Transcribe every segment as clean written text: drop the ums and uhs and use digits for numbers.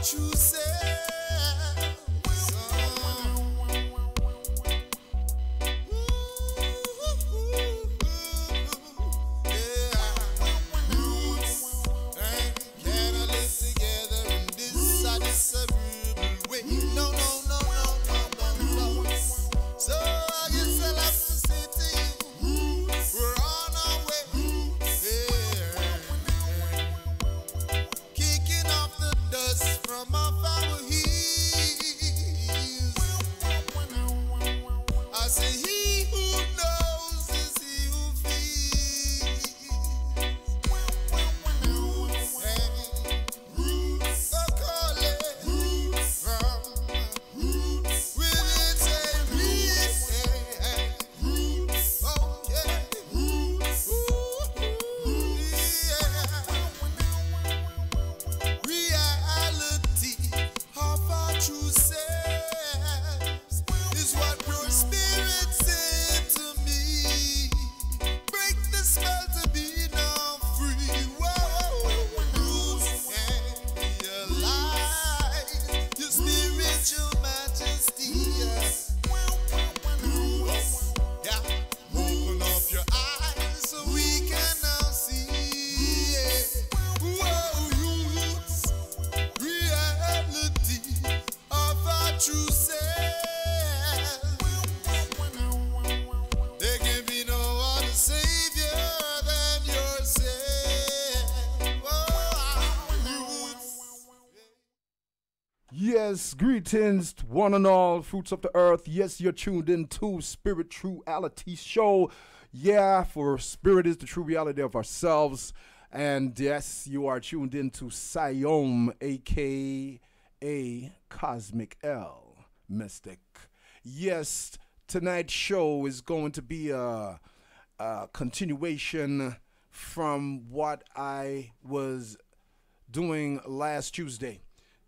true self. Can I live together in this disagreeable way? No, no, no, no, no, no, no. So I guess I'll have to say to you, we're on our way. Kicking off the dust from off our heels. I say he who knows is he who feels. Roots are calling from within, say roots. Oh yeah. Ooh, yeah. Reality of our true selves is what your spirit said to me. Break the spell to be now free. Whoa, roots and realize your spiritual majesty. Yeah, open up your eyes so we can now see. Whoa, roots, reality of our true self. There can be no other savior than yourself. Oh, roots. Yes, greetings to one and all, fruits of the earth. Yes, you're tuned in to Spirit Truality Show. Yeah, for spirit is the true reality of ourselves. And yes, you are tuned in to Siayome, aka Cosmic L, Mystic. Yes, tonight's show is going to be a continuation from what I was doing last Tuesday.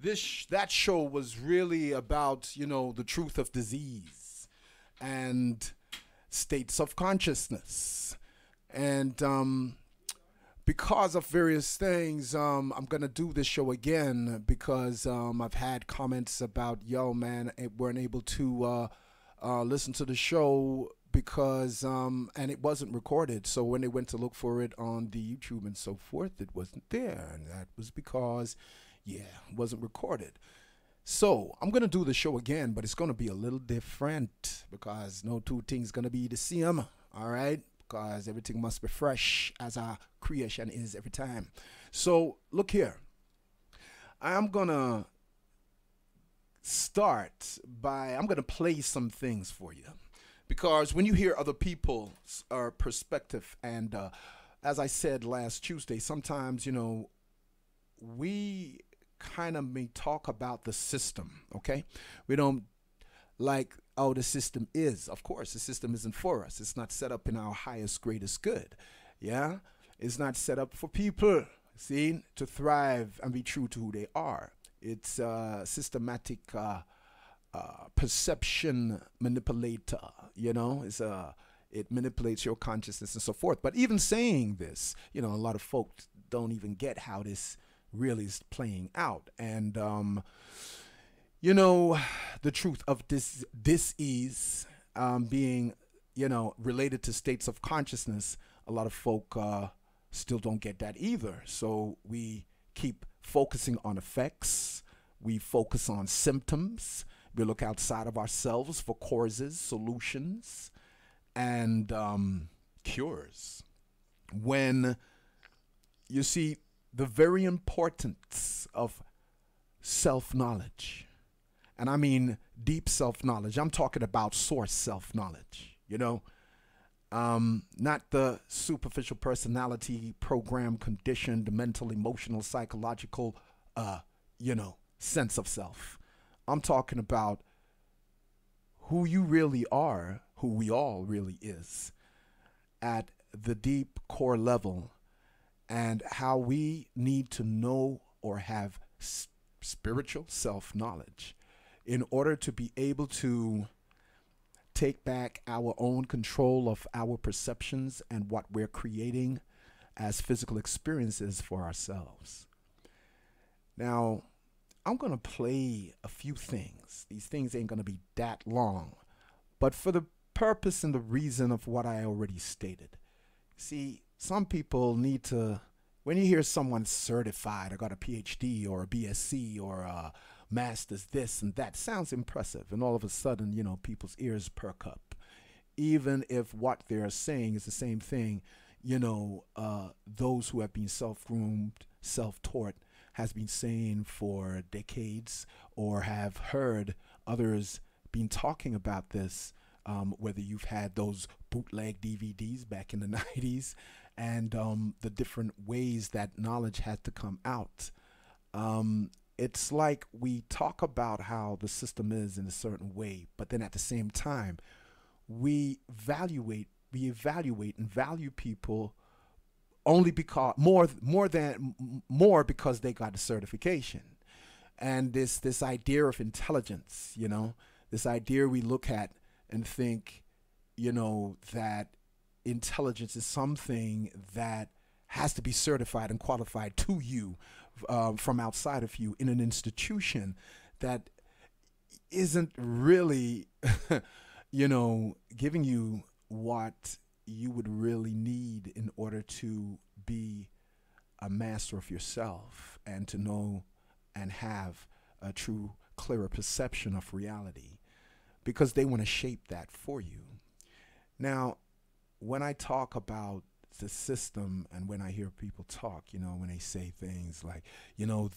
That show was really about, the truth of disease and states of consciousness. And because of various things, I'm going to do this show again because I've had comments about, yo, man, weren't able to listen to the show because, and it wasn't recorded. So when they went to look for it on the YouTube and so forth, it wasn't there. And that was because, it wasn't recorded. So I'm going to do the show again, but it's going to be a little different because no two things going to be the same. All right. Because everything must be fresh as our creation is every time. So look here. I'm going to start by, I'm going to play some things for you. Because when you hear other people's perspective, and as I said last Tuesday, sometimes, we kind of may talk about the system, okay? We don't like, oh, the system is. Of course, the system isn't for us. It's not set up in our highest, greatest good, yeah? It's not set up for people, see, to thrive and be true to who they are. It's systematic perception manipulator, it manipulates your consciousness and so forth. But even saying this, a lot of folks don't even get how this really is playing out. And the truth of this is being related to states of consciousness. A lot of folk still don't get that either. So we keep focusing on effects, we focus on symptoms, we look outside of ourselves for causes, solutions, and cures, when you see the very importance of self-knowledge. And I mean deep self-knowledge. I'm talking about source self-knowledge, not the superficial personality program conditioned mental, emotional, psychological, sense of self. I'm talking about who you really are, who we all really is at the deep core level, and how we need to know or have spiritual self-knowledge in order to be able to take back our own control of our perceptions and what we're creating as physical experiences for ourselves. Now, I'm going to play a few things. These things ain't going to be that long, but for the purpose and the reason of what I already stated. See, some people need to, when you hear someone certified or got a PhD or a BSc or a master's this and that, sounds impressive. And all of a sudden, people's ears perk up. Even if what they're saying is the same thing, those who have been self-groomed, self-taught, has been saying for decades, or have heard others been talking about this, whether you've had those bootleg DVDs back in the 90s and the different ways that knowledge had to come out. It's like we talk about how the system is in a certain way, but then at the same time, we evaluate and value people only because more because they got a certification. And this idea of intelligence, this idea we look at and think, that intelligence is something that has to be certified and qualified to you from outside of you in an institution that isn't really, giving you what you would really need in order to be a master of yourself and to know and have a true, clearer perception of reality, because they want to shape that for you. Now, when I talk about the system and when I hear people talk, when they say things like,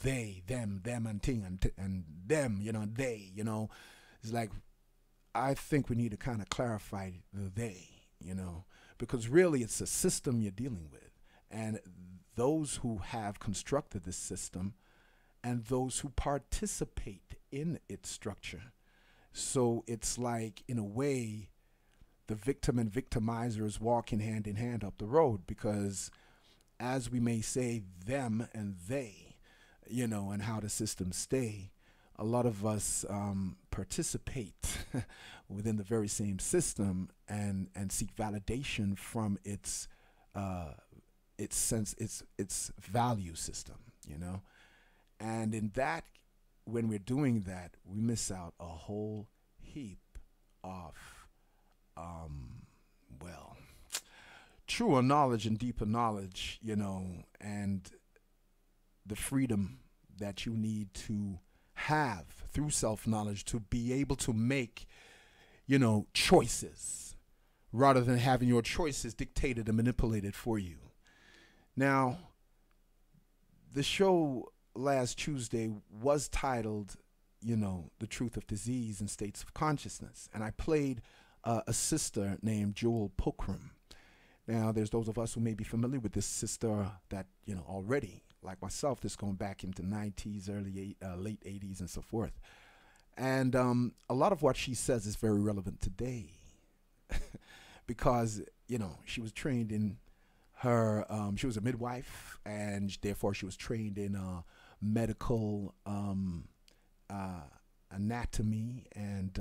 they, them, and thing, and them, they, it's like, I think we need to kind of clarify the they, because really it's a system you're dealing with. And those who have constructed this system and those who participate in its structure. So it's like, in a way, the victim and victimizer is walking hand in hand up the road, because as we may say them and they, and how the systems stay, a lot of us participate within the very same system and seek validation from its value system, and in that, when we're doing that, we miss out a whole heap of truer knowledge and deeper knowledge, and the freedom that you need to have through self-knowledge to be able to make, choices rather than having your choices dictated and manipulated for you. Now, the show last Tuesday was titled, The Truth of Disease and States of Consciousness. And I played a sister named Jewel Pookrum. Now, there's those of us who may be familiar with this sister that, already, like myself, this going back into 90s, late 80s and so forth. And a lot of what she says is very relevant today because, she was trained in her, she was a midwife, and therefore she was trained in medical anatomy and,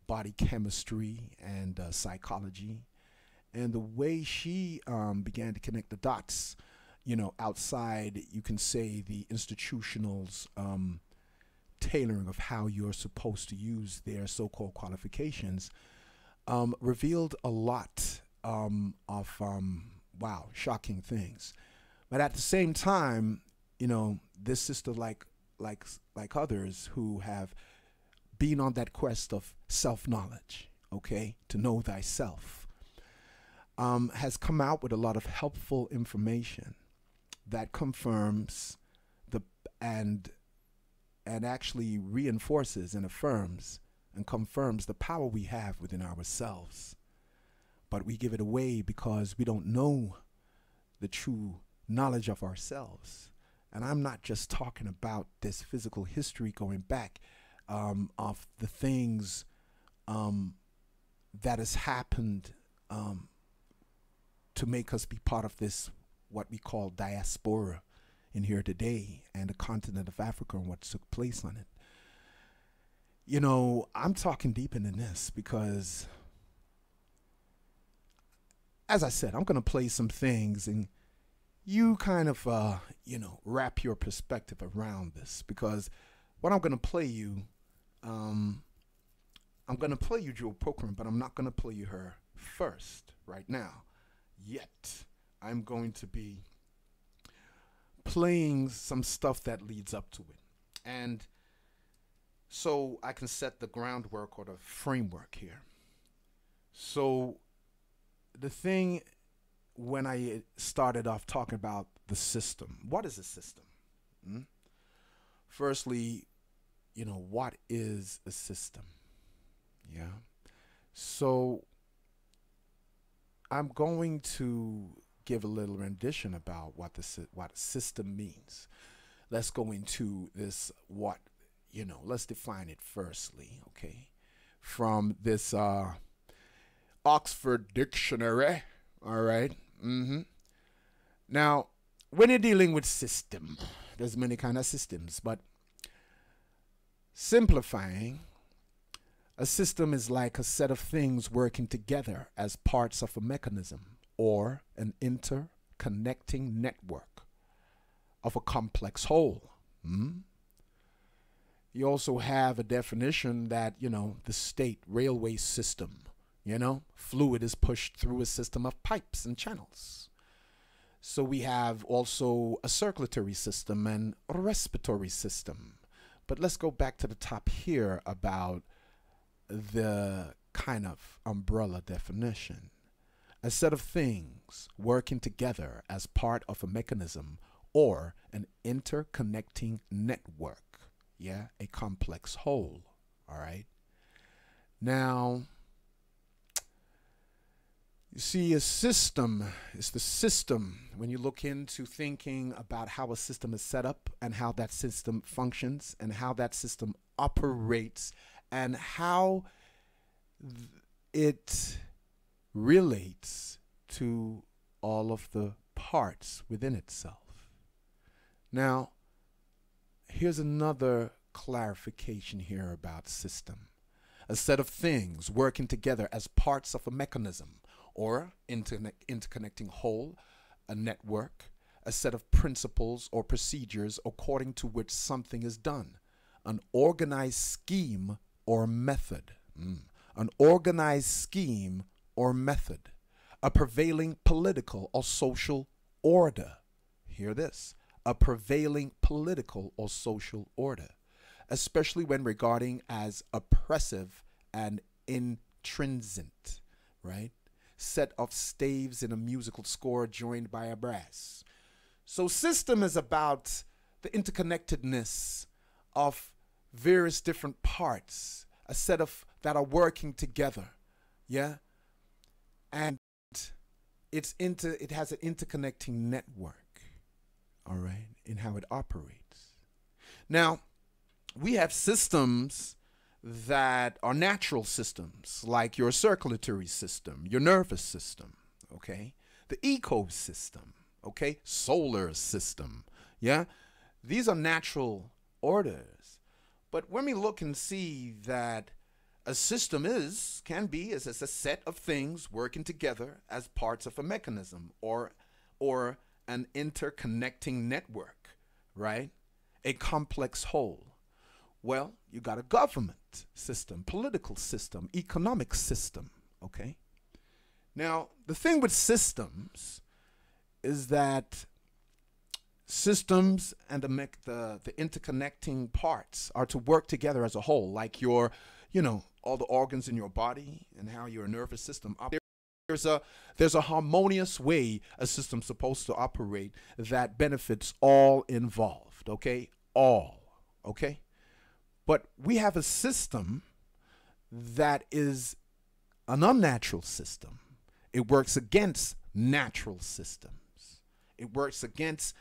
body chemistry and psychology. And the way she began to connect the dots, outside, you can say, the institutional's tailoring of how you're supposed to use their so-called qualifications, revealed a lot of, shocking things. But at the same time, this sister, like others who have been on that quest of self-knowledge, to know thyself, has come out with a lot of helpful information that confirms and actually reinforces and affirms and confirms the power we have within ourselves. But we give it away because we don't know the true knowledge of ourselves. And I'm not just talking about this physical history going back of the things that has happened to make us be part of this, what we call diaspora in here today, and the continent of Africa and what took place on it. I'm talking deep into this because, as I said, I'm going to play some things, and you kind of, wrap your perspective around this, because what I'm going to play you, um, I'm going to play you Joe Pocorin, but I'm not going to play you her first right now. Yet, I'm going to be playing some stuff that leads up to it. And so I can set the groundwork or the framework here. So the thing, when I started off talking about the system, what is a system? Hmm? Firstly, what is a system? Yeah. So I'm going to give a little rendition about what what a system means. Let's go into this. Let's define it firstly. Okay, from this Oxford Dictionary. All right. Now, when you're dealing with system, there's many kind of systems, but simplifying, a system is like a set of things working together as parts of a mechanism or an interconnecting network of a complex whole. You also have a definition that, the state railway system, fluid is pushed through a system of pipes and channels. So we have also a circulatory system and a respiratory system. But let's go back to the top here about the kind of umbrella definition. A set of things working together as part of a mechanism or an interconnecting network. Yeah, a complex whole. All right. Now, you see, a system is the system when you look into thinking about how a system is set up and how that system functions and how that system operates and how it relates to all of the parts within itself. Now, here's another clarification here about system. A set of things working together as parts of a mechanism or interconnecting whole, a network, a set of principles or procedures according to which something is done, an organized scheme or method. An organized scheme or method, a prevailing political or social order. Hear this, a prevailing political or social order, especially when regarding as oppressive and intrinsic, right? Set of staves in a musical score joined by a brass. So system is about the interconnectedness of various different parts, a set of that are working together, yeah? And it has an interconnecting network, all right, in how it operates. Now, we have systems that are natural systems, like your circulatory system, your nervous system, okay? The ecosystem, okay? Solar system, yeah? These are natural orders. But when we look and see that a system can be a set of things working together as parts of a mechanism or an interconnecting network, right? A complex whole. Well, you got a government system, political system, economic system, okay? Now, the thing with systems is that systems and the interconnecting parts are to work together as a whole, like your, all the organs in your body and how your nervous system operates. There's a harmonious way a system's supposed to operate that benefits all involved, okay? All, okay? But we have a system that is an unnatural system. It works against natural systems. It works against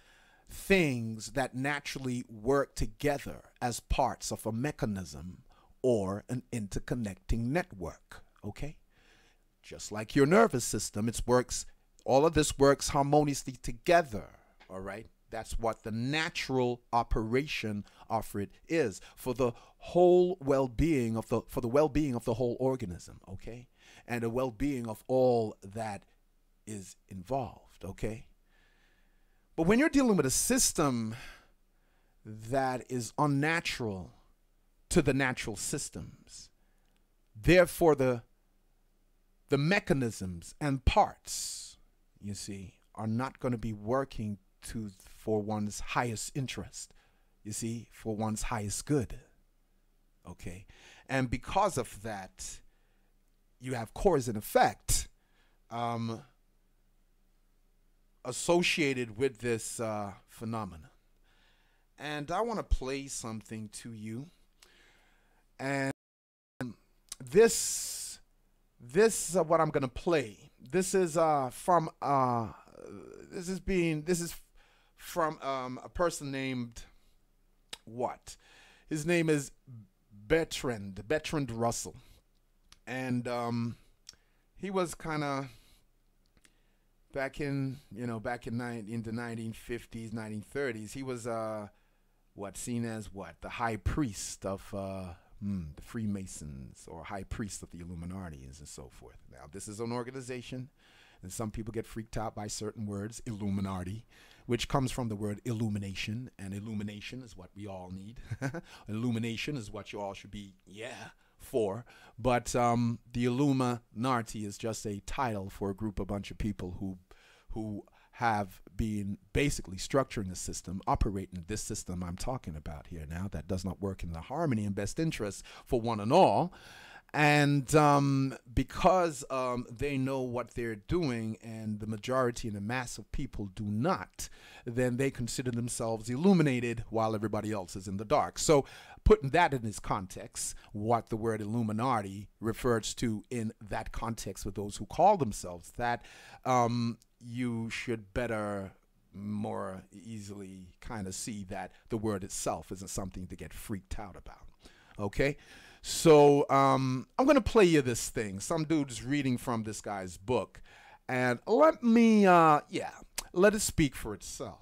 things that naturally work together as parts of a mechanism or an interconnecting network, okay? Just like your nervous system, all of this works harmoniously together, all right? That's what the natural operation of it is for the whole well-being of the whole organism, okay? And the well-being of all that is involved, okay? But when you're dealing with a system that is unnatural to the natural systems, therefore the mechanisms and parts, you see, are not going to be working for one's highest interest, you see, for one's highest good. Okay. And because of that, you have cause and effect associated with this phenomenon. And I want to play something to you. And this is what I'm going to play. This is from a person named what? His name is Bertrand Russell. And he was kind of back in the 1950s, 1930s. He was seen as the high priest of the Freemasons, or high priest of the Illuminati and so forth. Now, this is an organization, and some people get freaked out by certain words, Illuminati, which comes from the word illumination, and illumination is what we all need. Illumination is what you all should be, for. But the Illuminati is just a title for a bunch of people who have been basically structuring a system, operating this system I'm talking about here now, that does not work in the harmony and best interest for one and all. And because they know what they're doing, and the majority and the mass of people do not, then they consider themselves illuminated while everybody else is in the dark. So putting that in this context, what the word Illuminati refers to in that context with those who call themselves that, you should better more easily kind of see that the word itself isn't something to get freaked out about. Okay? So I'm going to play you this thing. Some dude's reading from this guy's book. And let me, let it speak for itself.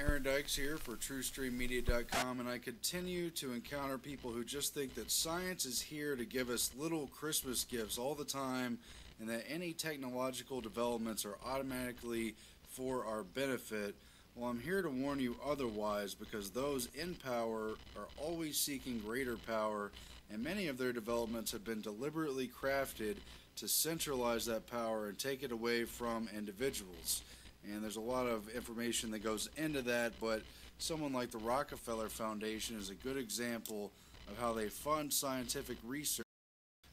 Aaron Dykes here for TrueStreamMedia.com, and I continue to encounter people who just think that science is here to give us little Christmas gifts all the time, and that any technological developments are automatically for our benefit. Well, I'm here to warn you otherwise, because those in power are always seeking greater power, and many of their developments have been deliberately crafted to centralize that power and take it away from individuals. And there's a lot of information that goes into that, but someone like the Rockefeller Foundation is a good example of how they fund scientific research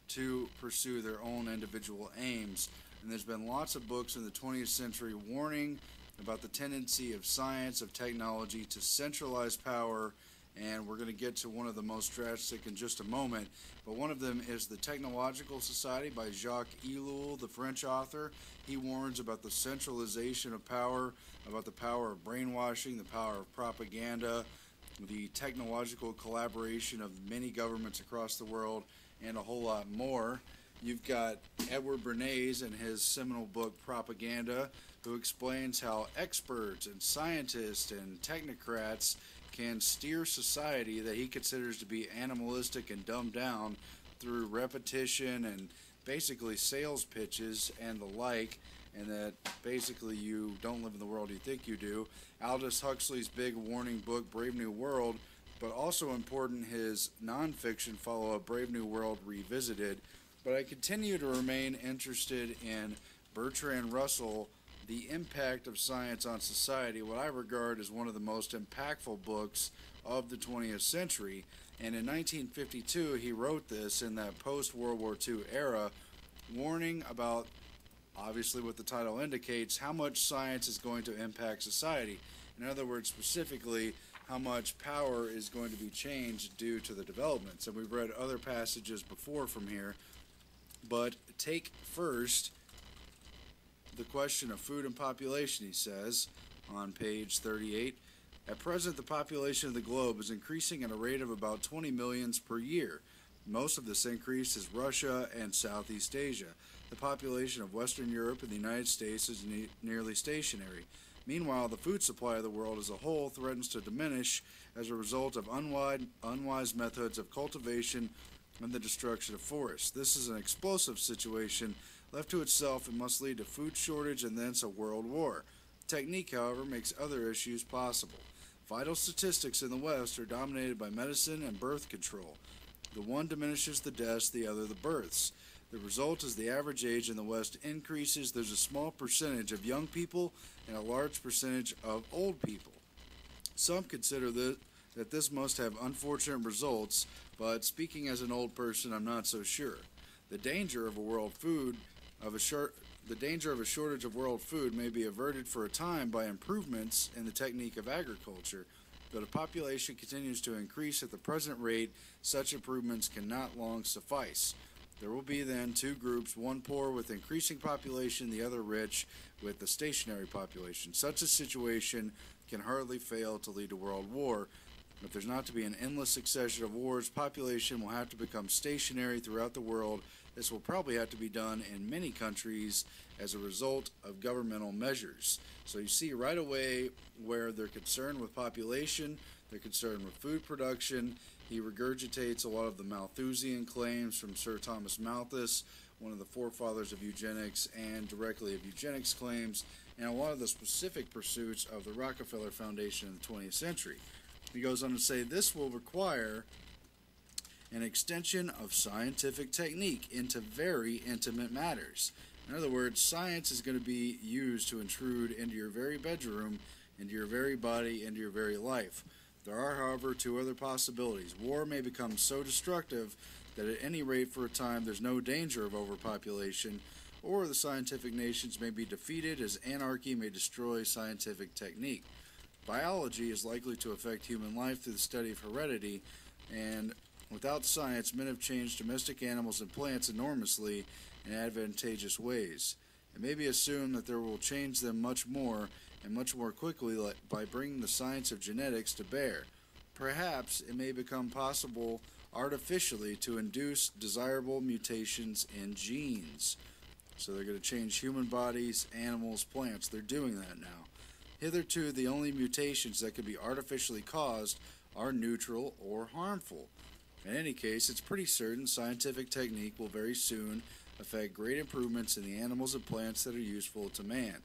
to pursue their own individual aims. And there's been lots of books in the 20th century warning about the tendency of science, of technology, to centralize power, and we're going to get to one of the most drastic in just a moment. But one of them is The Technological Society by Jacques Ellul, the French author. He warns about the centralization of power, about the power of brainwashing, the power of propaganda, the technological collaboration of many governments across the world, and a whole lot more. You've got Edward Bernays in his seminal book Propaganda, who explains how experts and scientists and technocrats can steer society that he considers to be animalistic and dumbed down through repetition and basically sales pitches and the like, and that basically you don't live in the world you think you do. Aldous Huxley's big warning book, Brave New World, but also important his nonfiction follow-up, Brave New World Revisited. But I continue to remain interested in Bertrand Russell, The Impact of Science on Society, what I regard as one of the most impactful books of the 20th century. And in 1952, he wrote this in that post-World War II era, warning about, obviously what the title indicates, how much science is going to impact society. In other words, specifically, how much power is going to be changed due to the developments. And we've read other passages before from here. But take first the question of food and population, he says, on page 38. At present, the population of the globe is increasing at a rate of about 20 millions per year. Most of this increase is Russia and Southeast Asia. The population of Western Europe and the United States is nearly stationary. Meanwhile, the food supply of the world as a whole threatens to diminish as a result of unwise methods of cultivation and the destruction of forests. This is an explosive situation. Left to itself, it must lead to food shortage and thence a world war. Technique, however, makes other issues possible. Vital statistics in the West are dominated by medicine and birth control. The one diminishes the deaths, the other the births. The result is the average age in the West increases. There's a small percentage of young people and a large percentage of old people. Some consider that this must have unfortunate results, but speaking as an old person, I'm not so sure. The danger of a shortage of world food may be averted for a time by improvements in the technique of agriculture, but if population continues to increase at the present rate, such improvements cannot long suffice. There will be then two groups, one poor with increasing population, the other rich with the stationary population. Such a situation can hardly fail to lead to world war. If there's not to be an endless succession of wars, population will have to become stationary throughout the world. This will probably have to be done in many countries as a result of governmental measures. So you see right away where they're concerned with population, they're concerned with food production. He regurgitates a lot of the Malthusian claims from Sir Thomas Malthus, one of the forefathers of eugenics, and directly of eugenics claims, and a lot of the specific pursuits of the Rockefeller Foundation in the 20th century. He goes on to say this will require an extension of scientific technique into very intimate matters. In other words, science is going to be used to intrude into your very bedroom, into your very body, into your very life. There are, however, two other possibilities. War may become so destructive that at any rate for a time there's no danger of overpopulation, or the scientific nations may be defeated as anarchy may destroy scientific technique. Biology is likely to affect human life through the study of heredity, and without science, men have changed domestic animals and plants enormously in advantageous ways. It may be assumed that they will change them much more and much more quickly by bringing the science of genetics to bear. Perhaps it may become possible artificially to induce desirable mutations in genes. So they're going to change human bodies, animals, plants. They're doing that now. Hitherto, the only mutations that can be artificially caused are neutral or harmful. In any case, it's pretty certain scientific technique will very soon affect great improvements in the animals and plants that are useful to man.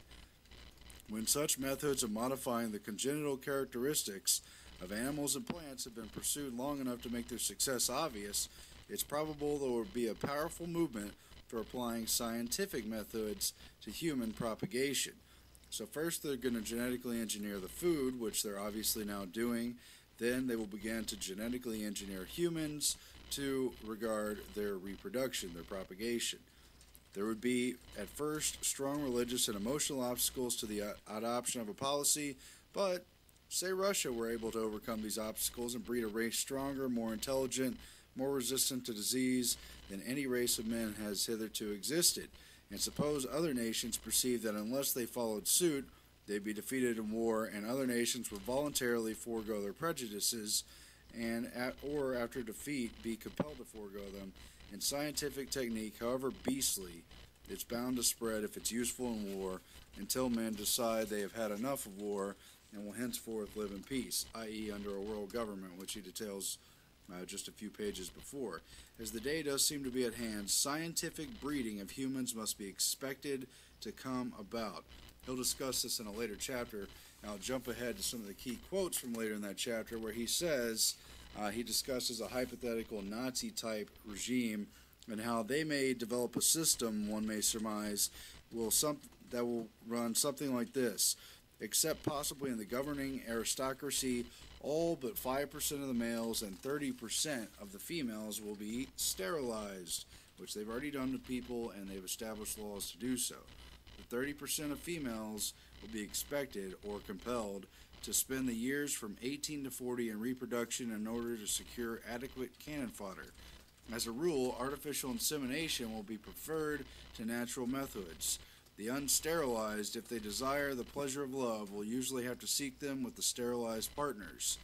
When such methods of modifying the congenital characteristics of animals and plants have been pursued long enough to make their success obvious, it's probable there will be a powerful movement for applying scientific methods to human propagation. So first they're going to genetically engineer the food, which they're obviously now doing. Then they will begin to genetically engineer humans to regard their reproduction, their propagation. There would be, at first, strong religious and emotional obstacles to the adoption of a policy, but say Russia were able to overcome these obstacles and breed a race stronger, more intelligent, more resistant to disease than any race of men has hitherto existed. And suppose other nations perceived that unless they followed suit, they'd be defeated in war, and other nations would voluntarily forego their prejudices, or after defeat be compelled to forego them. In scientific technique, however beastly, it's bound to spread if it's useful in war, until men decide they have had enough of war and will henceforth live in peace, i.e. under a world government, which he details just a few pages before. As the day does seem to be at hand, scientific breeding of humans must be expected to come about. He'll discuss this in a later chapter. I'll jump ahead to some of the key quotes from later in that chapter where he says, he discusses a hypothetical Nazi-type regime and how they may develop a system, one may surmise, that will run something like this. Except possibly in the governing aristocracy, all but 5% of the males and 30% of the females will be sterilized, which they've already done to people and they've established laws to do so. The 30% of females will be expected or compelled to spend the years from 18 to 40 in reproduction in order to secure adequate cannon fodder. As a rule, artificial insemination will be preferred to natural methods. The unsterilized, if they desire the pleasure of love, will usually have to seek them with the sterilized partners.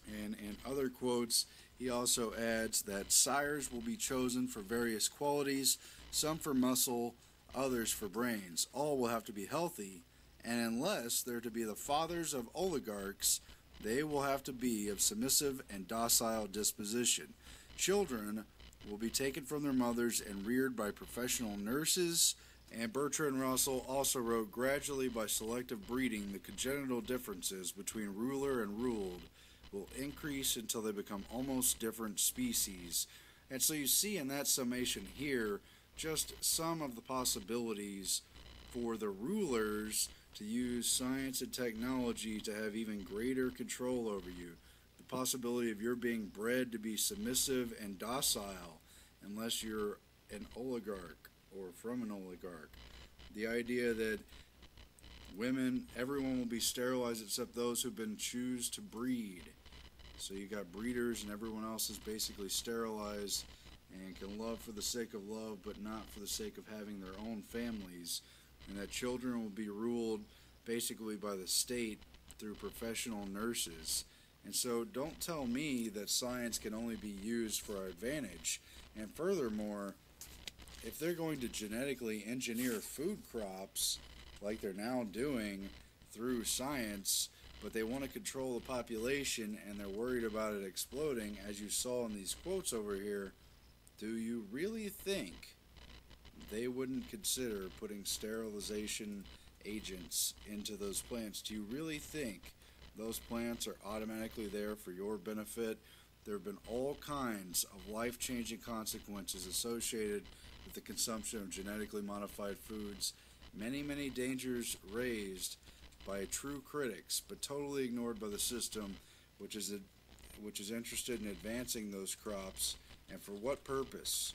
And in other quotes, he also adds that sires will be chosen for various qualities, some for muscle, others for brains. All will have to be healthy, and unless they're to be the fathers of oligarchs, they will have to be of submissive and docile disposition. Children will be taken from their mothers and reared by professional nurses. And Bertrand Russell also wrote, gradually by selective breeding, the congenital differences between ruler and ruled will increase until they become almost different species. And so you see in that summation here just some of the possibilities for the rulers to use science and technology to have even greater control over you. The possibility of your being bred to be submissive and docile unless you're an oligarch or from an oligarch. The idea that women, everyone will be sterilized except those who've been choose to breed. So you got breeders and everyone else is basically sterilized and can love for the sake of love but not for the sake of having their own families. And that children will be ruled basically by the state through professional nurses. And so don't tell me that science can only be used for our advantage. And furthermore, if they're going to genetically engineer food crops like they're now doing through science, but they want to control the population and they're worried about it exploding, as you saw in these quotes over here, do you really think they wouldn't consider putting sterilization agents into those plants? Do you really think those plants are automatically there for your benefit? There have been all kinds of life-changing consequences associated with the consumption of genetically modified foods. Many, many dangers raised by true critics, but totally ignored by the system, which is interested in advancing those crops. And for what purpose?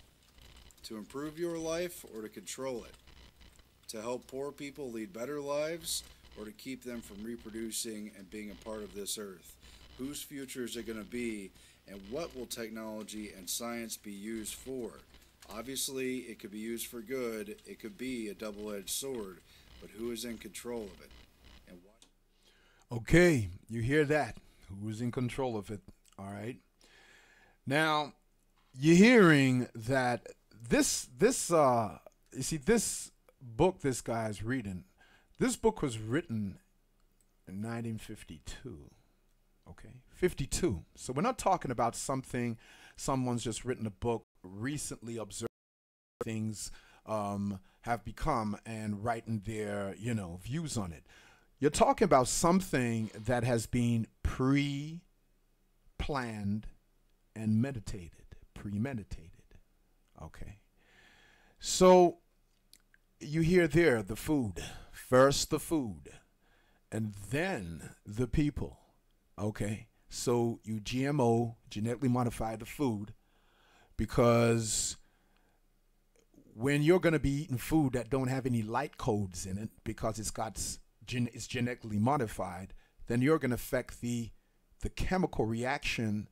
To improve your life or to control it? To help poor people lead better lives or to keep them from reproducing and being a part of this earth? Whose future is it going to be, and what will technology and science be used for? Obviously, it could be used for good. It could be a double-edged sword, but who is in control of it? And what? Okay, you hear that? Who is in control of it? All right. Now, you're hearing that this you see, this book this guy's reading, this book was written in 1952. Okay, 52. So we're not talking about someone's just written a book, recently observed things have become and writing their, views on it. You're talking about something that has been pre-planned and premeditated. Okay. So you hear there the food. First the food and then the people. Okay. So you GMO, genetically modify the food, because when you're going to be eating food that don't have any light codes in it because it's genetically modified, then you're going to affect the chemical reaction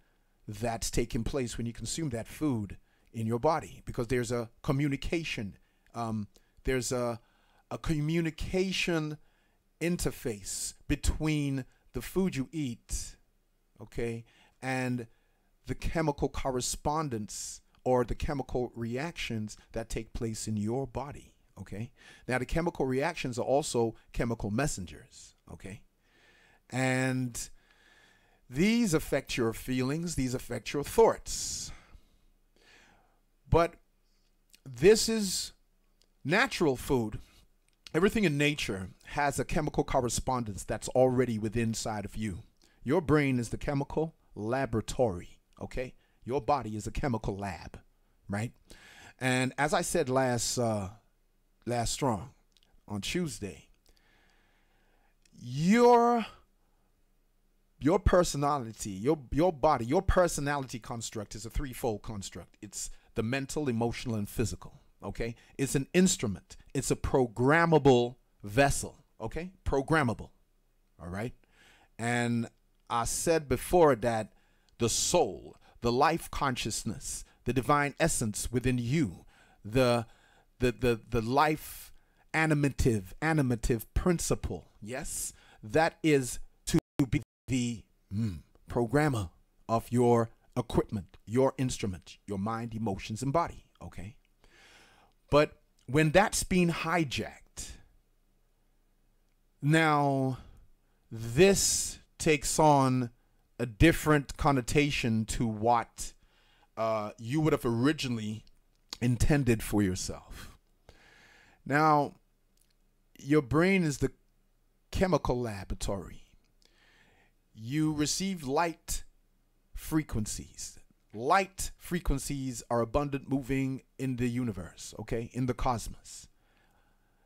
that's taking place when you consume that food in your body, because there's a communication communication interface between the food you eat, okay, and the chemical correspondence or the chemical reactions that take place in your body, okay? Now, the chemical reactions are also chemical messengers, okay? And these affect your feelings, these affect your thoughts. But this is natural food. Everything in nature has a chemical correspondence that's already within inside of you. Your brain is the chemical laboratory, okay? Your body is a chemical lab, right? And as I said last strong on Tuesday, your personality, your body, your personality construct is a threefold construct. It's the mental, emotional, and physical, okay? It's an instrument. It's a programmable vessel, okay? Programmable, all right? And I said before that the soul, the life consciousness, the divine essence within you, the life animative principle, yes, that is to be the programmer of your equipment, your instrument, your mind, emotions, and body, okay? But when that's being hijacked, now this takes on a different connotation to what you would have originally intended for yourself. Now, your brain is the chemical laboratory. You receive light frequencies. Light frequencies are abundant moving in the universe, okay, in the cosmos.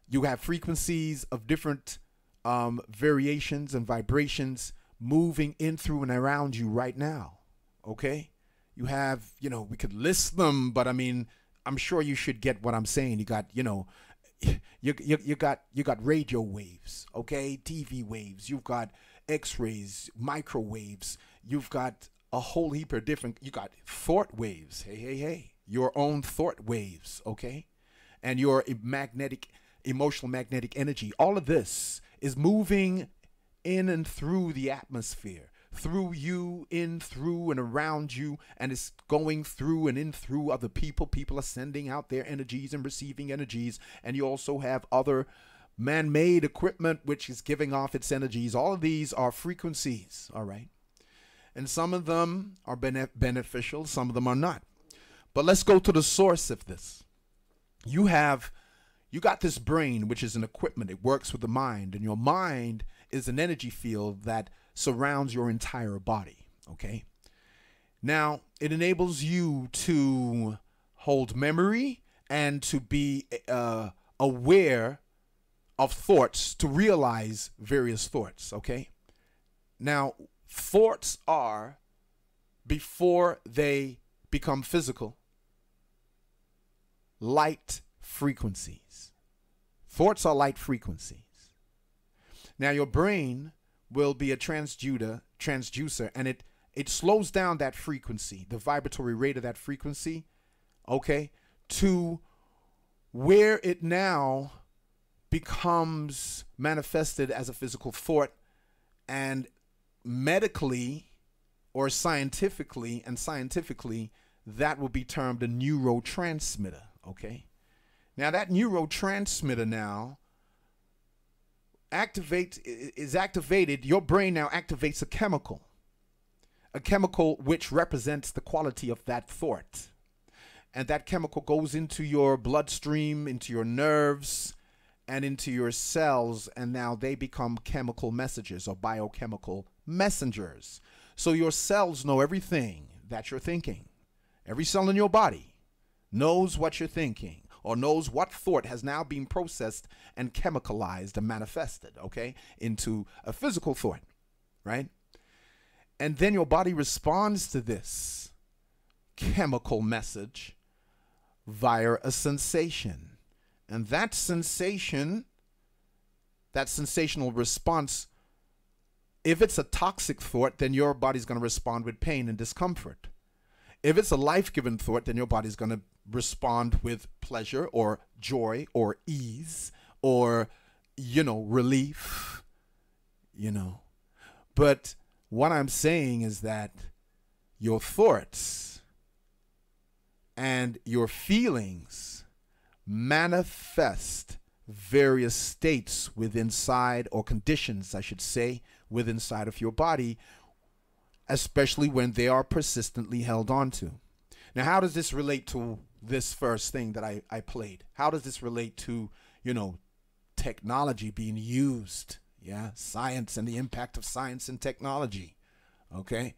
You have frequencies of different variations and vibrations moving in, through, and around you right now, okay? You have, we could list them, but I mean, I'm sure you should get what I'm saying. You got, you got radio waves, okay? TV waves. You've got X-rays, microwaves. You've got a whole heap of different. You got thought waves. Hey. Your own thought waves, okay? And your emotional magnetic energy. All of this is moving in and through the atmosphere, through you, in, through, and around you, and it's going through and in through other people. People are sending out their energies and receiving energies, and you also have other man-made equipment which is giving off its energies. All of these are frequencies, all right? And some of them are beneficial, some of them are not. But let's go to the source of this. You got this brain, which is an equipment. It works with the mind, and your mind is an energy field that surrounds your entire body, okay? Now, it enables you to hold memory and to be aware of thoughts, to realize various thoughts, okay? Now, thoughts are, before they become physical, light frequencies. Thoughts are light frequencies. Now, your brain will be a transducer, and it slows down that frequency, the vibratory rate of that frequency, okay, to where it now becomes manifested as a physical thought, and medically or scientifically, that will be termed a neurotransmitter, okay? Now, that neurotransmitter now is activated. Your brain now activates a chemical which represents the quality of that thought. And that chemical goes into your bloodstream, into your nerves, and into your cells, and now they become chemical messages or biochemical messengers. So your cells know everything that you're thinking. Every cell in your body knows what you're thinking, or knows what thought has now been processed and chemicalized and manifested, okay, into a physical thought, right? And then your body responds to this chemical message via a sensation. And that sensation, that sensational response, if it's a toxic thought, then your body's going to respond with pain and discomfort. If it's a life-giving thought, then your body's going to respond with pleasure or joy or ease or, relief, But what I'm saying is that your thoughts and your feelings manifest various states or conditions, I should say, within inside of your body, especially when they are persistently held on to. Now, how does this relate to this first thing that I played? How does this relate to, technology being used? Yeah, science and the impact of science and technology. Okay.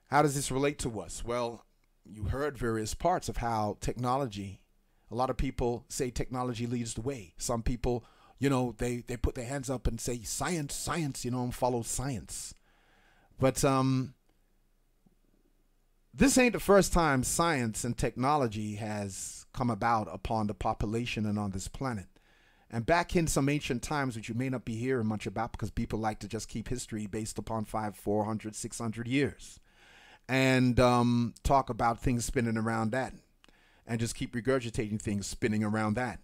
How does this relate to us? Well, you heard various parts of how technology, a lot of people say technology leads the way. Some people, they put their hands up and say science, and follow science. But this ain't the first time science and technology has come about upon the population and on this planet. And back in some ancient times, which you may not be hearing much about because people like to just keep history based upon 500, 400, 600 years. And talk about things spinning around that. And just keep regurgitating things spinning around that.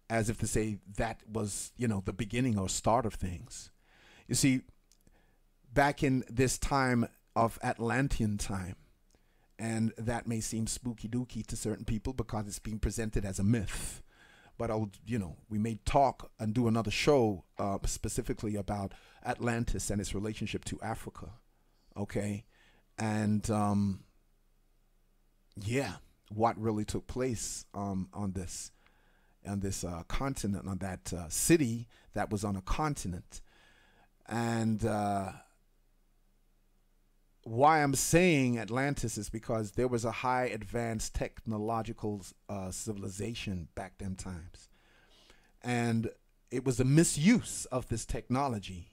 As if to say that was, the beginning or start of things. You see, back in this time of Atlantean time, and that may seem spooky dooky to certain people because it's being presented as a myth. but I'll, you know, we may talk and do another show specifically about Atlantis and its relationship to Africa. Okay. And yeah, what really took place on this continent, on that city that was on a continent. And why I'm saying Atlantis is because there was a high advanced technological civilization back then times. And it was a misuse of this technology,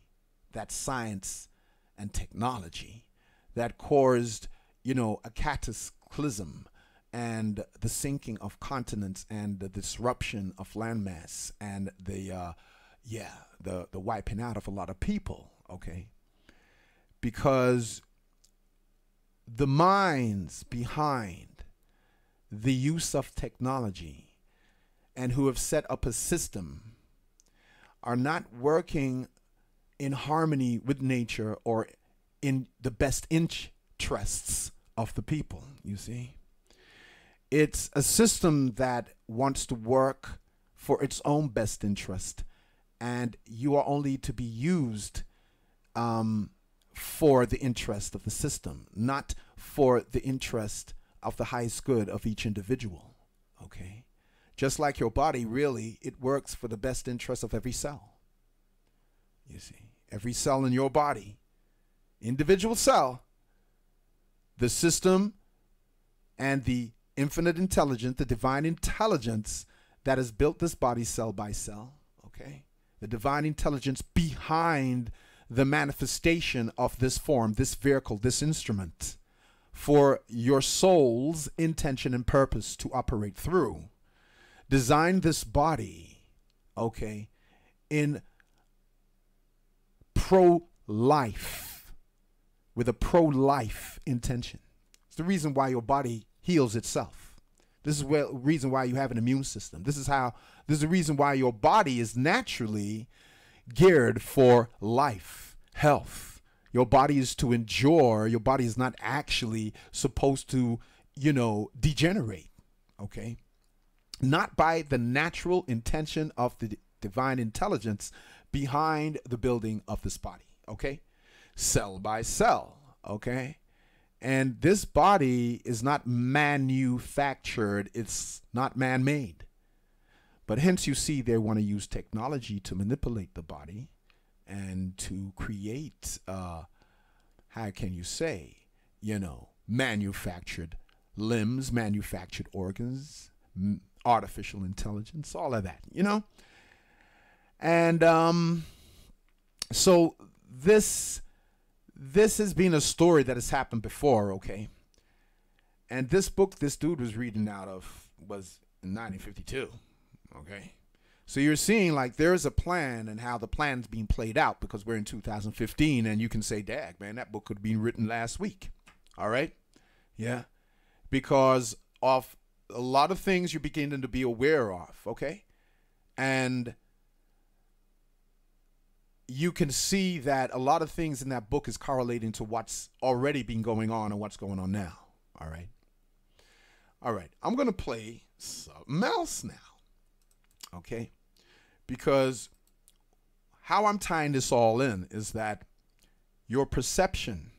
that science and technology, that caused, you know, a cataclysm and the sinking of continents and the disruption of landmass and the wiping out of a lot of people, okay? Because the minds behind the use of technology and who have set up a system are not working in harmony with nature or in the best interests of the people, you see. It's a system that wants to work for its own best interest, and you are only to be used for the interest of the system, not for the interest of the highest good of each individual, okay? Just like your body, really, it works for the best interest of every cell. You see, every cell in your body, individual cell, the system and the infinite intelligence, the divine intelligence that has built this body cell by cell, okay? The divine intelligence behind the manifestation of this form, this vehicle, this instrument for your soul's intention and purpose to operate through. Design this body, okay, in pro-life, with a pro-life intention. It's the reason why your body heals itself. This is the reason why you have an immune system. This is the reason why your body is naturally geared for life, health. Your body is to endure. Your body is not actually supposed to, you know, degenerate, okay? Not by the natural intention of the divine intelligence behind the building of this body, okay? Cell by cell, okay? And this body is not manufactured. It's not man-made. But hence you see they want to use technology to manipulate the body and to create, how can you say, you know, manufactured limbs, manufactured organs, artificial intelligence, all of that, you know? And so this has been a story that has happened before, okay? And this book this dude was reading out of was in 1952, okay? So you're seeing like there's a plan and how the plan's being played out because we're in 2015 and you can say, dag, man, that book could have been written last week, all right? Yeah, because of a lot of things you're beginning to be aware of, okay? And you can see that a lot of things in that book is correlating to what's already been going on and what's going on now. All right. All right. I'm going to play something else now. Okay. Because how I'm tying this all in is that your perception,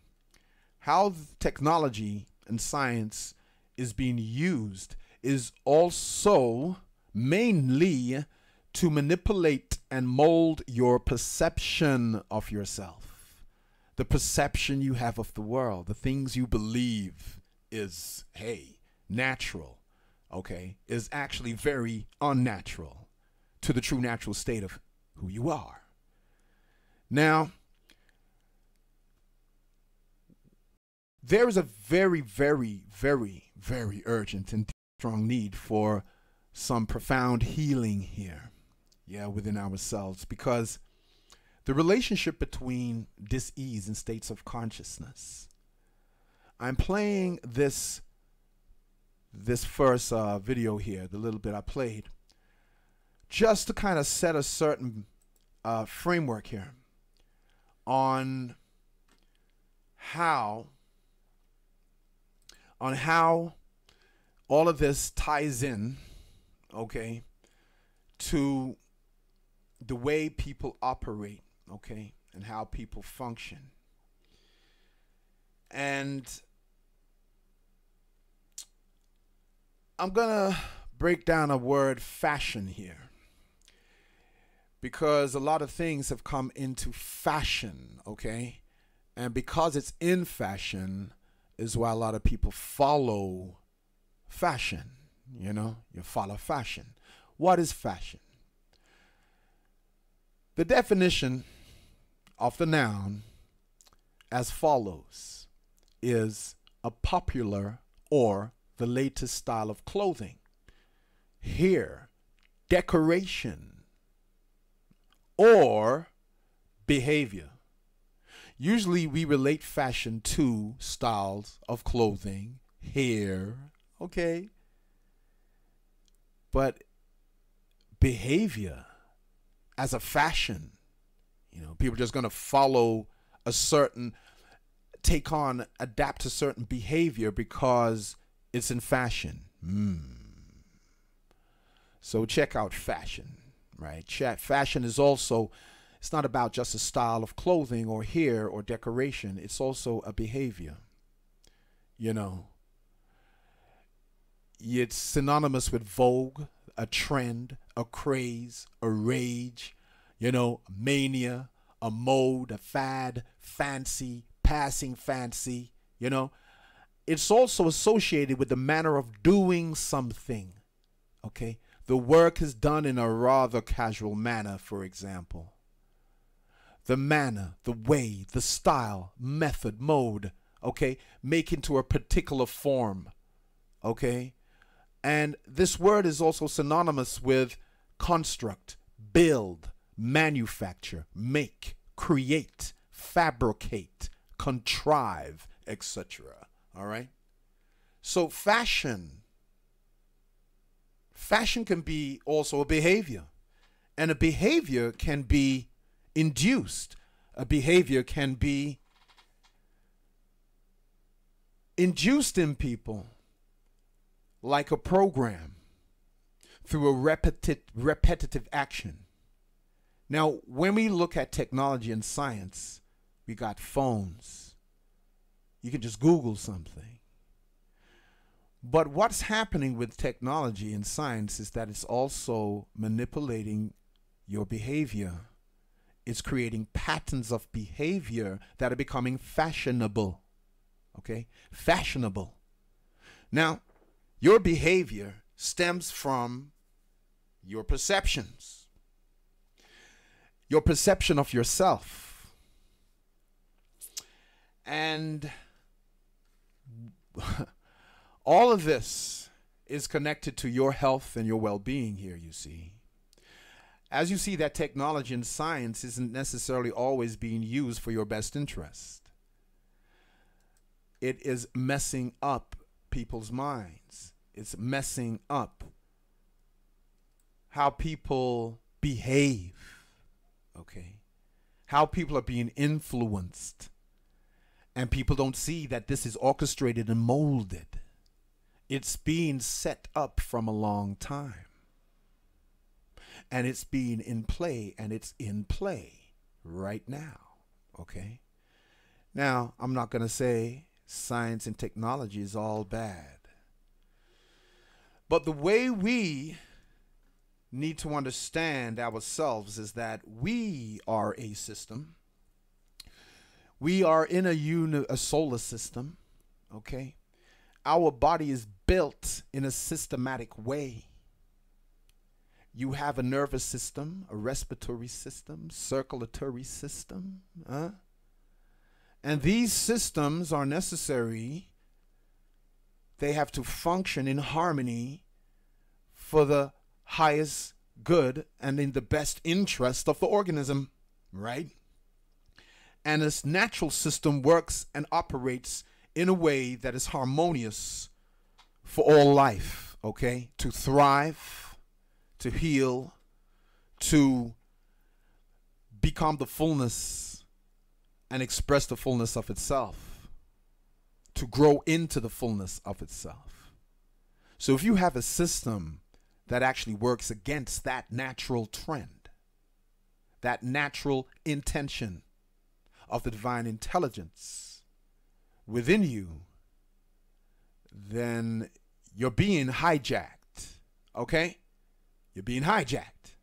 how technology and science is being used is also mainly to manipulate and mold your perception of yourself, the perception you have of the world, the things you believe is, hey, natural, okay, is actually very unnatural to the true natural state of who you are. Now, there is a very, very, very, very urgent and strong need for some profound healing here. Yeah, within ourselves, because the relationship between dis-ease and states of consciousness. I'm playing this first video here, the little bit I played, just to kind of set a certain framework here on how all of this ties in, okay, to the way people operate, okay, and how people function. And I'm going to break down a word, fashion, here, because a lot of things have come into fashion, okay? And because it's in fashion is why a lot of people follow fashion. You know, you follow fashion. What is fashion? The definition of the noun as follows is a popular or the latest style of clothing, hair, decoration, or behavior. Usually we relate fashion to styles of clothing, hair, okay? But behavior as a fashion, you know, people are just going to follow a certain, adapt to certain behavior because it's in fashion. So check out fashion, right? Fashion is also, it's not about just a style of clothing or hair or decoration. It's also a behavior. You know, it's synonymous with vogue, a trend, a craze, a rage, you know, mania, a mode, a fad, fancy, passing fancy, you know. It's also associated with the manner of doing something, okay? The work is done in a rather casual manner, for example. The manner, the way, the style, method, mode, okay, make into a particular form, okay? And this word is also synonymous with construct, build, manufacture, make, create, fabricate, contrive, etc. All right? So fashion can be also a behavior. And a behavior can be induced. A behavior can be induced in people like a program through a repetitive action. Now, when we look at technology and science, we got phones. You can just Google something. But what's happening with technology and science is that it's also manipulating your behavior. It's creating patterns of behavior that are becoming fashionable. Okay? Fashionable. Now, your behavior stems from your perceptions. Your perception of yourself. And all of this is connected to your health and your well-being here, you see. As you see, that technology and science isn't necessarily always being used for your best interest. It is messing up people's minds. It's messing up how people behave, okay? How people are being influenced. And people don't see that this is orchestrated and molded. It's being set up from a long time. And it's being in play, and it's in play right now, okay? Now, I'm not going to say science and technology is all bad. But the way we need to understand ourselves is that we are a system. We are in a solar system, okay? Our body is built in a systematic way. You have a nervous system, a respiratory system, circulatory system, and these systems are necessary. They have to function in harmony for the highest good and in the best interest of the organism, right? And this natural system works and operates in a way that is harmonious for all life, okay? To thrive, to heal, to become the fullness and express the fullness of itself, to grow into the fullness of itself. So if you have a system that actually works against that natural trend, that natural intention of the divine intelligence within you, then you're being hijacked, okay? You're being hijacked.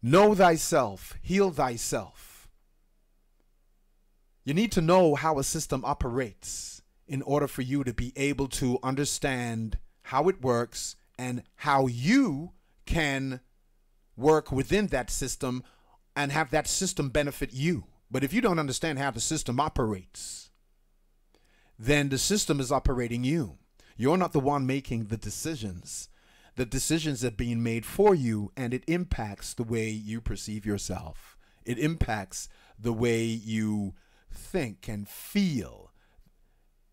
Know thyself, heal thyself. You need to know how a system operates in order for you to be able to understand how it works and how you can work within that system and have that system benefit you. But if you don't understand how the system operates, then the system is operating you. You're not the one making the decisions. The decisions are being made for you, and it impacts the way you perceive yourself. It impacts the way you think and feel.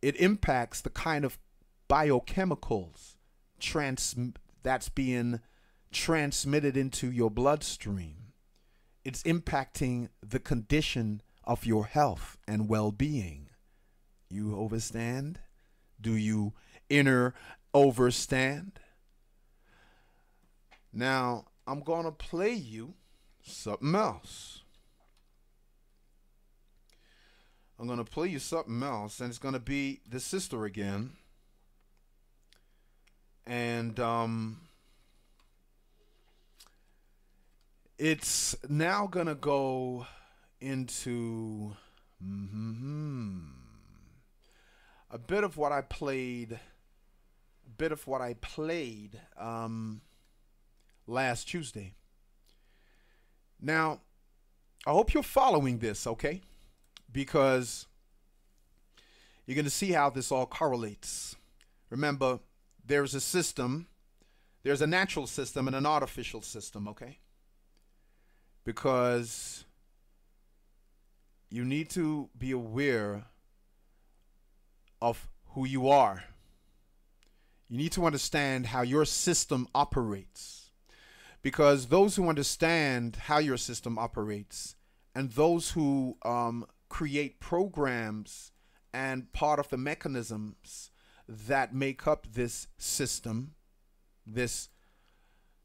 It impacts the kind of biochemicals that's being transmitted into your bloodstream. It's impacting the condition of your health and well-being. You understand? Do you overstand? Now, I'm going to play you something else. I'm going to play you something else, and it's going to be the sister again. And it's now going to go into a bit of what I played last Tuesday. Now, I hope you're following this, okay? Because you're going to see how this all correlates. Remember, there's a system, there's a natural system and an artificial system, okay? Because you need to be aware of who you are. You need to understand how your system operates. Because those who understand how your system operates and those who create programs and part of the mechanisms that make up this system, this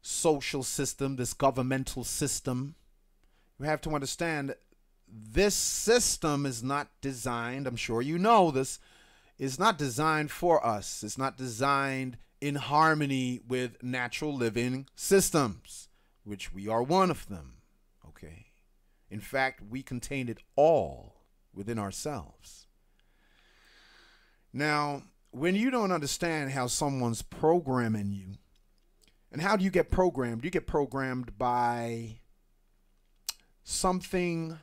social system, this governmental system, you have to understand this system is not designed, I'm sure you know this, is not designed for us. It's not designed in harmony with natural living systems, which we are one of them, okay? In fact, we contain it all within ourselves. Now, when you don't understand how someone's programming you, and how do you get programmed? You get programmed by someone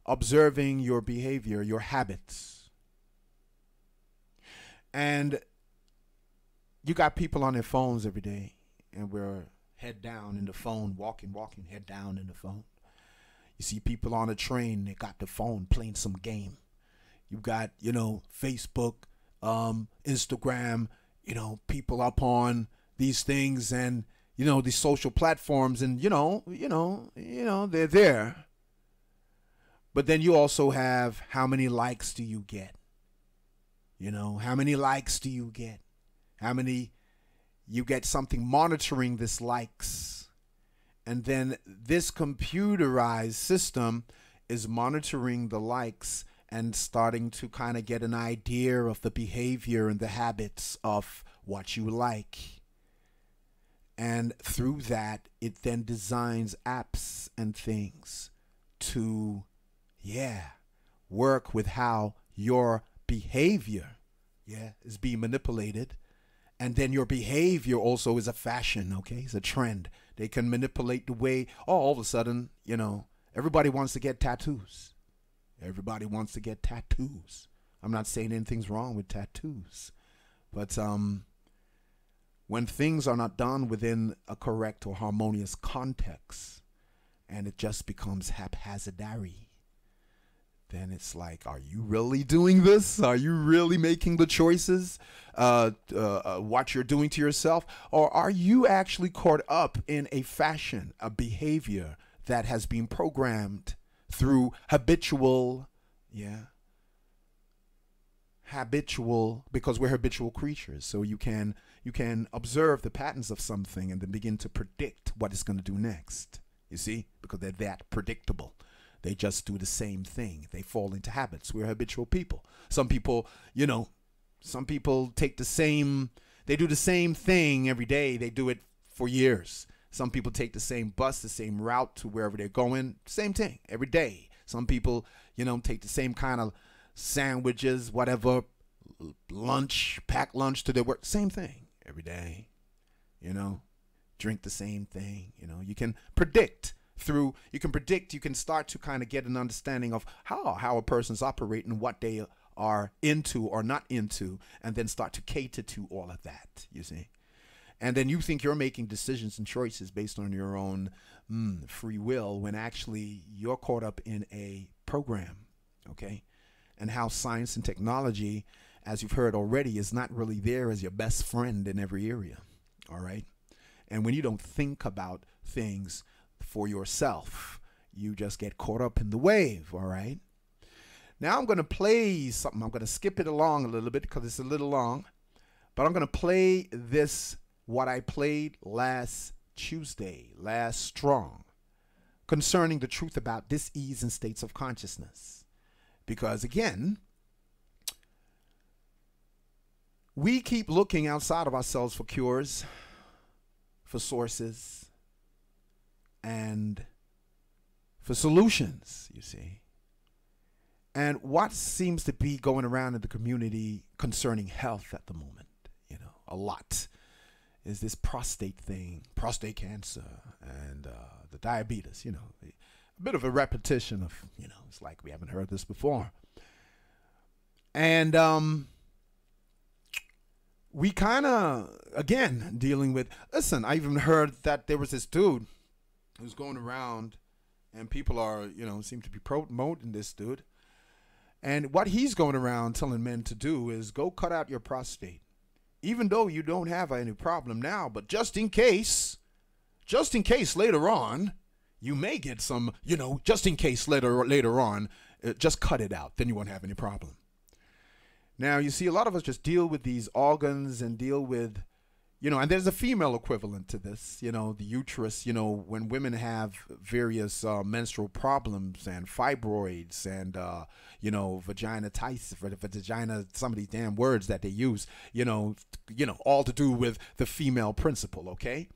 observing your behavior, your habits. And you got people on their phones every day, and we're head down in the phone, walking, head down in the phone. You see people on a train, they got the phone playing some game. You got, Facebook, Instagram, people up on these things and, these social platforms and, they're there. But then you also have how many likes do you get? How many likes do you get? How many, you get something monitoring this likes. And then this computerized system is monitoring the likes and starting to kind of get an idea of the behavior and the habits of what you like. And through that, it then designs apps and things to, work with how your behavior, is being manipulated. And then your behavior also is a fashion, okay? It's a trend. They can manipulate the way, all of a sudden, everybody wants to get tattoos. Everybody wants to get tattoos. I'm not saying anything's wrong with tattoos. But when things are not done within a correct or harmonious context, and it just becomes haphazardary, then it's like, are you really doing this? Are you really making the choices, what you're doing to yourself? Or are you actually caught up in a fashion, a behavior that has been programmed through habitual, habitual, because we're habitual creatures. So you can observe the patterns of something and then begin to predict what it's going to do next. You see, because they're that predictable. They just do the same thing. They fall into habits. We're habitual people. Some people, some people take they do the same thing every day. They do it for years. Some people take the same bus, the same route to wherever they're going. Same thing every day. Some people, take the same kind of sandwiches, whatever, pack lunch to their work. Same thing every day, drink the same thing. You can predict you can start to kind of get an understanding of how a person's operating, what they are into or not into, and then start to cater to all of that, you see. And then you think you're making decisions and choices based on your own free will, when actually you're caught up in a program, okay? And how science and technology, as you've heard already, is not really there as your best friend in every area, all right? And when you don't think about things for yourself, you just get caught up in the wave, all right? Now I'm going to play something. I'm going to skip it along a little bit because it's a little long, but I'm going to play this, what I played last Tuesday, last strong, concerning the truth about dis-ease and states of consciousness. Because again, we keep looking outside of ourselves for cures, for sources, and for solutions, you see. And what seems to be going around in the community concerning health at the moment, a lot, is this prostate thing, prostate cancer, and the diabetes, a bit of a repetition of, it's like we haven't heard this before. And we kind of, again, dealing with, listen, I even heard that there was this dude who's going around, and people are, seem to be promoting this dude. And what he's going around telling men to do is go cut out your prostate, even though you don't have any problem now, but just in case later on you may get some, just in case later on, just cut it out, then you won't have any problem. Now, you see, a lot of us just deal with these organs and deal with, and there's a female equivalent to this, the uterus, when women have various menstrual problems and fibroids and, vagina, some of these damn words that they use, all to do with the female principle, okay?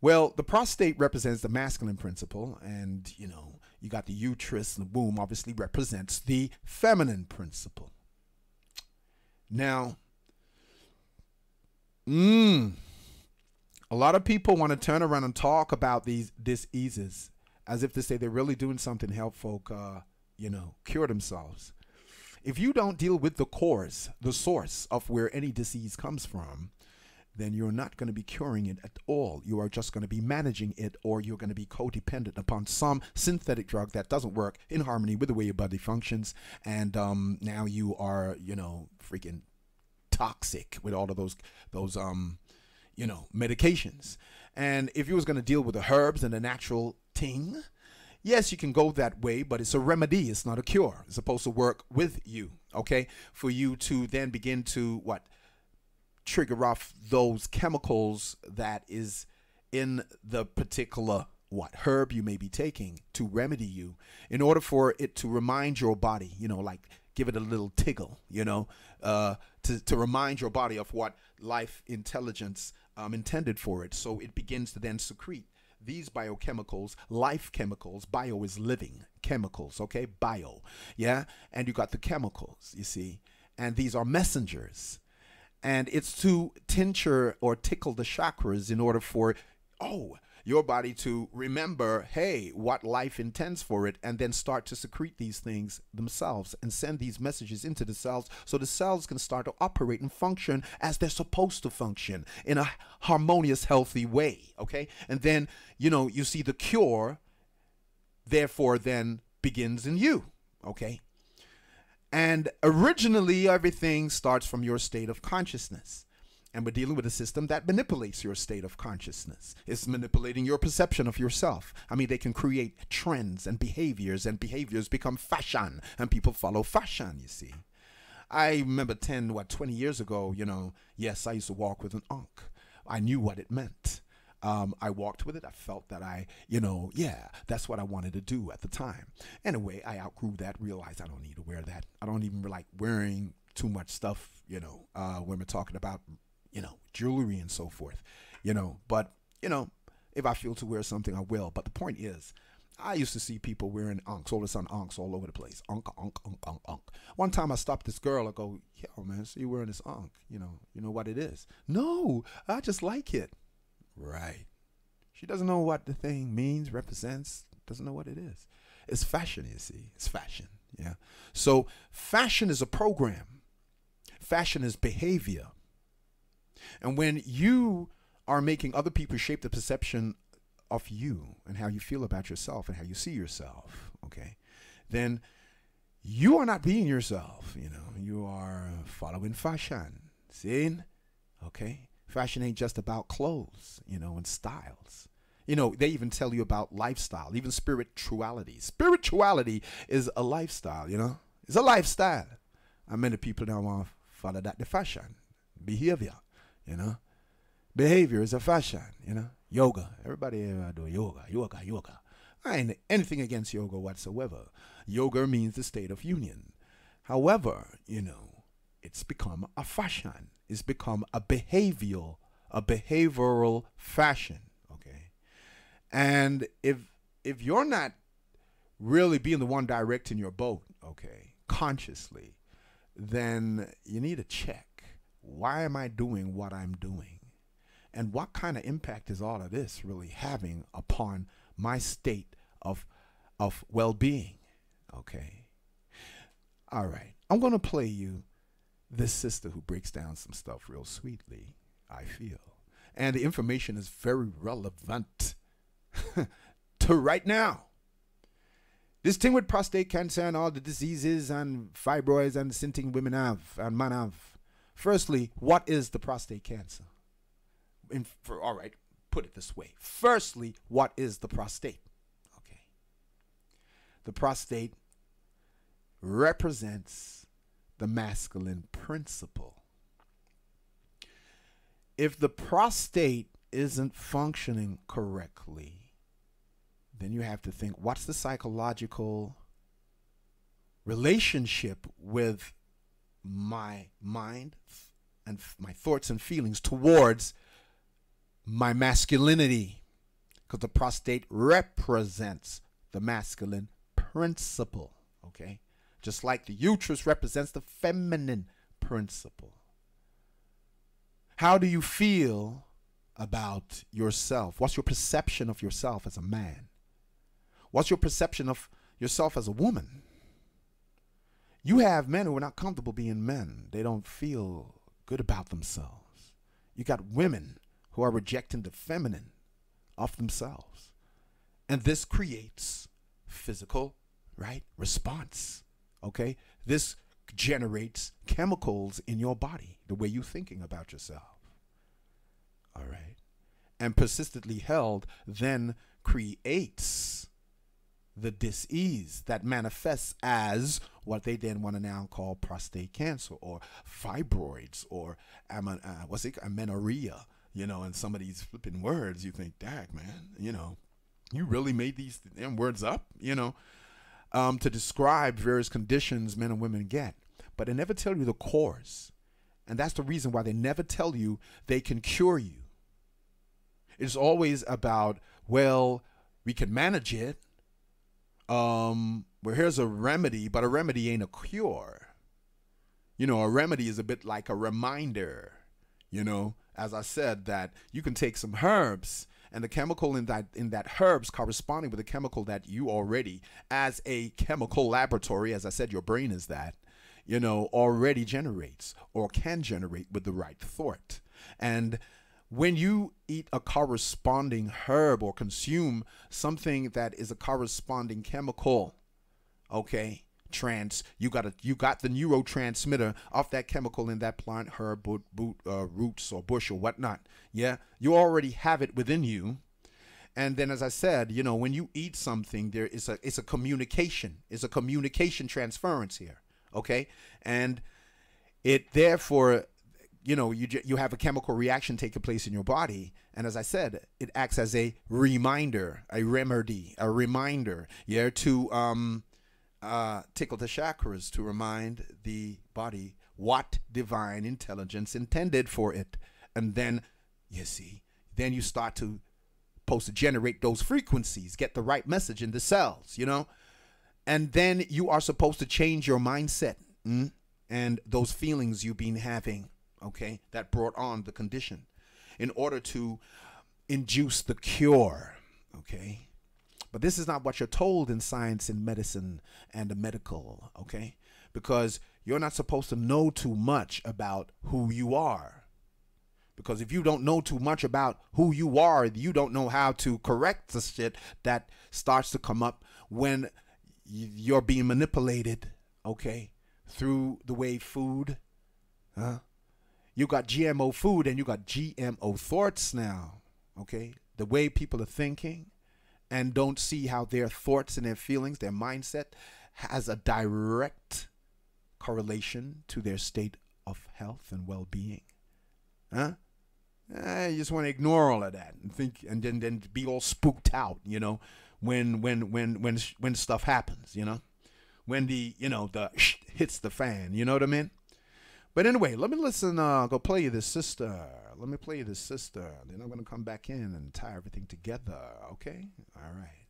Well, the prostate represents the masculine principle, and, you got the uterus, and the womb obviously represents the feminine principle. Now, a lot of people want to turn around and talk about these diseases as if to say they're really doing something to help folk, cure themselves. If you don't deal with the source of where any disease comes from, then you're not going to be curing it at all. You are just going to be managing it, or you're going to be codependent upon some synthetic drug that doesn't work in harmony with the way your body functions. And now you are, freaking toxic with all of those medications. And if you was going to deal with the herbs and the natural thing, yes, you can go that way, but it's a remedy. It's not a cure. It's supposed to work with you, okay? For you to then begin to, trigger off those chemicals that is in the particular, herb you may be taking to remedy you, in order for it to remind your body, give it a little tickle, to remind your body of what life intelligence intended for it. So it begins to then secrete these biochemicals, life chemicals. Bio is living chemicals, okay? Bio, yeah? And you got the chemicals, you see? And these are messengers. And it's to tincture or tickle the chakras in order for, your body to remember, hey, what life intends for it, and then start to secrete these things themselves and send these messages into the cells so the cells can start to operate and function as they're supposed to function in a harmonious, healthy way, okay? And then, you see the cure, therefore, then begins in you, okay? And originally, everything starts from your state of consciousness. And we're dealing with a system that manipulates your state of consciousness. It's manipulating your perception of yourself. I mean, they can create trends and behaviors become fashion, and people follow fashion, you see. I remember 20 years ago, yes, I used to walk with an ankh. I knew what it meant. I walked with it. I felt that yeah, that's what I wanted to do at the time. Anyway, I outgrew that, realized I don't need to wear that. I don't even like wearing too much stuff, when we're talking about, jewelry and so forth, but, if I feel to wear something, I will. But the point is, I used to see people wearing ankhs, all of a sudden ankhs all over the place. Ankh, ankh, ankh, ankh, ankh. One time I stopped this girl. I go, yo, man, so you wearing this ankh? You know what it is? No, I just like it. Right. She doesn't know what the thing means, represents, doesn't know what it is. It's fashion, you see. It's fashion. Yeah. So fashion is a program. Fashion is behavior. And when you are making other people shape the perception of you and how you feel about yourself and how you see yourself, okay, then you are not being yourself. You are following fashion. See? Okay? Fashion ain't just about clothes, and styles. They even tell you about lifestyle, even spirituality. Spirituality is a lifestyle, It's a lifestyle. And many people don't want to follow that the fashion. Behavior, Behavior is a fashion, Yoga. Everybody do yoga. I ain't anything against yoga whatsoever. Yoga means the state of union. However, it's become a fashion. It's become a behavioral fashion, okay? And if you're not really being the one directing your boat, okay, consciously, then you need to check. Why am I doing what I'm doing? And what kind of impact is all of this really having upon my state of well-being? Okay. All right. I'm going to play you this sister who breaks down some stuff real sweetly, I feel. And the information is very relevant to right now. This thing with prostate cancer and all the diseases and fibroids and the thing women have and men have. Firstly, what is the prostate cancer? All right, put it this way. Firstly, what is the prostate? Okay. The prostate represents the masculine principle. If the prostate isn't functioning correctly, then you have to think, what's the psychological relationship with my mind and my thoughts and feelings towards my masculinity? Because the prostate represents the masculine principle, okay? Just like the uterus represents the feminine principle. How do you feel about yourself? What's your perception of yourself as a man? What's your perception of yourself as a woman? You have men who are not comfortable being men. They don't feel good about themselves. You got women who are rejecting the feminine of themselves. And this creates physical, right, response, okay? This generates chemicals in your body, the way you're thinking about yourself, all right? And persistently held then creates the dis-ease that manifests as what they then want to now call prostate cancer or fibroids or amenorrhea, and some of these flipping words, you think, dag, man, you really made these damn words up, to describe various conditions men and women get. But they never tell you the cause. And that's the reason why they never tell you they can cure you. It's always about, well, we can manage it. Well, here's a remedy, but a remedy ain't a cure. A remedy is a bit like a reminder, as I said, that you can take some herbs and the chemical in that herbs corresponding with the chemical that you already, as a chemical laboratory, as I said, your brain is that, already generates or can generate with the right thought. And when you eat a corresponding herb or consume something that is a corresponding chemical, okay, you got the neurotransmitter of that chemical in that plant, herb, roots or bush or whatnot. Yeah, you already have it within you. And then, as I said, when you eat something, it's a communication. It's a communication transference here, okay? And It therefore, you have a chemical reaction taking place in your body, and as I said, it acts as a reminder, a remedy, a reminder, yeah, to tickle the chakras, to remind the body what divine intelligence intended for it. And then, you see, then you start to supposed to generate those frequencies, get the right message in the cells, and then you are supposed to change your mindset, and those feelings you've been having, okay, that brought on the condition, in order to induce the cure, okay. But this is not what you're told in science and medicine and the medical, okay, because you're not supposed to know too much about who you are. Because if you don't know too much about who you are, you don't know how to correct the shit that starts to come up when you're being manipulated, okay, through the way food, you got GMO food and you got GMO thoughts now, okay, the way people are thinking and don't see how their thoughts and their feelings, their mindset has a direct correlation to their state of health and well-being. You just want to ignore all of that and think, and then be all spooked out, when stuff happens, when the hits the fan, you know what I mean? But anyway, let me listen. Go play you this sister. Let me play you this sister. Then I'm gonna come back in and tie everything together. Okay? All right.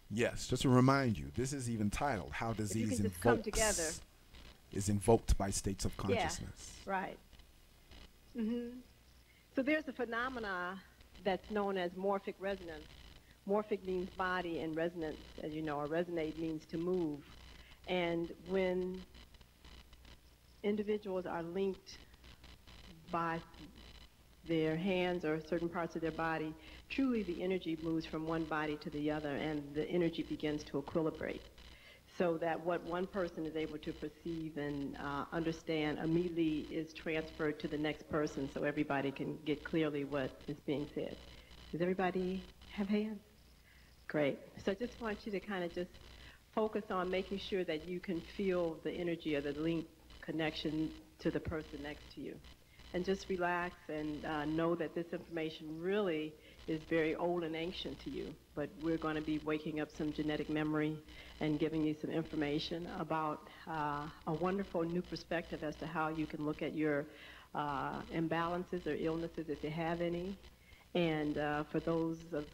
Yes, just to remind you, this is even titled "How Disease is Invoked by States of Consciousness." Yeah, right. So there's a phenomena that's known as morphic resonance. Morphic means body, and resonance, as you know, or resonate means to move. And when individuals are linked by their hands or certain parts of their body, truly the energy moves from one body to the other, and the energy begins to equilibrate. So that what one person is able to perceive and understand immediately is transferred to the next person, so everybody can get clearly what is being said. Does everybody have hands? Great. So I just want you to kind of just focus on making sure that you can feel the energy or the link connection to the person next to you. And just relax and know that this information really is very old and ancient to you, but we're going to be waking up some genetic memory and giving you some information about a wonderful new perspective as to how you can look at your imbalances or illnesses if you have any. And for those of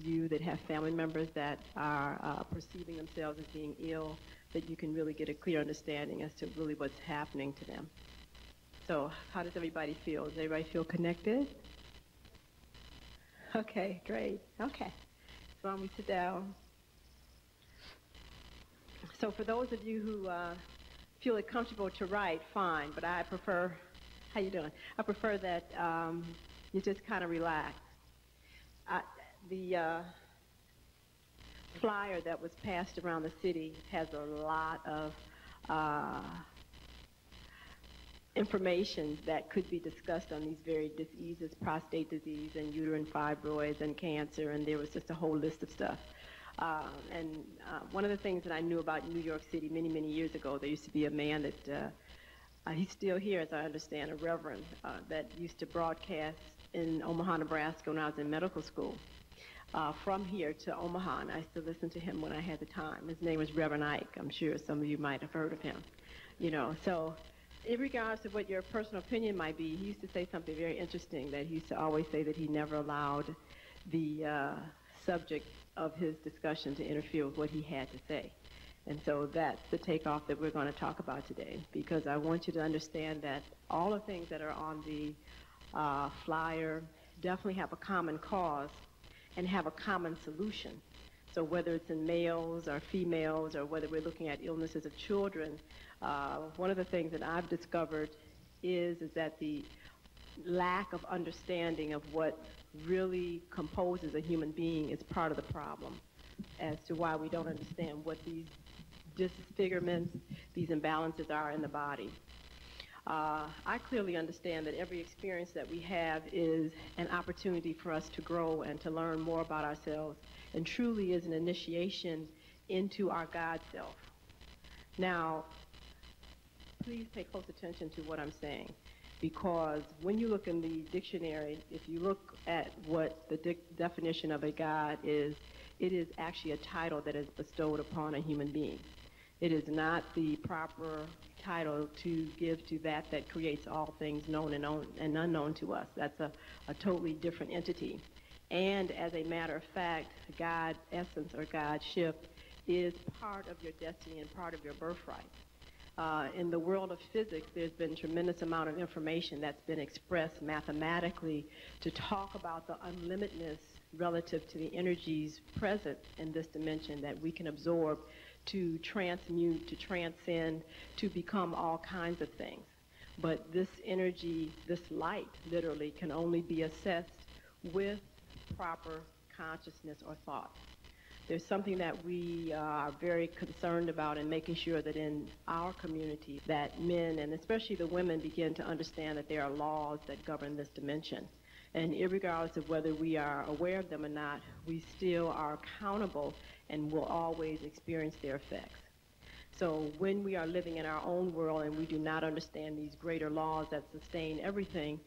you that have family members that are perceiving themselves as being ill, that you can really get a clear understanding as to really what's happening to them. So how does everybody feel? Does everybody feel connected? Okay, great. Okay. So why don't we sit down? So for those of you who feel it comfortable to write, fine, but I prefer, how you doing? I prefer that you just kind of relax. The flyer that was passed around the city has a lot of information that could be discussed on these very diseases, prostate disease and uterine fibroids and cancer, and there was just a whole list of stuff. One of the things that I knew about New York City many, many years ago, there used to be a man that, he's still here as I understand, a reverend, that used to broadcast in Omaha, Nebraska when I was in medical school. From here to Omaha, and I used to listen to him when I had the time. His name was Reverend Ike. I'm sure some of you might have heard of him. So in regards to what your personal opinion might be, he used to say something very interesting, that he used to always say that he never allowed the subject of his discussion to interfere with what he had to say. And so that's the takeoff that we're going to talk about today, because I want you to understand that all the things that are on the flyer definitely have a common cause and have a common solution. So whether it's in males or females, or whether we're looking at illnesses of children, one of the things that I've discovered is that the lack of understanding of what really composes a human being is part of the problem as to why we don't understand what these disfigurements, these imbalances are in the body. I clearly understand that every experience that we have is an opportunity for us to grow and to learn more about ourselves, and truly is an initiation into our God self. Now, please pay close attention to what I'm saying, because when you look in the dictionary, if you look at what the definition of a God is, it is actually a title that is bestowed upon a human being. It is not the proper title to give to that creates all things known and unknown to us. That's a totally different entity. And as a matter of fact, God essence or Godship is part of your destiny and part of your birthright. In the world of physics, there's been tremendous amount of information that's been expressed mathematically to talk about the unlimitedness relative to the energies present in this dimension that we can absorb to transmute, to transcend, to become all kinds of things. But this energy, this light, literally, can only be assessed with proper consciousness or thought. There's something that we are very concerned about in making sure that in our community that men, and especially the women, begin to understand that there are laws that govern this dimension. And irregardless of whether we are aware of them or not, we still are accountable and will always experience their effects. So when we are living in our own world and we do not understand these greater laws that sustain everything,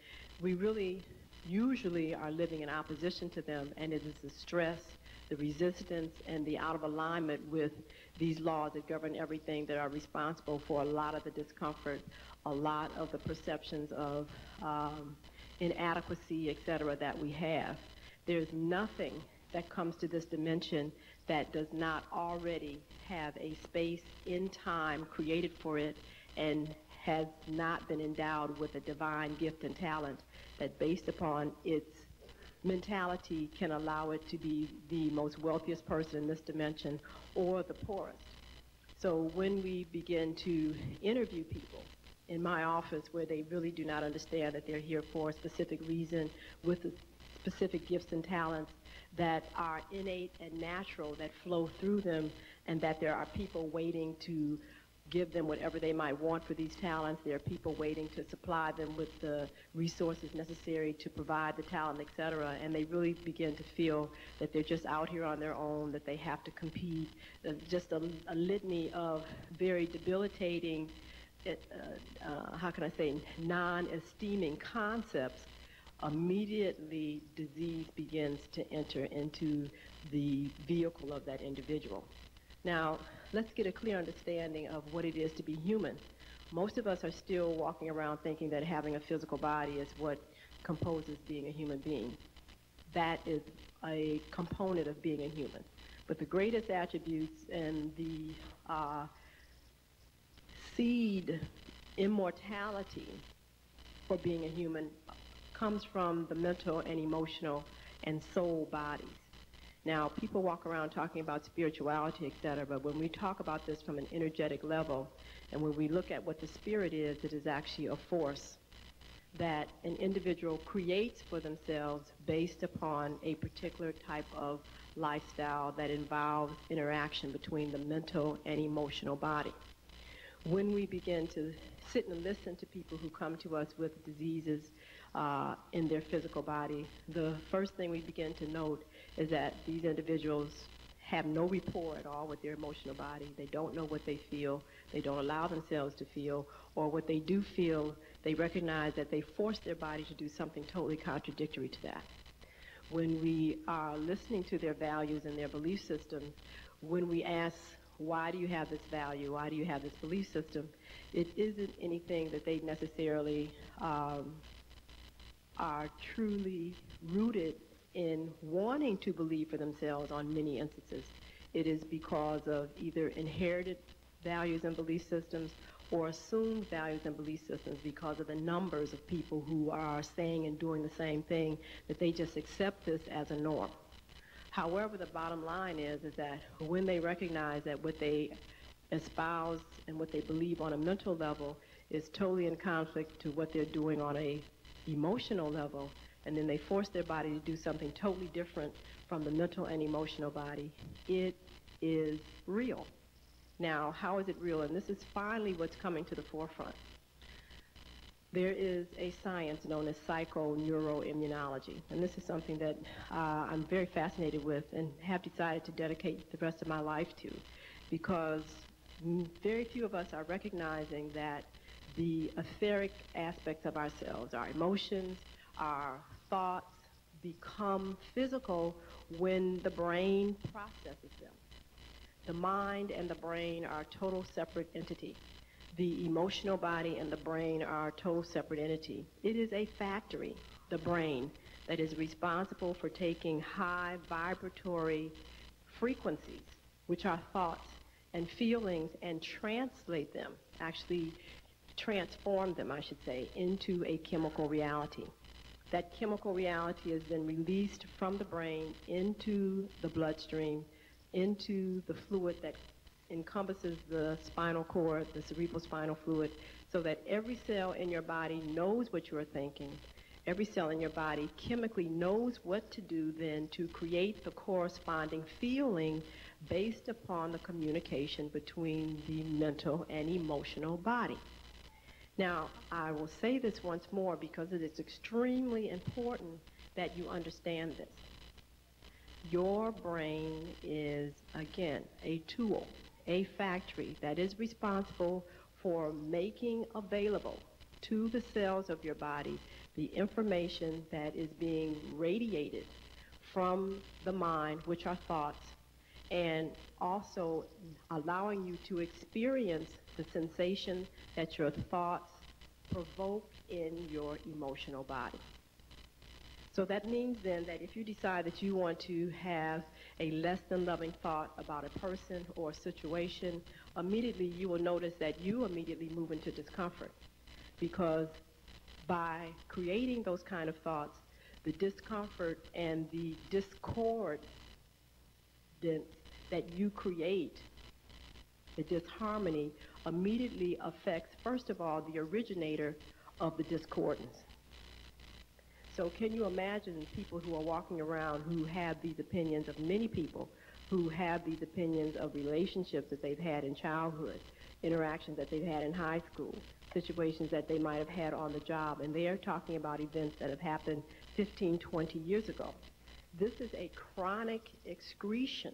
we really usually are living in opposition to them, and it is the stress, the resistance, and the out of alignment with these laws that govern everything that are responsible for a lot of the discomfort, a lot of the perceptions of inadequacy, etc., that we have. There's nothing that comes to this dimension that does not already have a space in time created for it and has not been endowed with a divine gift and talent that, based upon its mentality, can allow it to be the most wealthiest person in this dimension or the poorest. So when we begin to interview people in my office where they really do not understand that they're here for a specific reason with specific gifts and talents that are innate and natural, that flow through them, and that there are people waiting to give them whatever they might want for these talents. There are people waiting to supply them with the resources necessary to provide the talent, etc. And they really begin to feel that they're just out here on their own, that they have to compete. Just a litany of very debilitating, how can I say, non-esteeming concepts. Immediately disease begins to enter into the vehicle of that individual. Now, let's get a clear understanding of what it is to be human. Most of us are still walking around thinking that having a physical body is what composes being a human being. That is a component of being a human. But the greatest attributes and the seed immortality for being a human comes from the mental and emotional and soul bodies. Now, people walk around talking about spirituality, etc., but when we talk about this from an energetic level, and when we look at what the spirit is, it is actually a force that an individual creates for themselves based upon a particular type of lifestyle that involves interaction between the mental and emotional body. When we begin to sit and listen to people who come to us with diseases in their physical body, the first thing we begin to note is that these individuals have no rapport at all with their emotional body. They don't know what they feel. They don't allow themselves to feel. Or what they do feel, they recognize that they force their body to do something totally contradictory to that. When we are listening to their values and their belief systems, when we ask, why do you have this value? Why do you have this belief system? It isn't anything that they necessarily are truly rooted in wanting to believe for themselves on many instances. It is because of either inherited values and belief systems or assumed values and belief systems because of the numbers of people who are saying and doing the same thing, that they just accept this as a norm. However, the bottom line is that when they recognize that what they espouse and what they believe on a mental level is totally in conflict to what they're doing on a emotional level, and then they force their body to do something totally different from the mental and emotional body, it is real. Now, how is it real? And this is finally what's coming to the forefront. There is a science known as psychoneuroimmunology, and this is something that I'm very fascinated with and have decided to dedicate the rest of my life to, because very few of us are recognizing that the etheric aspects of ourselves, our emotions, our thoughts, become physical when the brain processes them. The mind and the brain are total separate entities. The emotional body and the brain are a total separate entity. It is a factory, the brain, that is responsible for taking high vibratory frequencies, which are thoughts and feelings, and translate them, actually transform them, I should say, into a chemical reality. That chemical reality is then released from the brain into the bloodstream, into the fluid that encompasses the spinal cord, the cerebrospinal fluid, so that every cell in your body knows what you are thinking. Every cell in your body chemically knows what to do then to create the corresponding feeling based upon the communication between the mental and emotional body. Now, I will say this once more because it is extremely important that you understand this. Your brain is, again, a tool, a factory that is responsible for making available to the cells of your body the information that is being radiated from the mind, which are thoughts, and also allowing you to experience the sensation that your thoughts provoke in your emotional body. So that means then that if you decide that you want to have a less than loving thought about a person or a situation, immediately you will notice that you immediately move into discomfort, because by creating those kind of thoughts, the discomfort and the discord that you create, the disharmony, immediately affects, first of all, the originator of the discordance. So can you imagine people who are walking around who have these opinions of many people, who have these opinions of relationships that they've had in childhood, interactions that they've had in high school, situations that they might have had on the job, and they are talking about events that have happened 15, 20 years ago. This is a chronic excretion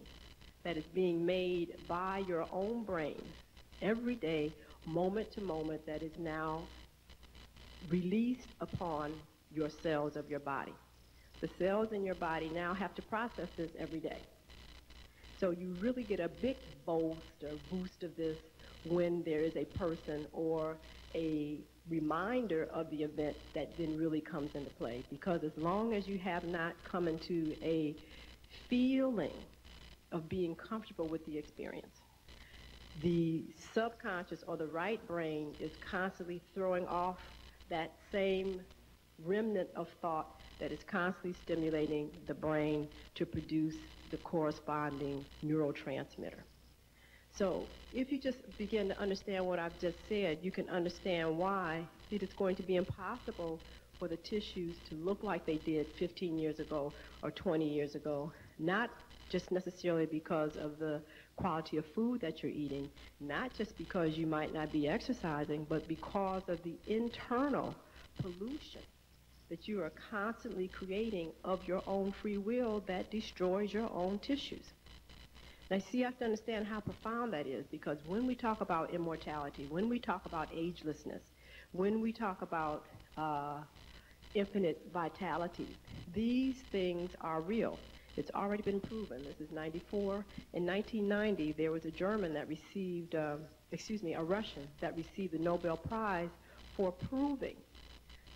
that is being made by your own brain every day, moment to moment, that is now released upon your cells of your body. The cells in your body now have to process this every day. So you really get a big boost of this when there is a person or a reminder of the event that then really comes into play. Because as long as you have not come into a feeling of being comfortable with the experience, the subconscious or the right brain is constantly throwing off that same remnant of thought that is constantly stimulating the brain to produce the corresponding neurotransmitter. So if you just begin to understand what I've just said, you can understand why it is going to be impossible for the tissues to look like they did 15 years ago or 20 years ago, not just necessarily because of the quality of food that you're eating, not just because you might not be exercising, but because of the internal pollution that you are constantly creating of your own free will that destroys your own tissues. Now, see, you have to understand how profound that is, because when we talk about immortality, when we talk about agelessness, when we talk about infinite vitality, these things are real. It's already been proven. This is 94. In 1990, there was a German that received, a Russian that received the Nobel Prize for proving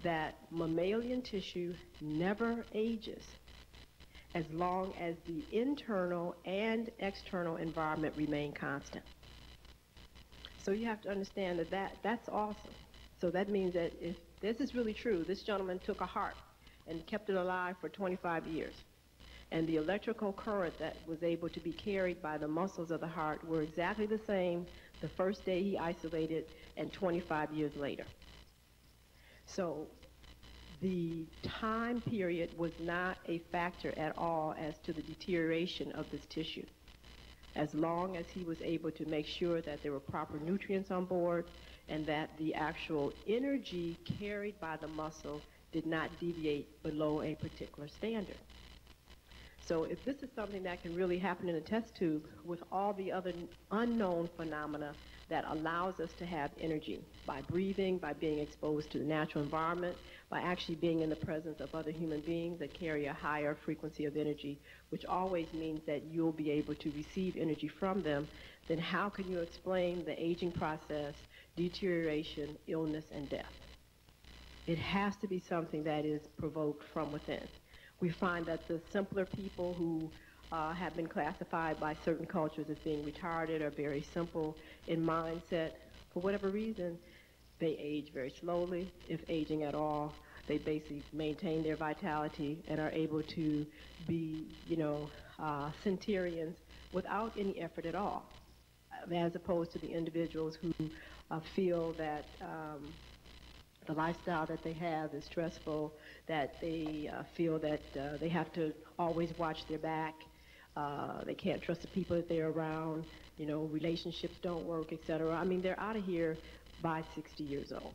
that mammalian tissue never ages as long as the internal and external environment remain constant. So you have to understand that's awesome. So that means that if this is really true, this gentleman took a heart and kept it alive for 25 years. And the electrical current that was able to be carried by the muscles of the heart were exactly the same the first day he isolated and 25 years later. So the time period was not a factor at all as to the deterioration of this tissue. as long as he was able to make sure that there were proper nutrients on board and that the actual energy carried by the muscle did not deviate below a particular standard. So if this is something that can really happen in a test tube with all the other unknown phenomena that allows us to have energy by breathing, by being exposed to the natural environment, by actually being in the presence of other human beings that carry a higher frequency of energy, which always means that you'll be able to receive energy from them, then how can you explain the aging process, deterioration, illness, and death? It has to be something that is provoked from within. We find that the simpler people who have been classified by certain cultures as being retarded or very simple in mindset, for whatever reason, they age very slowly, if aging at all. They basically maintain their vitality and are able to be, centurions without any effort at all, as opposed to the individuals who feel that the lifestyle that they have is stressful, that they feel that they have to always watch their back, they can't trust the people that they're around, relationships don't work, etc. I mean, they're out of here by 60 years old.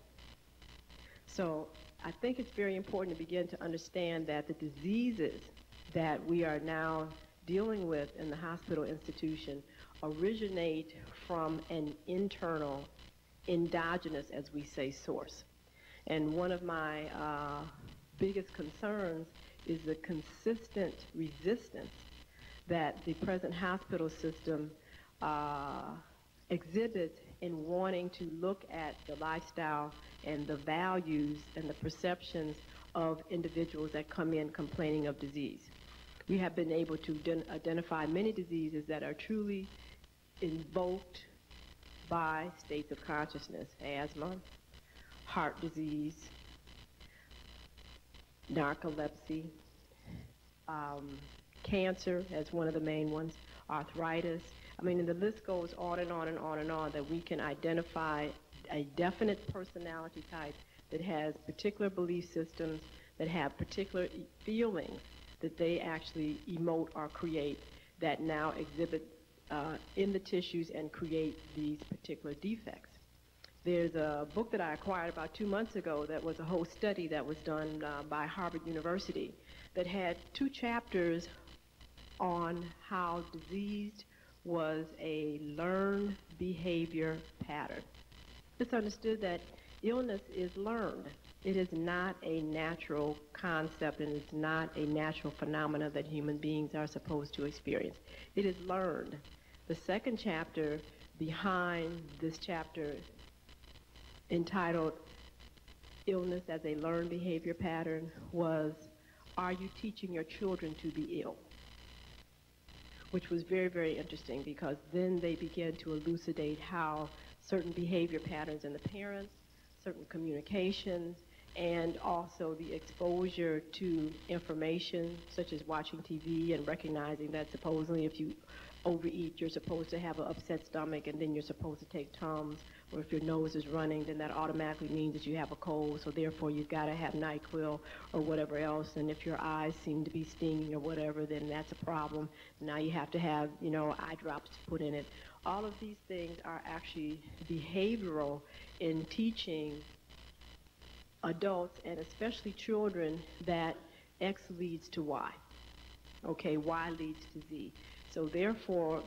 So I think it's very important to begin to understand that the diseases that we are now dealing with in the hospital institution originate from an internal, endogenous, as we say, source. And one of my biggest concerns is the consistent resistance that the present hospital system exhibits in wanting to look at the lifestyle and the values and the perceptions of individuals that come in complaining of disease. We have been able to identify many diseases that are truly invoked by states of consciousness: asthma, heart disease, narcolepsy, cancer as one of the main ones, arthritis. I mean, and the list goes on and on and on and on, that we can identify a definite personality type that has particular belief systems, that have particular feelings that they actually emote or create, that now exhibit in the tissues and create these particular defects. There's a book that I acquired about 2 months ago that was a whole study that was done by Harvard University that had 2 chapters on how disease was a learned behavior pattern. It's understood that illness is learned. It is not a natural concept, and it's not a natural phenomena that human beings are supposed to experience. It is learned. The second chapter behind this chapter, entitled Illness as a Learned Behavior Pattern, was, are you teaching your children to be ill? Which was very, very interesting, because then they began to elucidate how certain behavior patterns in the parents, certain communications, and also the exposure to information such as watching TV and recognizing that supposedly if you overeat, you're supposed to have an upset stomach, and then you're supposed to take Tums, or if your nose is running, then that automatically means that you have a cold, so therefore you've got to have NyQuil or whatever else, and if your eyes seem to be stinging or whatever, then that's a problem. Now you have to have, eye drops put in it. All of these things are actually behavioral in teaching adults, and especially children, that X leads to Y. Okay, Y leads to Z. So therefore,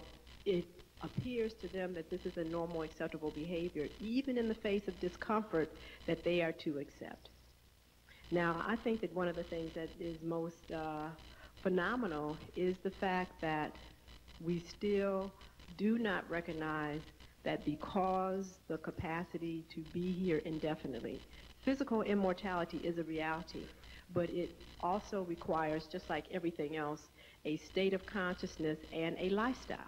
it appears to them that this is a normal, acceptable behavior, even in the face of discomfort, that they are to accept. Now, I think that one of the things that is most phenomenal is the fact that we still do not recognize that because the capacity to be here indefinitely, physical immortality is a reality, but it also requires, just like everything else, a state of consciousness and a lifestyle.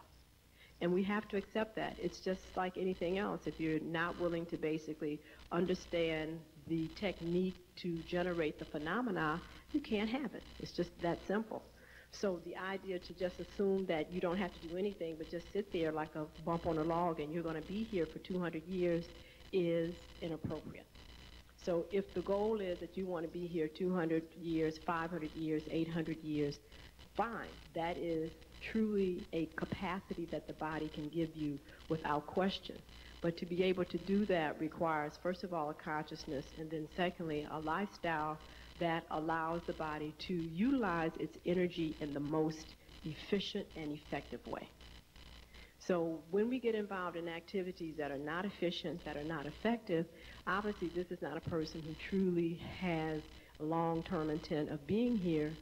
And we have to accept that. It's just like anything else. If you're not willing to basically understand the technique to generate the phenomena, you can't have it. It's just that simple. So the idea to just assume that you don't have to do anything but just sit there like a bump on a log and you're going to be here for 200 years is inappropriate. So if the goal is that you want to be here 200 years, 500 years, 800 years, fine. That is truly a capacity that the body can give you without question. But to be able to do that requires, first of all, a consciousness, and then secondly, a lifestyle that allows the body to utilize its energy in the most efficient and effective way. So when we get involved in activities that are not efficient, that are not effective, obviously this is not a person who truly has a long-term intent of being here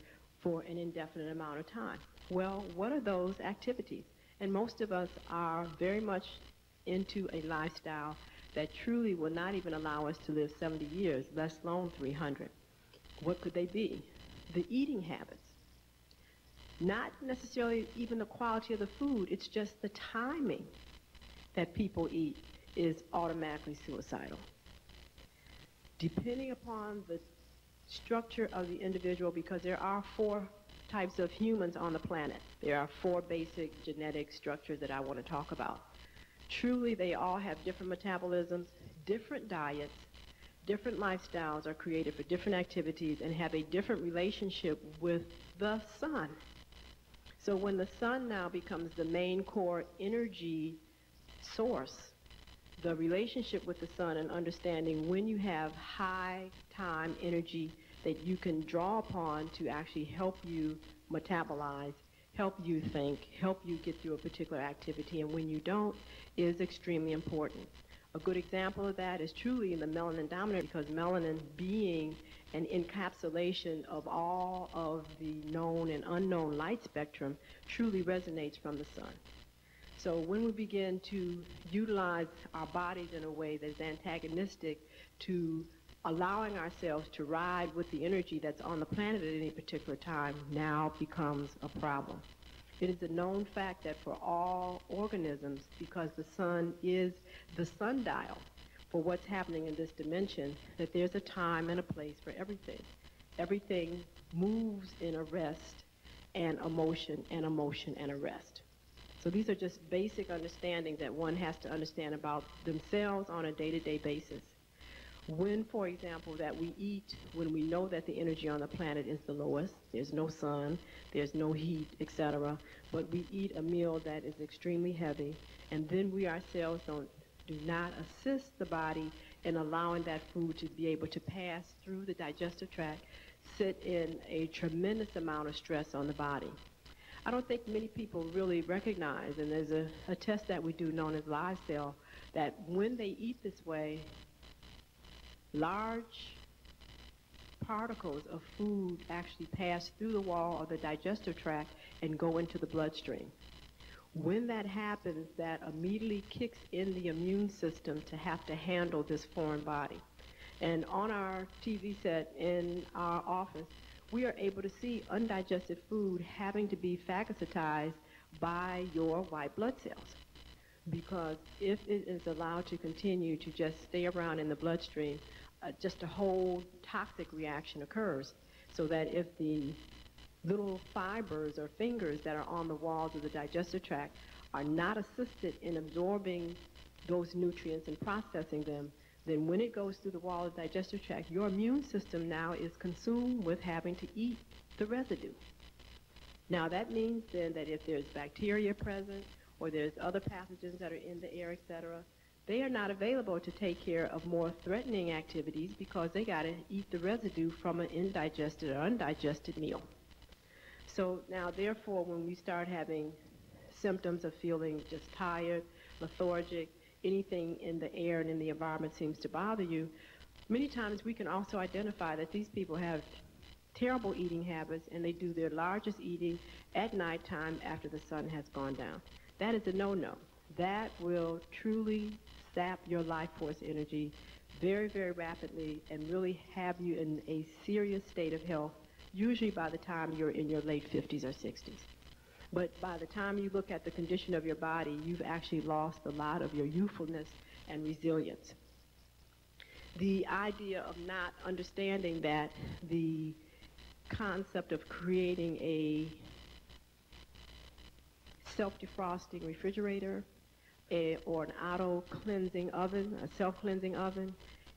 for an indefinite amount of time. Well, what are those activities? And most of us are very much into a lifestyle that truly will not even allow us to live 70 years, let alone 300. What could they be? The eating habits. Not necessarily even the quality of the food, it's just the timing that people eat is automatically suicidal. Depending upon the structure of the individual, because there are 4 types of humans on the planet. There are 4 basic genetic structures that I want to talk about. Truly, they all have different metabolisms, different diets, different lifestyles are created for different activities and have a different relationship with the sun. So when the sun now becomes the main core energy source, the relationship with the sun and understanding when you have high time energy that you can draw upon to actually help you metabolize, help you think, help you get through a particular activity, and when you don't, is extremely important. A good example of that is truly in the melanin dominant, because melanin being an encapsulation of all of the known and unknown light spectrum truly resonates from the sun. So when we begin to utilize our bodies in a way that is antagonistic to allowing ourselves to ride with the energy that's on the planet at any particular time now becomes a problem. It is a known fact that for all organisms, because the sun is the sundial for what's happening in this dimension, that there's a time and a place for everything. Everything moves in a rest and a motion and a motion and a rest. So these are just basic understandings that one has to understand about themselves on a day-to-day basis. When, for example, that we eat, when we know that the energy on the planet is the lowest, there's no sun, there's no heat, etc., but we eat a meal that is extremely heavy, and then we ourselves do not assist the body in allowing that food to be able to pass through the digestive tract, sit in a tremendous amount of stress on the body. I don't think many people really recognize, and there's a test that we do known as live cell, that when they eat this way, large particles of food actually pass through the wall of the digestive tract and go into the bloodstream. When that happens, that immediately kicks in the immune system to have to handle this foreign body. And on our TV set in our office, we are able to see undigested food having to be phagocytized by your white blood cells. Because if it is allowed to continue to just stay around in the bloodstream, just a whole toxic reaction occurs, so that if the little fibers or fingers that are on the walls of the digestive tract are not assisted in absorbing those nutrients and processing them, then when it goes through the wall of the digestive tract, your immune system now is consumed with having to eat the residue. Now that means then that if there's bacteria present or there's other pathogens that are in the air, etc., they are not available to take care of more threatening activities because they got to eat the residue from an indigested or undigested meal. So now, therefore, when we start having symptoms of feeling just tired, lethargic, anything in the air and in the environment seems to bother you, many times we can also identify that these people have terrible eating habits and they do their largest eating at nighttime after the sun has gone down. That is a no-no. That will truly sap your life force energy very, very rapidly and really have you in a serious state of health, usually by the time you're in your late 50s or 60s. But by the time you look at the condition of your body, you've actually lost a lot of your youthfulness and resilience. The idea of not understanding that the concept of creating a self-defrosting refrigerator or an auto-cleansing oven, a self-cleansing oven,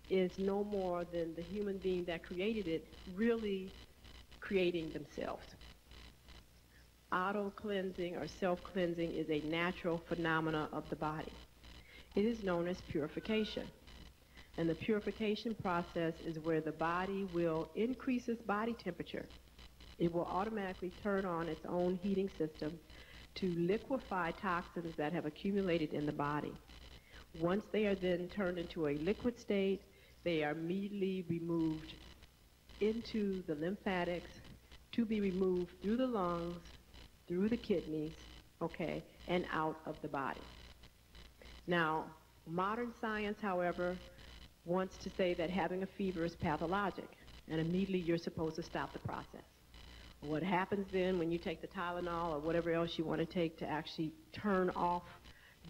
is no more than the human being that created it really creating themselves. Auto-cleansing or self-cleansing is a natural phenomena of the body. It is known as purification. And the purification process is where the body will increase its body temperature. It will automatically turn on its own heating system to liquefy toxins that have accumulated in the body. Once they are then turned into a liquid state, they are immediately removed into the lymphatics to be removed through the lungs, through the kidneys, okay, and out of the body. Now, modern science, however, wants to say that having a fever is pathologic, and immediately you're supposed to stop the process. What happens then when you take the Tylenol or whatever else you want to take to actually turn off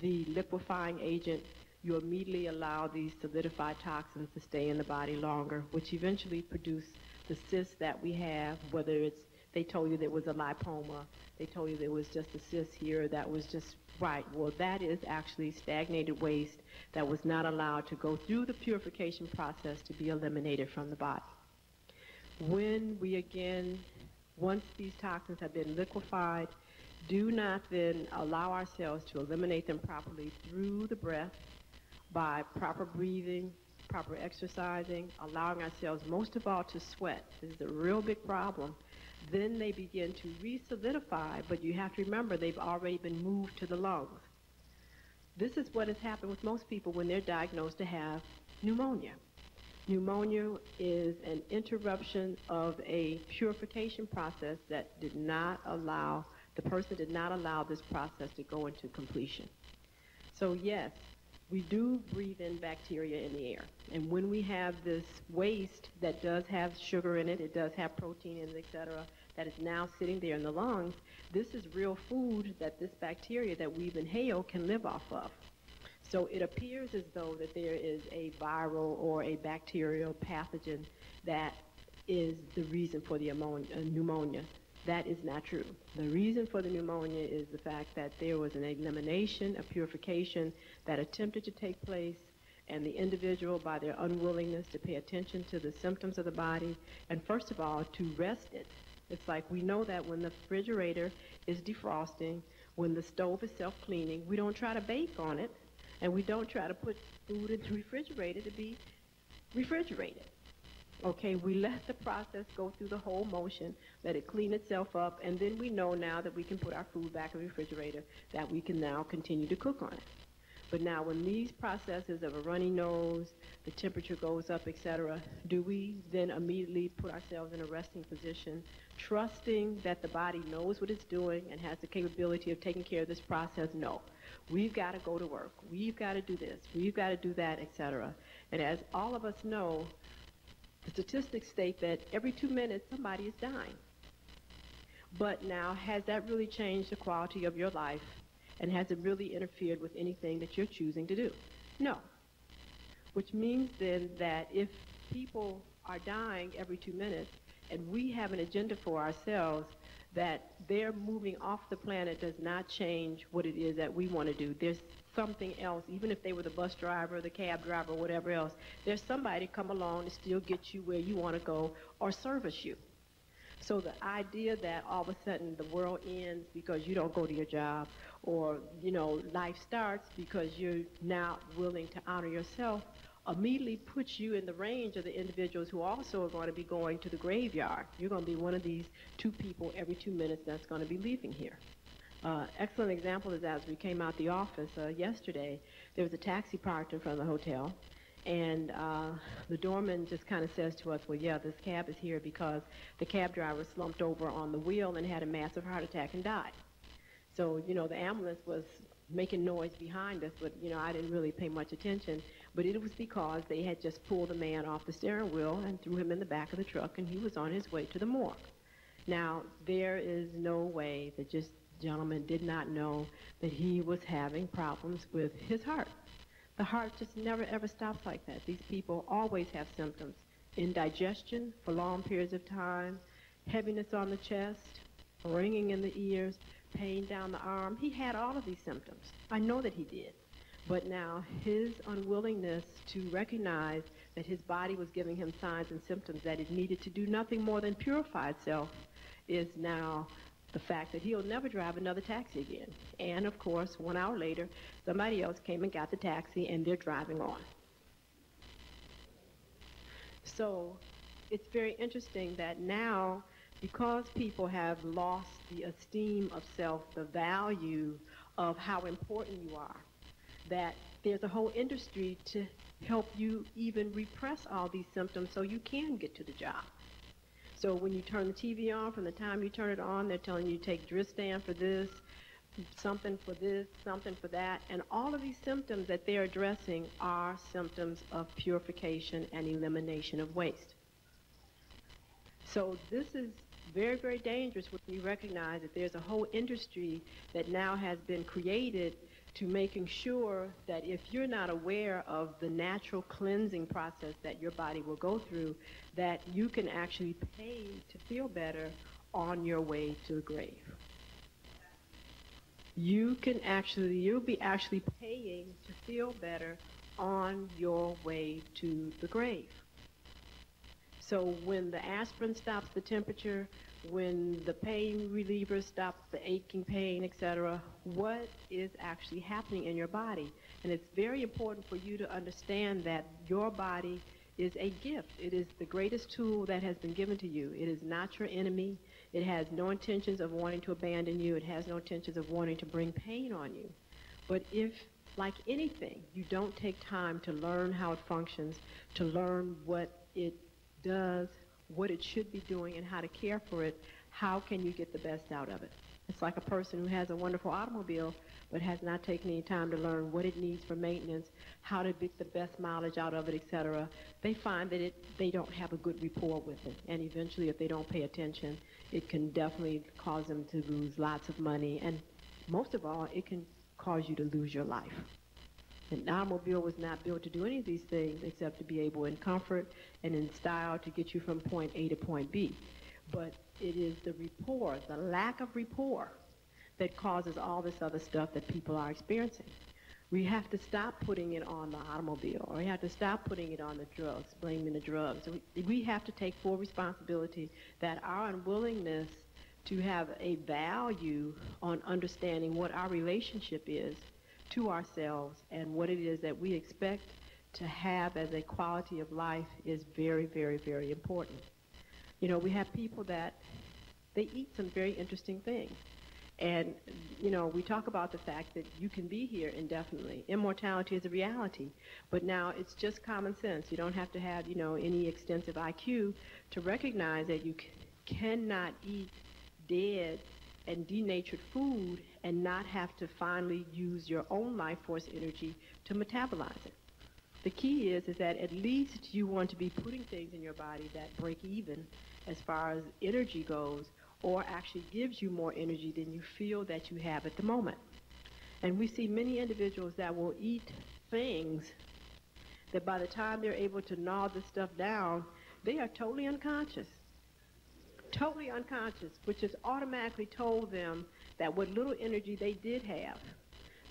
the liquefying agent, you immediately allow these solidified toxins to stay in the body longer, which eventually produce the cysts that we have, whether it's they told you there was a lipoma, they told you there was just a cyst here, that was just right. Well, that is actually stagnated waste that was not allowed to go through the purification process to be eliminated from the body. When we again, once these toxins have been liquefied, do not then allow ourselves to eliminate them properly through the breath by proper breathing, proper exercising, allowing ourselves most of all to sweat. This is a real big problem. Then they begin to re-solidify, but you have to remember they've already been moved to the lungs. This is what has happened with most people when they're diagnosed to have pneumonia. Pneumonia is an interruption of a purification process that did not allow, the person did not allow this process to go into completion. So yes, we do breathe in bacteria in the air. And when we have this waste that does have sugar in it, it does have protein in it, etc., that is now sitting there in the lungs, this is real food that this bacteria that we've inhaled can live off of. So it appears as though that there is a viral or a bacterial pathogen that is the reason for the pneumonia. That is not true. The reason for the pneumonia is the fact that there was an elimination, a purification that attempted to take place, and the individual, by their unwillingness to pay attention to the symptoms of the body, and first of all, to rest it. It's like we know that when the refrigerator is defrosting, when the stove is self-cleaning, we don't try to bake on it, and we don't try to put food in the refrigerator to be refrigerated. Okay, we let the process go through the whole motion, let it clean itself up, and then we know now that we can put our food back in the refrigerator, that we can now continue to cook on it. But now when these processes of a runny nose, the temperature goes up, etc., do we then immediately put ourselves in a resting position, trusting that the body knows what it's doing and has the capability of taking care of this process? No. We've got to go to work. We've got to do this. We've got to do that, etc. And as all of us know, the statistics state that every 2 minutes somebody is dying. But now, has that really changed the quality of your life? And has it really interfered with anything that you're choosing to do? No. Which means then that if people are dying every 2 minutes and we have an agenda for ourselves that their moving off the planet does not change what it is that we want to do. There's something else, even if they were the bus driver, the cab driver, whatever else, there's somebody come along to still get you where you want to go or service you. So the idea that all of a sudden the world ends because you don't go to your job, or, you know, life starts because you're now willing to honor yourself, immediately puts you in the range of the individuals who also are going to be going to the graveyard. You're going to be one of these 2 people every 2 minutes that's going to be leaving here. Excellent example is as we came out the office yesterday, there was a taxi parked in front of the hotel, and the doorman just kind of says to us, well, yeah, this cab is here because the cab driver slumped over on the wheel and had a massive heart attack and died. So, you know, the ambulance was making noise behind us, but, you know, I didn't really pay much attention. But it was because they had just pulled the man off the steering wheel and threw him in the back of the truck, and he was on his way to the morgue. Now, there is no way that this gentleman did not know that he was having problems with his heart. The heart just never, ever stops like that. These people always have symptoms. Indigestion for long periods of time, heaviness on the chest, ringing in the ears, pain down the arm. He had all of these symptoms. I know that he did. But now his unwillingness to recognize that his body was giving him signs and symptoms that it needed to do nothing more than purify itself is now the fact that he'll never drive another taxi again. And of course, 1 hour later, somebody else came and got the taxi and they're driving on. So it's very interesting that now, because people have lost the esteem of self, the value of how important you are, that there's a whole industry to help you even repress all these symptoms so you can get to the job. So when you turn the TV on, from the time you turn it on, they're telling you to take Dristan for this, something for this, something for that, and all of these symptoms that they're addressing are symptoms of purification and elimination of waste. So this is very, very dangerous when you recognize that there's a whole industry that now has been created to making sure that if you're not aware of the natural cleansing process that your body will go through, that you can actually pay to feel better on your way to the grave. You'll be actually paying to feel better on your way to the grave. So when the aspirin stops the temperature, when the pain reliever stops the aching pain, etc., what is actually happening in your body? And it's very important for you to understand that your body is a gift. It is the greatest tool that has been given to you. It is not your enemy. It has no intentions of wanting to abandon you. It has no intentions of wanting to bring pain on you. But if, like anything, you don't take time to learn how it functions, to learn what it does, what it should be doing, and how to care for it, how can you get the best out of it? It's like a person who has a wonderful automobile but has not taken any time to learn what it needs for maintenance, how to get the best mileage out of it, etc. They find that they don't have a good rapport with it, and eventually, if they don't pay attention, it can definitely cause them to lose lots of money, and most of all, it can cause you to lose your life. An automobile was not built to do any of these things except to be able, in comfort and in style, to get you from point A to point B. But it is the rapport, the lack of rapport, that causes all this other stuff that people are experiencing. We have to stop putting it on the automobile, or we have to stop putting it on the drugs, blaming the drugs. We have to take full responsibility that our unwillingness to have a value on understanding what our relationship is to ourselves and what it is that we expect to have as a quality of life is very, very, very important. You know, we have people that they eat some very interesting things. And, you know, we talk about the fact that you can be here indefinitely. Immortality is a reality. But now it's just common sense. You don't have to have, you know, any extensive IQ to recognize that you cannot eat dead and denatured food and not have to finally use your own life force energy to metabolize it. The key is that at least you want to be putting things in your body that break even as far as energy goes, or actually gives you more energy than you feel that you have at the moment. And we see many individuals that will eat things that by the time they're able to gnaw this stuff down, they are totally unconscious. Totally unconscious, which has automatically told them that what little energy they did have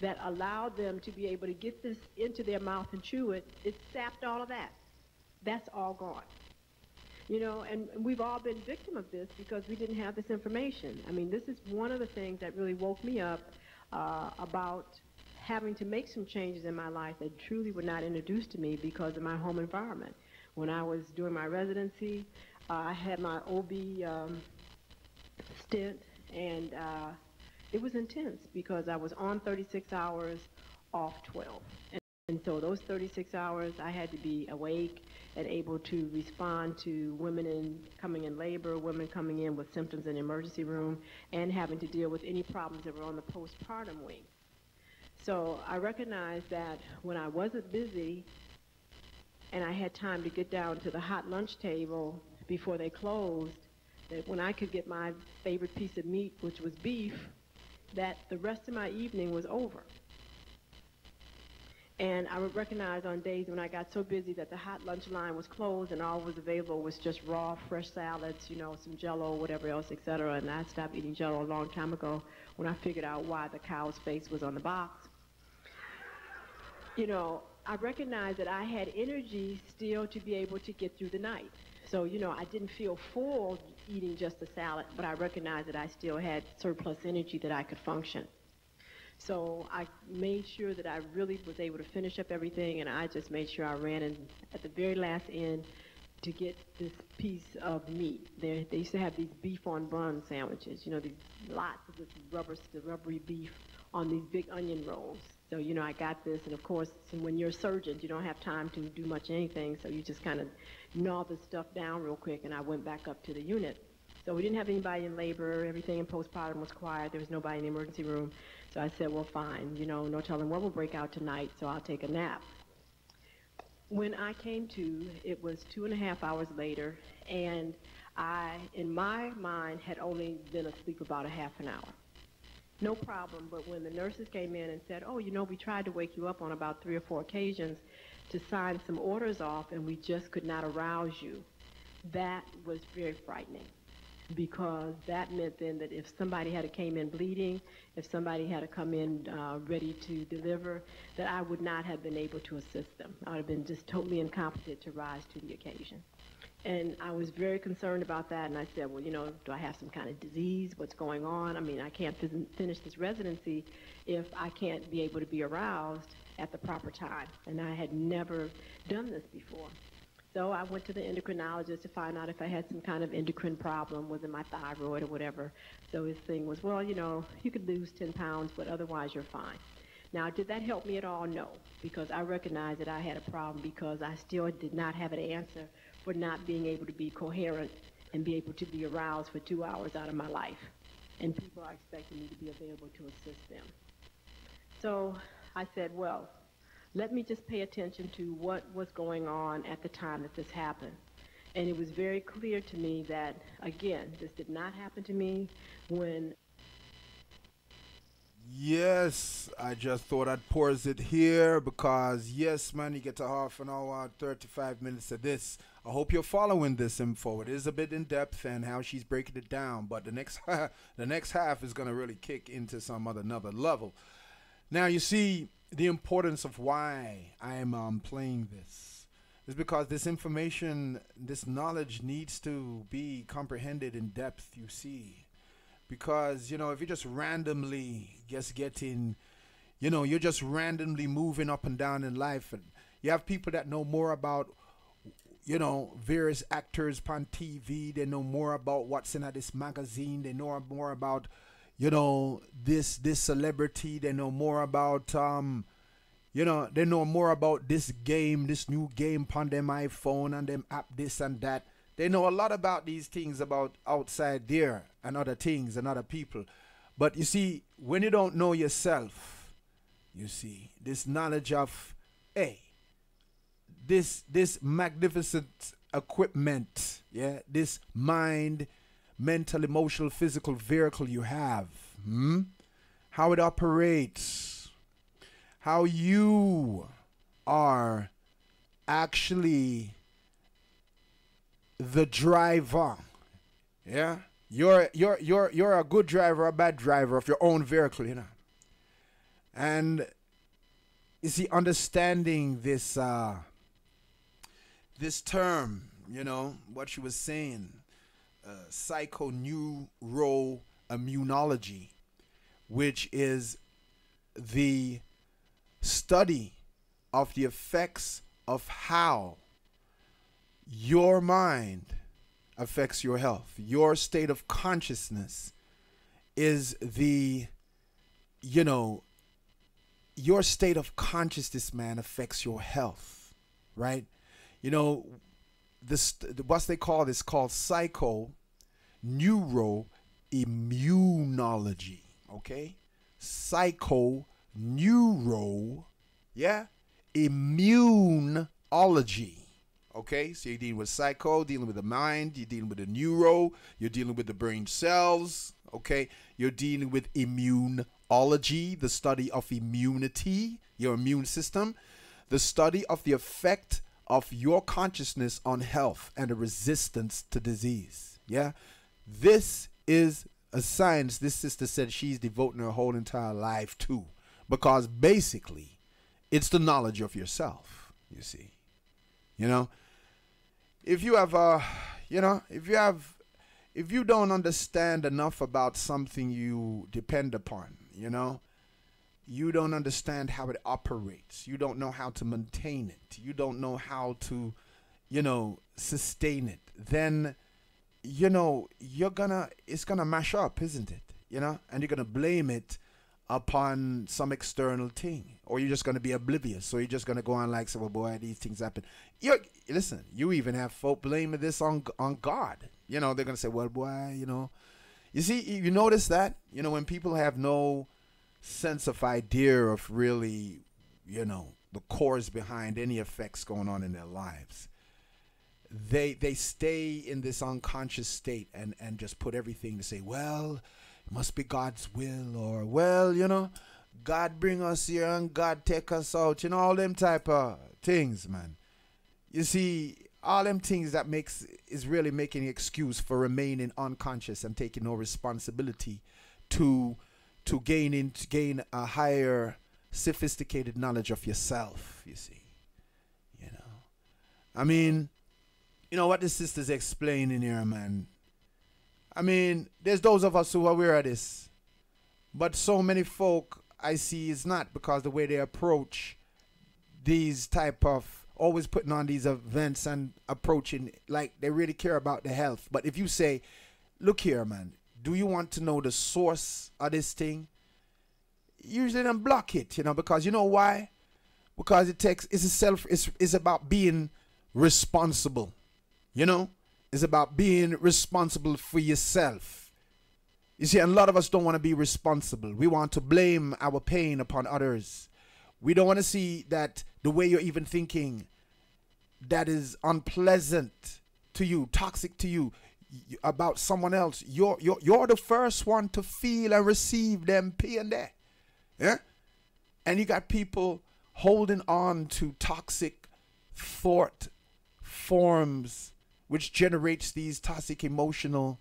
that allowed them to be able to get this into their mouth and chew it, it sapped all of that. That's all gone. You know, and we've all been victim of this because we didn't have this information. I mean, this is one of the things that really woke me up about having to make some changes in my life that truly were not introduced to me because of my home environment. When I was doing my residency, I had my OB stint, and it was intense because I was on 36 hours, off 12. And so those 36 hours, I had to be awake and able to respond to women coming in labor, women coming in with symptoms in the emergency room, and having to deal with any problems that were on the postpartum wing. So I recognized that when I wasn't busy and I had time to get down to the hot lunch table before they closed, that when I could get my favorite piece of meat, which was beef, that the rest of my evening was over. And I would recognize on days when I got so busy that the hot lunch line was closed and all was available was just raw, fresh salads, you know, some Jell-O, whatever else, etc. And I stopped eating Jell-O a long time ago when I figured out why the cow's face was on the box. You know, I recognized that I had energy still to be able to get through the night. So, you know, I didn't feel full eating just a salad, but I recognized that I still had surplus energy that I could function. So I made sure that I really was able to finish up everything, and I just made sure I ran in at the very last end to get this piece of meat. They used to have these beef on bun sandwiches, you know, these lots of this rubbery beef on these big onion rolls. So, you know, I got this, and of course, when you're a surgeon, you don't have time to do much anything, so you just kind of gnaw the stuff down real quick, and I went back up to the unit. So we didn't have anybody in labor. Everything in postpartum was quiet. There was nobody in the emergency room. So I said, well, fine, you know, no telling what will break out tonight, so I'll take a nap. When I came to, it was 2.5 hours later, and I, in my mind, had only been asleep about a half an hour. No problem, but when the nurses came in and said, oh, you know, we tried to wake you up on about 3 or 4 occasions to sign some orders off, and we just could not arouse you, that was very frightening, because that meant then that if somebody had came in bleeding, if somebody had to come in ready to deliver, that I would not have been able to assist them. I would have been just totally incompetent to rise to the occasion. And I was very concerned about that, and I said, well, you know, do I have some kind of disease? What's going on? I mean, I can't finish this residency if I can't be able to be aroused at the proper time. And I had never done this before. So I went to the endocrinologist to find out if I had some kind of endocrine problem, was it my thyroid or whatever. So his thing was, well, you know, you could lose 10 pounds, but otherwise you're fine. Now, did that help me at all? No, because I recognized that I had a problem because I still did not have an answer for not being able to be coherent and be able to be aroused for 2 hours out of my life. And people are expecting me to be available to assist them. So I said, well, let me just pay attention to what was going on at the time that this happened. And it was very clear to me that, again, this did not happen to me when... Yes, I just thought I'd pause it here because, yes, man, you get a half an hour, 35 minutes of this. I hope you're following this info. It is a bit in depth and how she's breaking it down, but the next half is going to really kick into some another level. Now, you see, the importance of why I am playing this is because this information, this knowledge needs to be comprehended in depth, you see. Because, you know, if you're just randomly just getting, you know, you're just randomly moving up and down in life, and you have people that know more about, you know, various actors on TV, they know more about what's in this magazine, they know more about, you know, this celebrity, they know more about, you know, they know more about this game, this new game on them iPhone and them app, this and that. They know a lot about these things about outside there and other things and other people. But you see, when you don't know yourself, you see, this knowledge of, hey, this magnificent equipment, yeah, this mind, mental, emotional, physical vehicle you have, how it operates, how you are actually the driver. Yeah, you're a good driver, a bad driver of your own vehicle, you know. And you see, understanding this this term, you know, what she was saying, psychoneuroimmunology, which is the study of the effects of how your mind affects your health. Your state of consciousness is the, you know, your state of consciousness, man, affects your health, right? You know, this, what they call this, called psychoneuroimmunology, okay? Psychoneuro, yeah, immunology. Okay, so you're dealing with psycho, dealing with the mind, you're dealing with the neuro, you're dealing with the brain cells, okay? You're dealing with immunology, the study of immunity, your immune system, the study of the effect of your consciousness on health and the resistance to disease, yeah? This is a science this sister said she's devoting her whole entire life to, because basically it's the knowledge of yourself, you see. You know, if you have, you know, if you have if you don't understand enough about something you depend upon, you know, you don't understand how it operates. You don't know how to maintain it. You don't know how to, you know, sustain it. Then, you know, it's gonna mash up, isn't it? You know, and you're gonna blame it upon some external thing, or you're just gonna be oblivious. So you're just gonna go on like, say, well, boy, these things happen. Listen, you even have folk blaming this on God. You know, they're gonna say, well, boy, you know, you see, you notice that, you know, when people have no sense of idea of really, you know, the cause behind any effects going on in their lives, they stay in this unconscious state and just put everything to say, well, it must be God's will, or, well, you know, God bring us here and God take us out, you know, all them type of things, man. You see, all them things that is really making an excuse for remaining unconscious and taking no responsibility to gain a higher sophisticated knowledge of yourself, you see. You know, I mean, you know what the sisters explain in here, man. I mean, there's those of us who are aware of this, but so many folk I see is not, because the way they approach these type of always putting on these events and approaching like they really care about the health. But if you say, look here, man, do you want to know the source of this thing? Usually then block it, you know, because you know why? Because it's about being responsible, you know? It's about being responsible for yourself. You see, a lot of us don't want to be responsible. We want to blame our pain upon others. We don't want to see that the way you're even thinking that is unpleasant to you, toxic to you, about someone else. You're the first one to feel and receive them pain there. Yeah? And you got people holding on to toxic thought forms, which generates these toxic emotional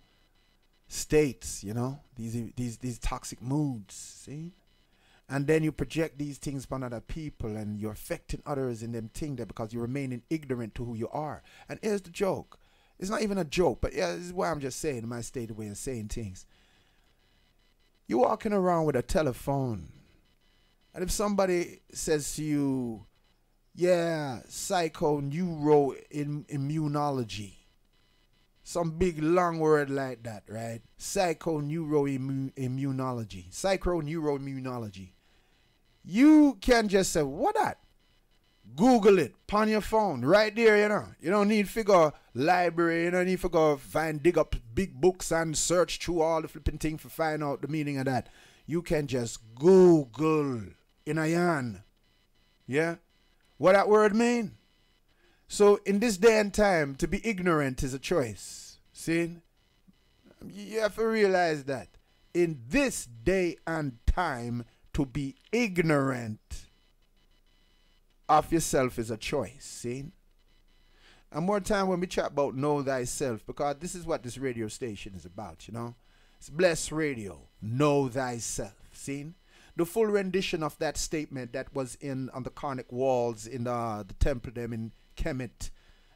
states, you know, these toxic moods, see? And then you project these things upon other people, and you're affecting others in them thing there because you're remaining ignorant to who you are. And here's the joke. It's not even a joke, but yeah, this is why I'm just saying, in my stated way of saying things. You're walking around with a telephone, and if somebody says to you, yeah, psychoneuroimmunology, some big long word like that, right? Psychoneuroimmunology. You can just say, what that? Google it on your phone right there, you know. You don't need to go library, you don't need to go dig up big books and search through all the flipping things to find out the meaning of that. You can just Google in a yarn. Yeah? What that word mean? So in this day and time, to be ignorant is a choice. See? You have to realize that. In this day and time, to be ignorant of yourself is a choice. See? And more time when we chat about know thyself, because this is what this radio station is about, you know? It's Bless Radio. Know thyself. See? The full rendition of that statement that was on the Karnak walls in the temple them in Kemet,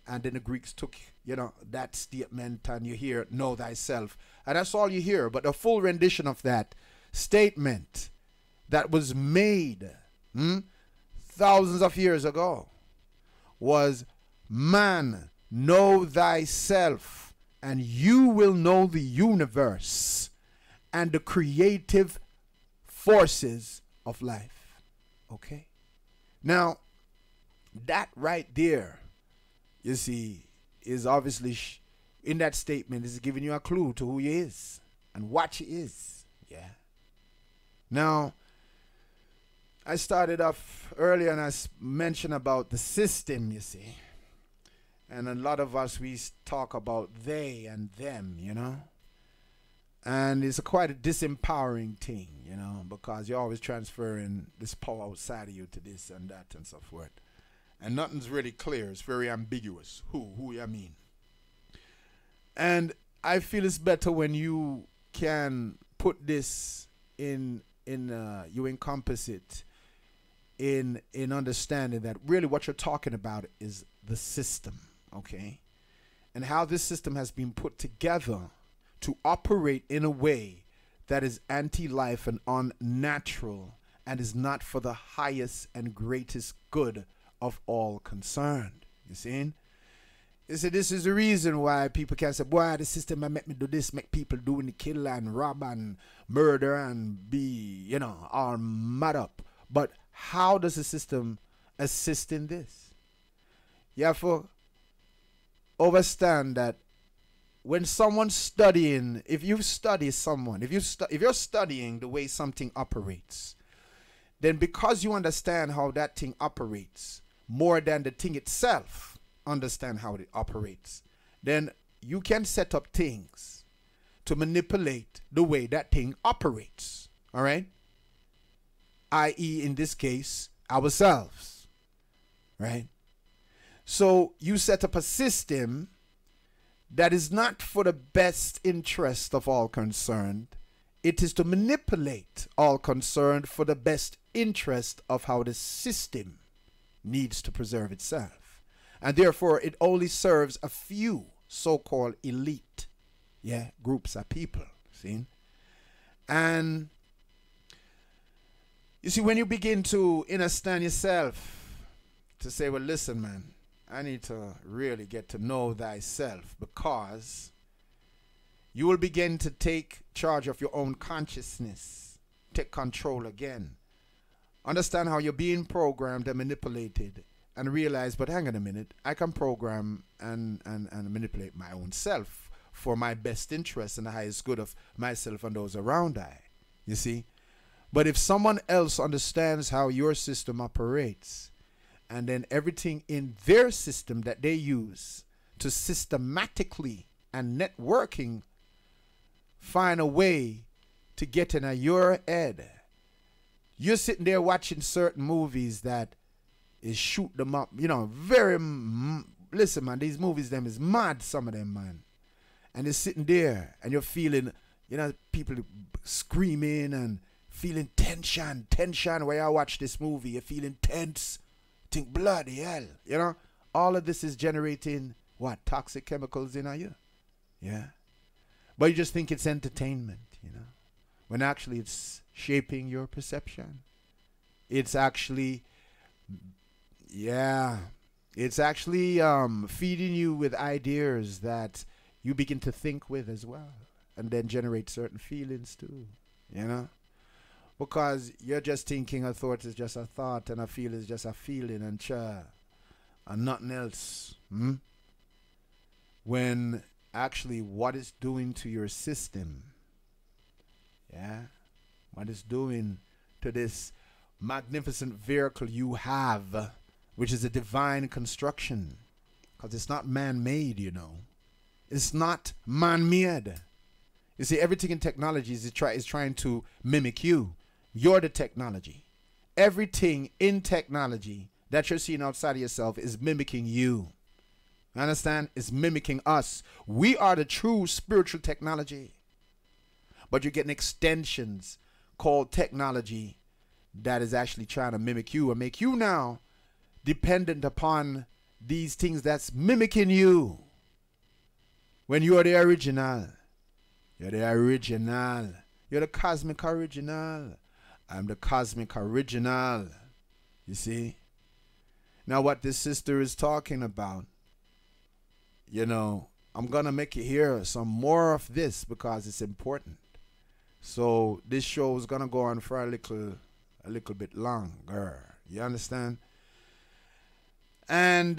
and then the Greeks took, you know, that statement, and you hear know thyself, and that's all you hear. But the full rendition of that statement that was made thousands of years ago was, man, know thyself and you will know the universe and the creative forces of life. Okay? Now, that right there, you see, is obviously in that statement is giving you a clue to who he is and what he is. Yeah. Now, I started off earlier and I mentioned about the system, you see. And a lot of us, we talk about they and them, you know. And it's quite a disempowering thing, you know, because you're always transferring this power outside of you to this and that and so forth. And nothing's really clear. It's very ambiguous. Who you mean? And I feel it's better when you can put this you encompass it in understanding that really what you're talking about is the system, okay? And how this system has been put together to operate in a way that is anti-life and unnatural and is not for the highest and greatest good of all concerned. You see? You see, this is the reason why people can say, boy, the system that make me do this, make people do the kill and rob and murder and be, you know, all mad up. But how does the system assist in this? You have to understand that when someone's studying, if you study someone, if you're studying the way something operates, then because you understand how that thing operates more than the thing itself understand how it operates, then you can set up things to manipulate the way that thing operates. All right? I.e., in this case, ourselves. Right? So you set up a system that is not for the best interest of all concerned. It is to manipulate all concerned for the best interest of how the system needs to preserve itself. And therefore, it only serves a few so-called elite, groups of people. See? And you see, when you begin to understand yourself, to say, well, listen, man, I need to really get to know thyself, because you will begin to take charge of your own consciousness, take control again. Understand how you're being programmed and manipulated, and realize, but hang on a minute, I can program and manipulate my own self for my best interest and the highest good of myself and those around I. You see? But if someone else understands how your system operates, and then everything in their system that they use to systematically and networking find a way to get in your head, you're sitting there watching certain movies that is shoot them up, you know, listen, man, these movies, them is mad, some of them, man. And you're sitting there and you're feeling, you know, people screaming and feeling tension while I watch this movie. You're feeling tense. Think, bloody hell, you know. All of this is generating what? Toxic chemicals in you. Yeah. But you just think it's entertainment, you know, when actually it's shaping your perception. It's actually, it's actually feeding you with ideas that you begin to think with as well, and then generate certain feelings too, you know. Because you're just thinking a thought is just a thought, and a feel is just a feeling, and nothing else. When actually what it's doing to your system, what it's doing to this magnificent vehicle you have, which is a divine construction, because it's not man-made, you know. It's not man-made. You see, everything in technology is trying to mimic you. You're the technology. Everything in technology that you're seeing outside of yourself is mimicking you. Understand? It's mimicking us. We are the true spiritual technology. But you're getting extensions called technology that is actually trying to mimic you and make you now dependent upon these things that's mimicking you. When you are the original. You're the original. You're the cosmic original. I'm the cosmic original. You see? Now what this sister is talking about, you know, I'm going to make you hear some more of this because it's important. So this show is going to go on for a little bit longer. You understand? And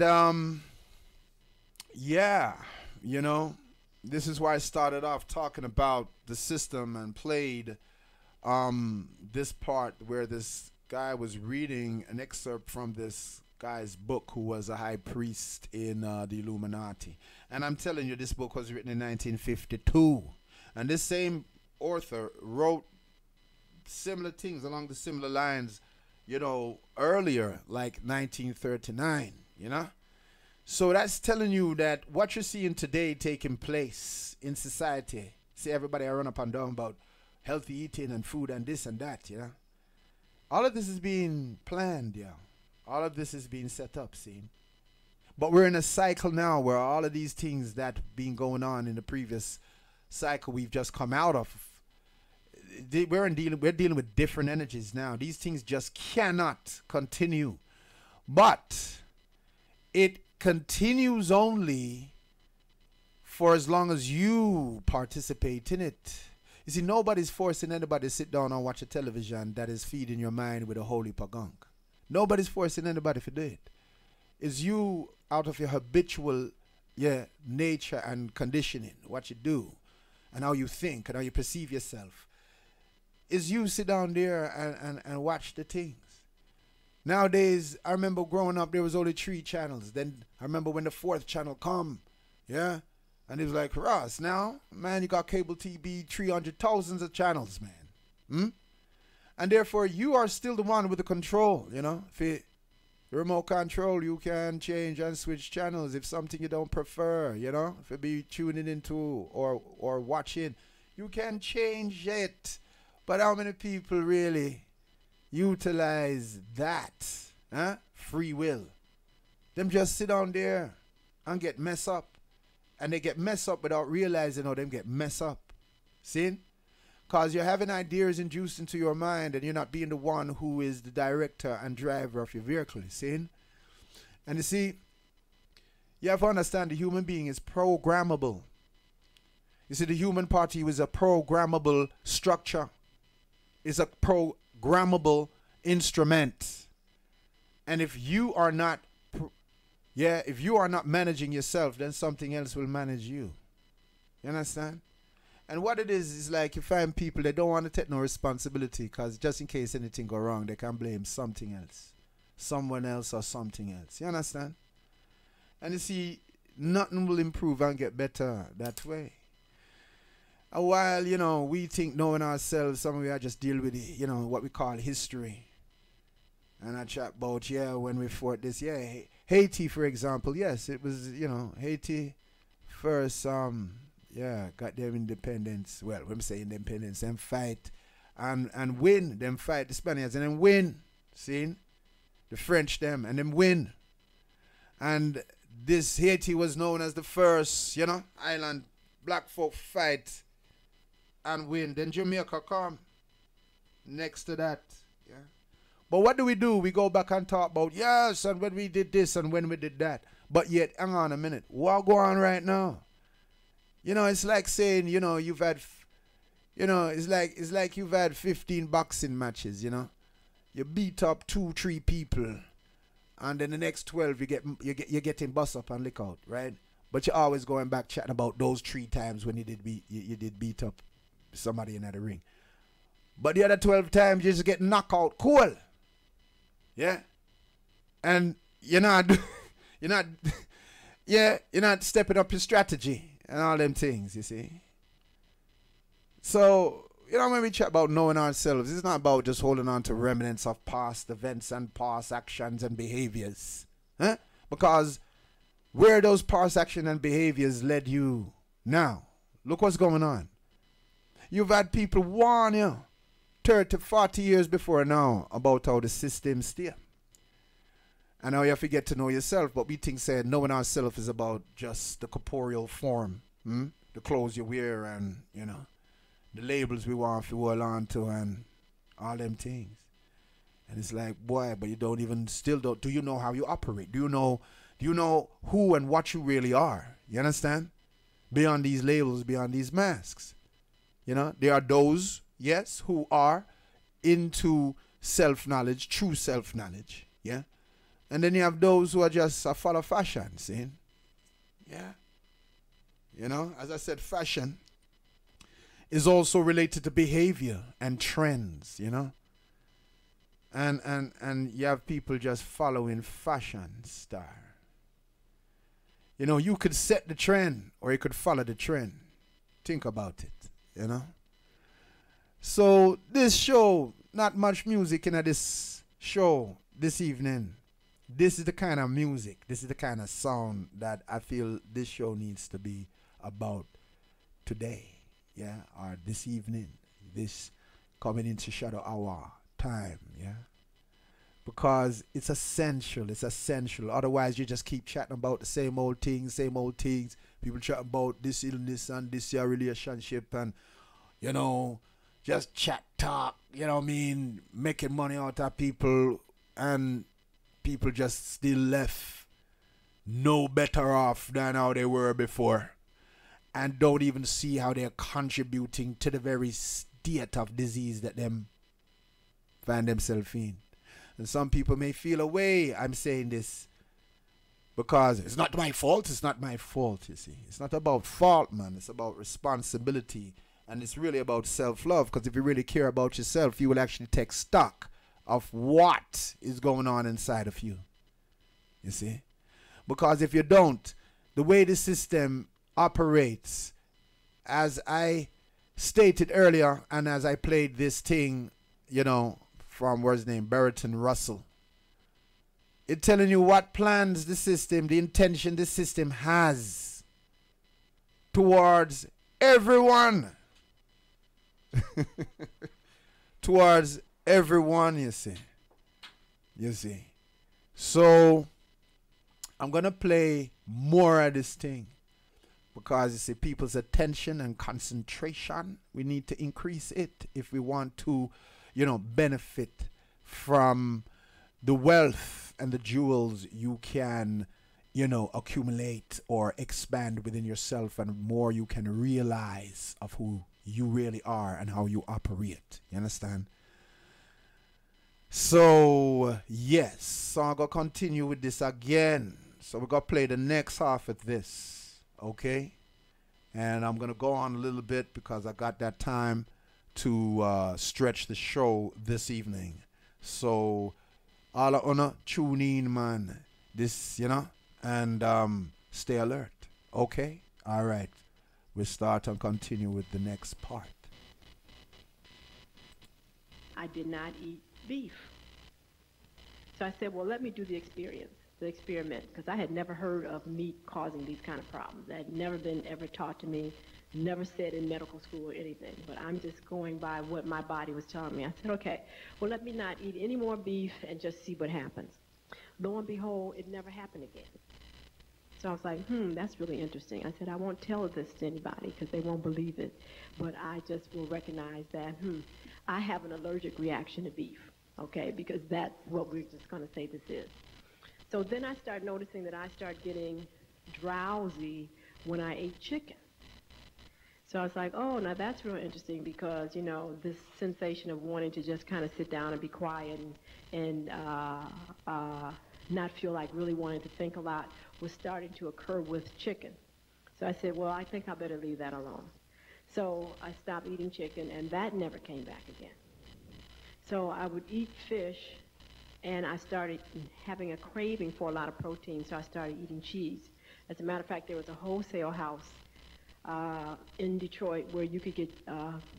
you know, this is why I started off talking about the system and played this part where this guy was reading an excerpt from this guy's book who was a high priest in the Illuminati. And I'm telling you, this book was written in 1952. And this same author wrote similar things along the similar lines, you know, earlier, like 1939, you know. So that's telling you that what you're seeing today taking place in society, see everybody run up and down about healthy eating and food and this and that, you know. All of this is being planned, yeah. All of this is being set up, see. But we're in a cycle now where all of these things that been going on in the previous cycle we've just come out of. We're dealing with different energies now. These things just cannot continue. But it continues only for as long as you participate in it. You see, nobody's forcing anybody to sit down and watch a television that is feeding your mind with a holy pagunk. Nobody's forcing anybody to do it. It's you out of your habitual nature and conditioning, what you do and how you think and how you perceive yourself. Is you sit down there and watch the things. Nowadays, I remember growing up, there was only 3 channels. Then I remember when the 4th channel come, yeah? And it was like, Ross, now, man, you got cable TV, 300,000 of channels, man. And therefore, you are still the one with the control, you know? If it, remote control, you can change and switch channels if something you don't prefer, you know? If it be tuning into or watching, you can change it. But how many people really utilize that, free will? Them just sit down there and get messed up. And they get messed up without realizing how them get messed up. See? Because you're having ideas induced into your mind and you're not being the one who is the director and driver of your vehicle. See? And you see, you have to understand the human being is programmable. You see, the human party is a programmable structure. It's a programmable instrument. And if you are not if you are not managing yourself, then something else will manage you. You understand? And what it is like you find people that don't want to take no responsibility because just in case anything go wrong, they can blame something else. Someone else or something else. You understand? And you see, nothing will improve and get better that way. And while, you know, we think knowing ourselves, some of us just deal with, you know, what we call history. And I chat about, when we fought this, Haiti, for example, yes, it was, you know, Haiti first, got their independence. Well, when we say independence, them fight and win. Them fight the Spaniards and then win. See? The French them and then win. And this Haiti was known as the first, you know, island black folk fight and win. Then Jamaica come next to that. Yeah. But what do? We go back and talk about, yes, and when we did this and when we did that. But yet, hang on a minute. What go on right now? You know, it's like saying, you know, you've had, you know, it's like you've had 15 boxing matches, you know. You beat up 2-3 people, and then the next 12 you're getting bust up and lick out, right? But you're always going back chatting about those 3 times when you did beat up somebody in the ring. But the other 12 times you just get knocked out cool. Yeah. And you're not stepping up your strategy and all them things, you see. So, you know, when we chat about knowing ourselves, it's not about just holding on to remnants of past events and past actions and behaviors. Huh? Because where those past actions and behaviors led you now, look what's going on. You've had people warn you 30, 40 years before now about how the system steer. And now you have to get to know yourself. But we think saying knowing ourselves is about just the corporeal form, the clothes you wear and, you know, the labels we want to hold on to and all them things. And it's like, boy, but you don't do you know how you operate? Do you know who and what you really are? You understand? Beyond these labels, beyond these masks. You know, there are those, yes, who are into self-knowledge, true self-knowledge, yeah? And then you have those who are just a follow fashion, see? Yeah. You know, as I said, fashion is also related to behavior and trends, you know? And you have people just following fashion star. You know, you could set the trend or you could follow the trend. Think about it, you know? So this show, not much music in this show this evening. This is the kind of music, this is the kind of sound that I feel this show needs to be about today, yeah, or this evening, this coming into shadow hour time, yeah, because it's essential. Otherwise, you just keep chatting about the same old things, People chat about this illness and this your relationship and, you know, just chat talk, you know what I mean, making money out of people, and people just still left no better off than how they were before, and don't even see how they're contributing to the very state of disease that them find themselves in. And some people may feel away. I'm saying this because it's not my fault. It's not my fault, you see. It's not about fault, man. It's about responsibility. And it's really about self-love, because if you really care about yourself, you will actually take stock of what is going on inside of you. You see? Because if you don't, the way the system operates, as I stated earlier, and as I played this thing, you know, from, what's his name, Bertrand Russell, it's telling you what plans the system, the intention the system has towards everyone. Towards everyone, you see. You see. So I'm gonna play more of this thing, because you see, people's attention and concentration, we need to increase it if we want to, you know, benefit from the wealth and the jewels you can, you know, accumulate or expand within yourself, and more you can realize of who you really are and how you operate. You understand? So yes, so I'm gonna continue with this again. So we're gonna play the next half of this, okay? And I'm gonna go on a little bit because I got that time to stretch the show this evening. So all of honor, tune in, man. This, you know, and stay alert. Okay? All right. We'll start and continue with the next part. I did not eat beef. So I said, well, let me do the experiment, because I had never heard of meat causing these kind of problems. That had never been ever taught to me, never said in medical school or anything, but I'm just going by what my body was telling me. I said, okay, well, let me not eat any more beef and just see what happens. Lo and behold, it never happened again. So I was like, that's really interesting. I said, I won't tell this to anybody because they won't believe it, but I just will recognize that, I have an allergic reaction to beef, okay, because that's what we're just going to say this is. So then I started noticing that I started getting drowsy when I ate chicken. So I was like, oh, now that's real interesting, because, you know, this sensation of wanting to just kind of sit down and be quiet and not feel like really wanting to think a lot was starting to occur with chicken. So I said, well, I think I better leave that alone. So I stopped eating chicken, and that never came back again. So I would eat fish, and I started having a craving for a lot of protein, so I started eating cheese. As a matter of fact, there was a wholesale house in Detroit where you could get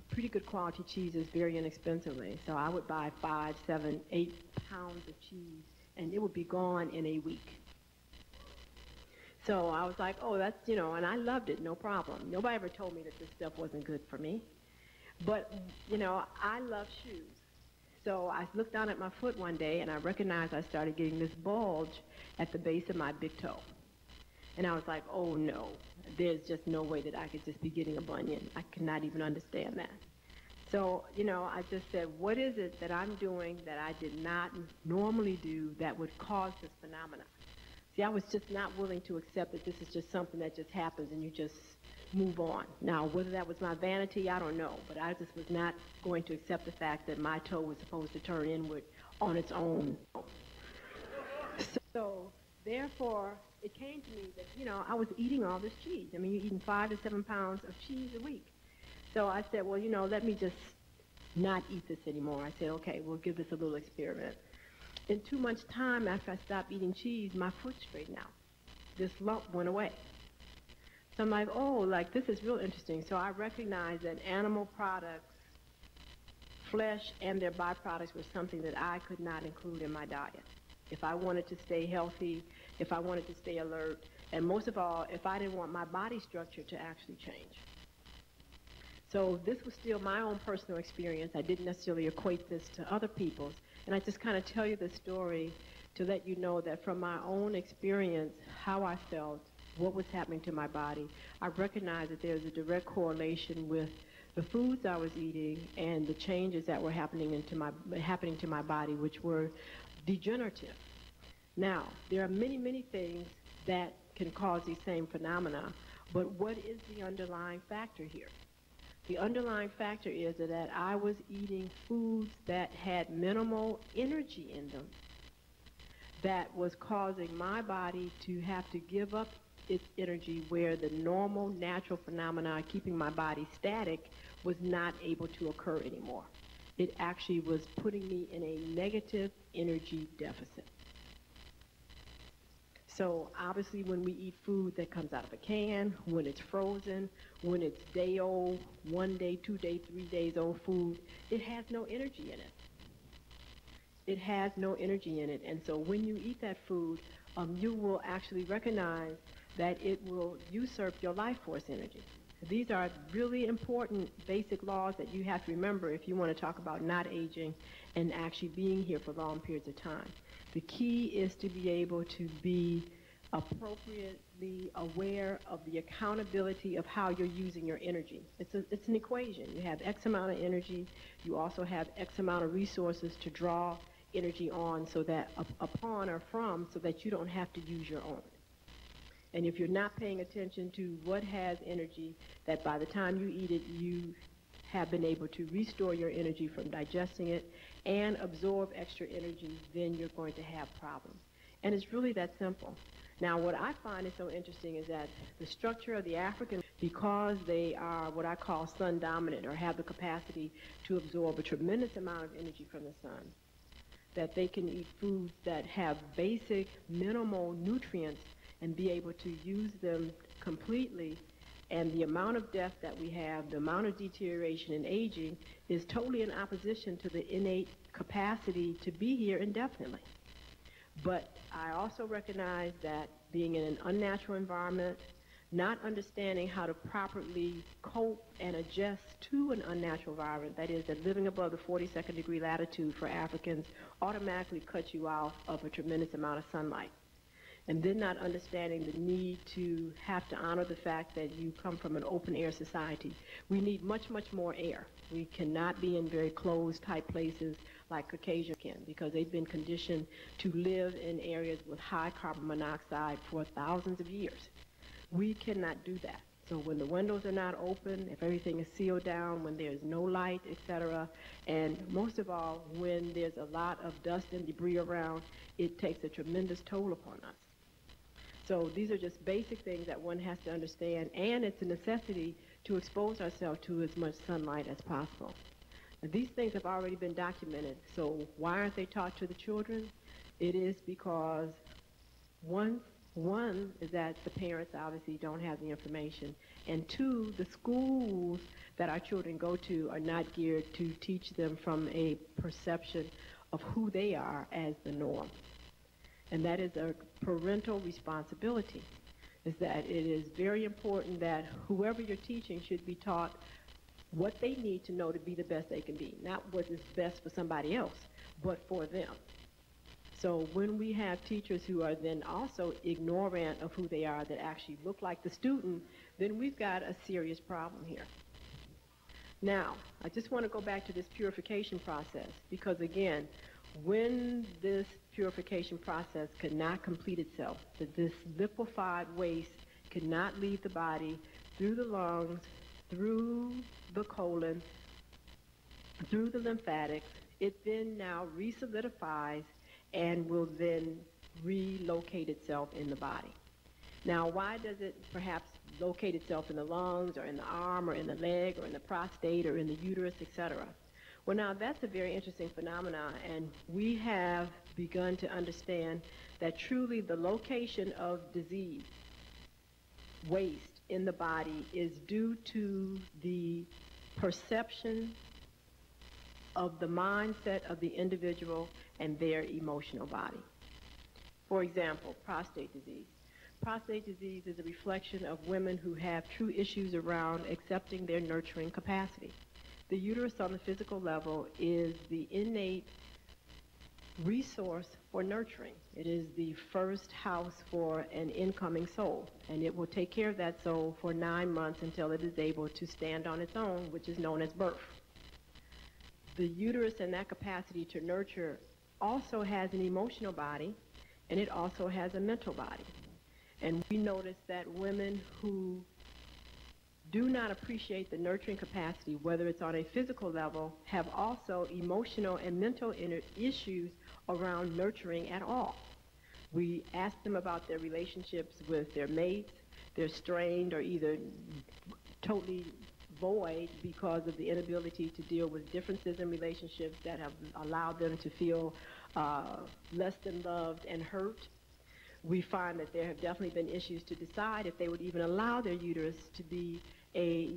pretty good quality cheeses very inexpensively. So I would buy 5, 7, 8 pounds of cheese, and it would be gone in a week. So I was like, oh, that's, you know, and I loved it, no problem. Nobody ever told me that this stuff wasn't good for me. But, you know, I love shoes. So I looked down at my foot one day, and I recognized I started getting this bulge at the base of my big toe. And I was like, oh, no, there's just no way that I could just be getting a bunion. I could not even understand that. So, you know, I just said, what is it that I'm doing that I did not normally do that would cause this phenomenon? See, I was just not willing to accept that this is just something that just happens and you just move on. Now, whether that was my vanity, I don't know, but I just was not going to accept the fact that my toe was supposed to turn inward on its own. So, therefore, it came to me that, you know, I was eating all this cheese. I mean, you're eating 5 to 7 pounds of cheese a week. So I said, well, you know, let me just not eat this anymore. I said, okay, we'll give this a little experiment. In 2 months' time, after I stopped eating cheese, my foot straightened out. This lump went away. So I'm like, oh, like, this is real interesting. So I recognized that animal products, flesh, and their byproducts were something that I could not include in my diet. If I wanted to stay healthy, if I wanted to stay alert, and most of all, if I didn't want my body structure to actually change. So this was still my own personal experience. I didn't necessarily equate this to other people's. And I just kind of tell you this story to let you know that from my own experience, how I felt what was happening to my body, I recognized that there's a direct correlation with the foods I was eating and the changes that were happening to my body, which were degenerative. Now, there are many, many things that can cause these same phenomena, but what is the underlying factor here? The underlying factor is that I was eating foods that had minimal energy in them, that was causing my body to have to give up its energy, where the normal natural phenomena keeping my body static was not able to occur anymore. It actually was putting me in a negative energy deficit. So obviously when we eat food that comes out of a can, when it's frozen, when it's day old, 1 day, 2 day, 3 days old food, it has no energy in it. It has no energy in it. And so when you eat that food, you will actually recognize that it will usurp your life force energy. These are really important basic laws that you have to remember if you want to talk about not aging and actually being here for long periods of time. The key is to be able to be appropriately aware of the accountability of how you're using your energy. It's an equation. You have X amount of energy. You also have X amount of resources to draw energy on, so that upon or from, so that you don't have to use your own. And if you're not paying attention to what has energy, that by the time you eat it, you have been able to restore your energy from digesting it and absorb extra energy, then you're going to have problems. And it's really that simple. Now, what I find is so interesting is that the structure of the African, because they are what I call sun dominant, or have the capacity to absorb a tremendous amount of energy from the sun, that they can eat foods that have basic minimal nutrients and be able to use them completely. And the amount of death that we have, the amount of deterioration and aging, is totally in opposition to the innate capacity to be here indefinitely. But I also recognize that being in an unnatural environment, not understanding how to properly cope and adjust to an unnatural environment, that is, that living above the 42nd degree latitude for Africans automatically cuts you out of a tremendous amount of sunlight. And then not understanding the need to have to honor the fact that you come from an open air society. We need much, much more air. We cannot be in very closed type places like Caucasians can, because they've been conditioned to live in areas with high carbon monoxide for thousands of years. We cannot do that. So when the windows are not open, if everything is sealed down, when there's no light, etc., and most of all, when there's a lot of dust and debris around, it takes a tremendous toll upon us. So these are just basic things that one has to understand, and it's a necessity to expose ourselves to as much sunlight as possible. Now, these things have already been documented, so why aren't they taught to the children? It is because one is that the parents obviously don't have the information, and two, the schools that our children go to are not geared to teach them from a perception of who they are as the norm. And that is a parental responsibility, is that it is very important that whoever you're teaching should be taught what they need to know to be the best they can be, not what is best for somebody else, but for them. So when we have teachers who are then also ignorant of who they are, that actually look like the student, then we've got a serious problem here. Now, I just want to go back to this purification process, because again, when this purification process could not complete itself, that this liquefied waste could not leave the body through the lungs, through the colon, through the lymphatics, it then now resolidifies and will then relocate itself in the body. Now, why does it perhaps locate itself in the lungs or in the arm or in the leg or in the prostate or in the uterus, etc.? Well, now that's a very interesting phenomenon, and we have begun to understand that truly the location of disease, waste in the body, is due to the perception of the mindset of the individual and their emotional body. For example, prostate disease. Prostate disease is a reflection of women who have true issues around accepting their nurturing capacity. The uterus on the physical level is the innate resource for nurturing. It is the first house for an incoming soul, and it will take care of that soul for 9 months until it is able to stand on its own, which is known as birth. The uterus and that capacity to nurture also has an emotional body, and it also has a mental body. And we notice that women who do not appreciate the nurturing capacity, whether it's on a physical level, have also emotional and mental issues around nurturing at all. We ask them about their relationships with their mates. They're strained or either totally void because of the inability to deal with differences in relationships that have allowed them to feel less than loved and hurt. We find that there have definitely been issues to decide if they would even allow their uterus to be a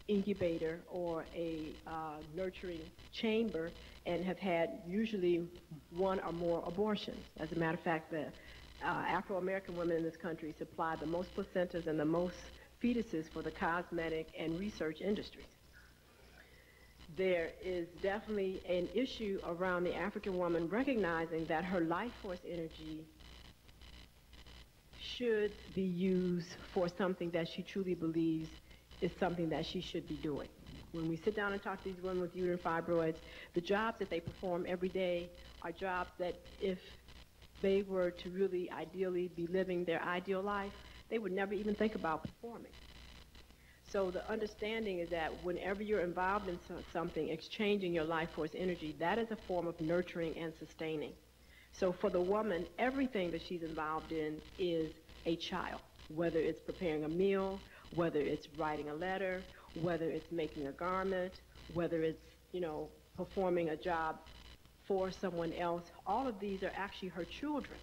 incubator or a nurturing chamber, and have had usually one or more abortions. As a matter of fact, the Afro-American women in this country supply the most placentas and the most fetuses for the cosmetic and research industries. There is definitely an issue around the African woman recognizing that her life force energy should be used for something that she truly believes is something that she should be doing. When we sit down and talk to these women with uterine fibroids, the jobs that they perform every day are jobs that if they were to really ideally be living their ideal life, they would never even think about performing. So the understanding is that whenever you're involved in something, exchanging your life force energy, that is a form of nurturing and sustaining. So for the woman, everything that she's involved in is a child, whether it's preparing a meal, whether it's writing a letter, whether it's making a garment, whether it's, performing a job for someone else. All of these are actually her children.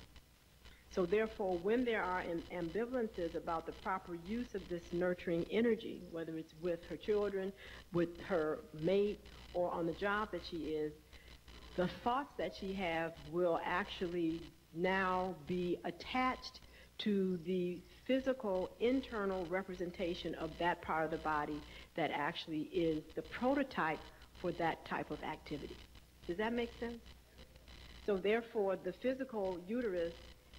So therefore, when there are ambivalences about the proper use of this nurturing energy, whether it's with her children, with her mate, or on the job that she is, the thoughts that she has will actually now be attached to the physical internal representation of that part of the body that actually is the prototype for that type of activity. Does that make sense? So therefore, the physical uterus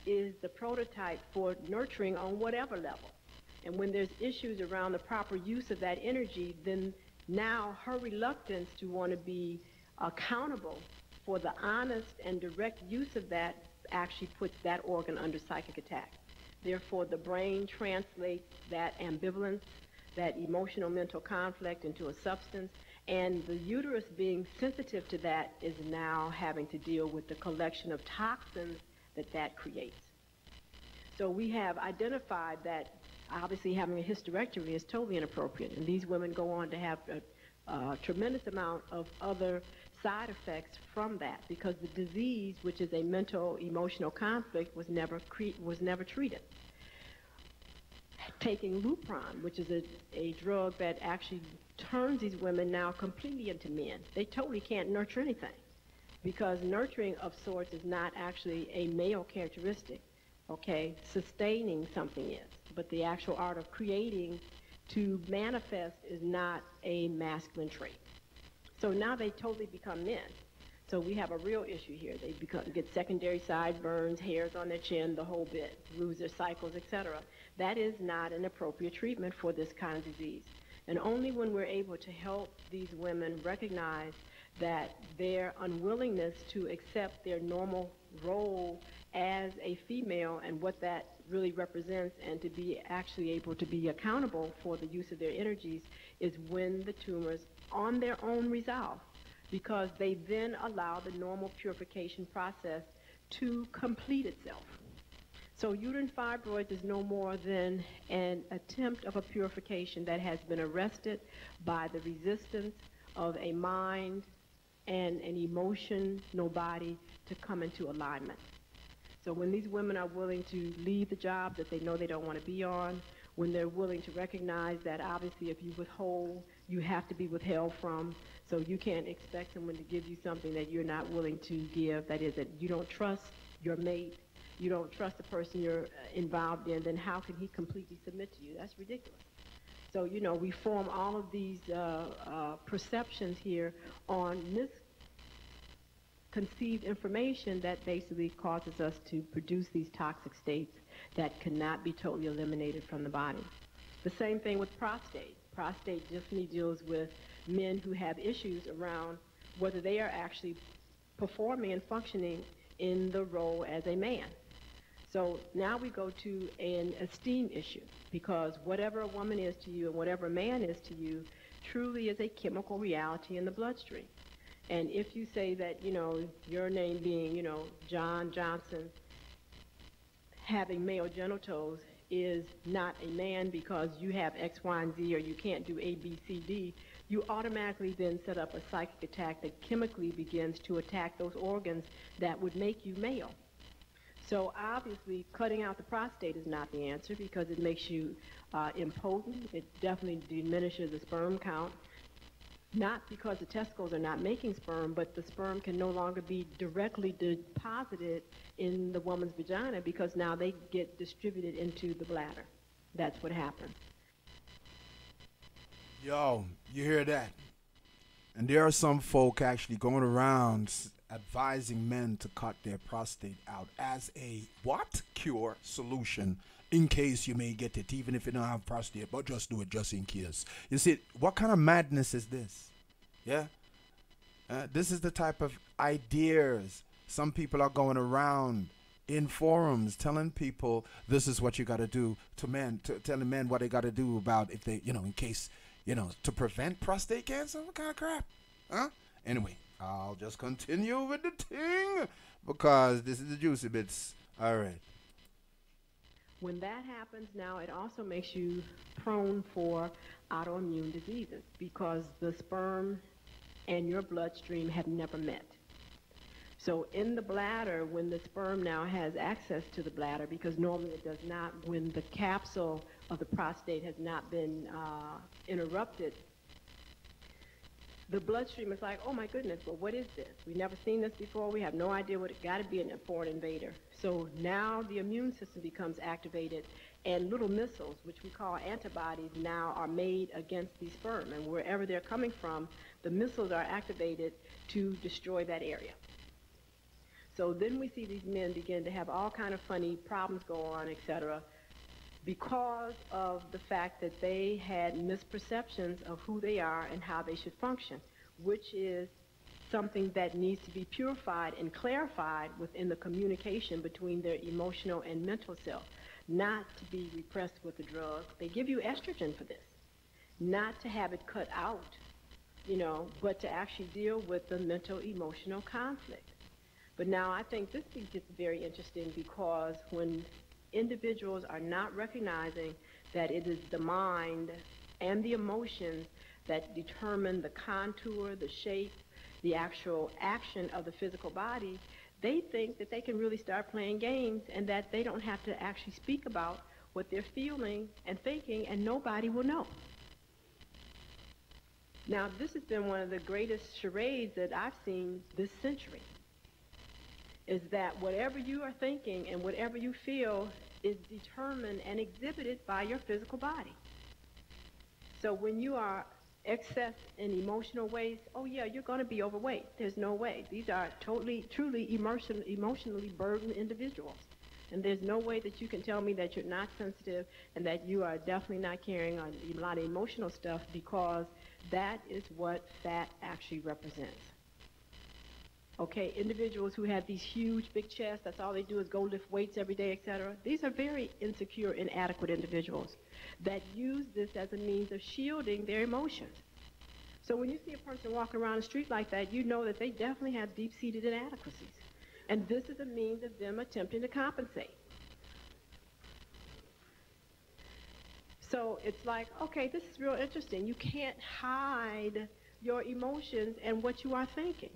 is the prototype for nurturing on whatever level. And when there's issues around the proper use of that energy, then now her reluctance to want to be accountable for the honest and direct use of that actually puts that organ under psychic attack. Therefore, the brain translates that ambivalence, that emotional mental conflict into a substance, and the uterus, being sensitive to that, is now having to deal with the collection of toxins that creates. So we have identified that obviously having a hysterectomy is totally inappropriate, and these women go on to have a tremendous amount of other side effects from that, because the disease, which is a mental emotional conflict, was never treated. Taking Lupron, which is a drug that actually turns these women now completely into men. They totally can't nurture anything, because nurturing of sorts is not actually a male characteristic, okay? Sustaining something is, but the actual art of creating to manifest is not a masculine trait. So now they totally become men. So we have a real issue here. They get secondary sideburns, hairs on their chin, the whole bit, lose their cycles, etc. That is not an appropriate treatment for this kind of disease. And only when we're able to help these women recognize that their unwillingness to accept their normal role as a female and what that really represents, and to be actually able to be accountable for the use of their energies, is when the tumors on their own resolve, because they then allow the normal purification process to complete itself. So uterine fibroids is no more than an attempt of a purification that has been arrested by the resistance of a mind and an emotional body to come into alignment. So when these women are willing to leave the job that they know they don't want to be on, when they're willing to recognize that obviously if you withhold, you have to be withheld from, so you can't expect someone to give you something that you're not willing to give, that is, that you don't trust your mate, you don't trust the person you're involved in, then how can he completely submit to you? That's ridiculous. So, we form all of these perceptions here on conceived information that basically causes us to produce these toxic states that cannot be totally eliminated from the body. The same thing with prostate. Prostate definitely deals with men who have issues around whether they are actually performing and functioning in the role as a man. So now we go to an esteem issue, because whatever a woman is to you and whatever a man is to you truly is a chemical reality in the bloodstream. And if you say that, your name being, John Johnson, having male genitals is not a man because you have X, Y, and Z, or you can't do A, B, C, D, you automatically then set up a psychic attack that chemically begins to attack those organs that would make you male. So obviously, cutting out the prostate is not the answer because it makes you impotent. It definitely diminishes the sperm count. Not because the testicles are not making sperm, but the sperm can no longer be directly deposited in the woman's vagina because now they get distributed into the bladder. That's what happens. Yo, you hear that? And there are some folk actually going around advising men to cut their prostate out as a what? Cure solution in case you may get it, even if you don't have prostate, but just do it just in case. You see, what kind of madness is this? Yeah? This is the type of ideas some people are going around in forums telling people this is what you got to do to men, telling men what they got to do about if they, in case, to prevent prostate cancer. What kind of crap? Huh? Anyway, I'll just continue with the thing because this is the juicy bits. All right. When that happens, now it also makes you prone for autoimmune diseases because the sperm and your bloodstream have never met. So in the bladder, when the sperm now has access to the bladder, because normally it does not, when the capsule of the prostate has not been interrupted, the bloodstream is like, oh my goodness, well, what is this? We've never seen this before. We have no idea what it got to be, a foreign invader. So now the immune system becomes activated, and little missiles, which we call antibodies, now are made against these sperm. And wherever they're coming from, the missiles are activated to destroy that area. So then we see these men begin to have all kind of funny problems go on, etc., because of the fact that they had misperceptions of who they are and how they should function, which is something that needs to be purified and clarified within the communication between their emotional and mental self, not to be repressed with the drug. They give you estrogen for this, not to have it cut out, but to actually deal with the mental emotional conflict. But now I think this gets very interesting because when individuals are not recognizing that it is the mind and the emotions that determine the contour, the shape, the actual action of the physical body, they think that they can really start playing games and that they don't have to actually speak about what they're feeling and thinking, and nobody will know. Now, this has been one of the greatest charades that I've seen this century, is that whatever you are thinking and whatever you feel is determined and exhibited by your physical body. So when you are excess in emotional waste, oh yeah, you're going to be overweight. There's no way. These are truly emotionally burdened individuals. And there's no way that you can tell me that you're not sensitive and that you are definitely not carrying on a lot of emotional stuff, because that is what fat actually represents. Okay, individuals who have these huge, big chests, that's all they do is go lift weights every day, etc. These are very insecure, inadequate individuals that use this as a means of shielding their emotions. So when you see a person walking around the street like that, you know that they definitely have deep-seated inadequacies. And this is a means of them attempting to compensate. So it's like, okay, this is real interesting. You can't hide your emotions and what you are thinking.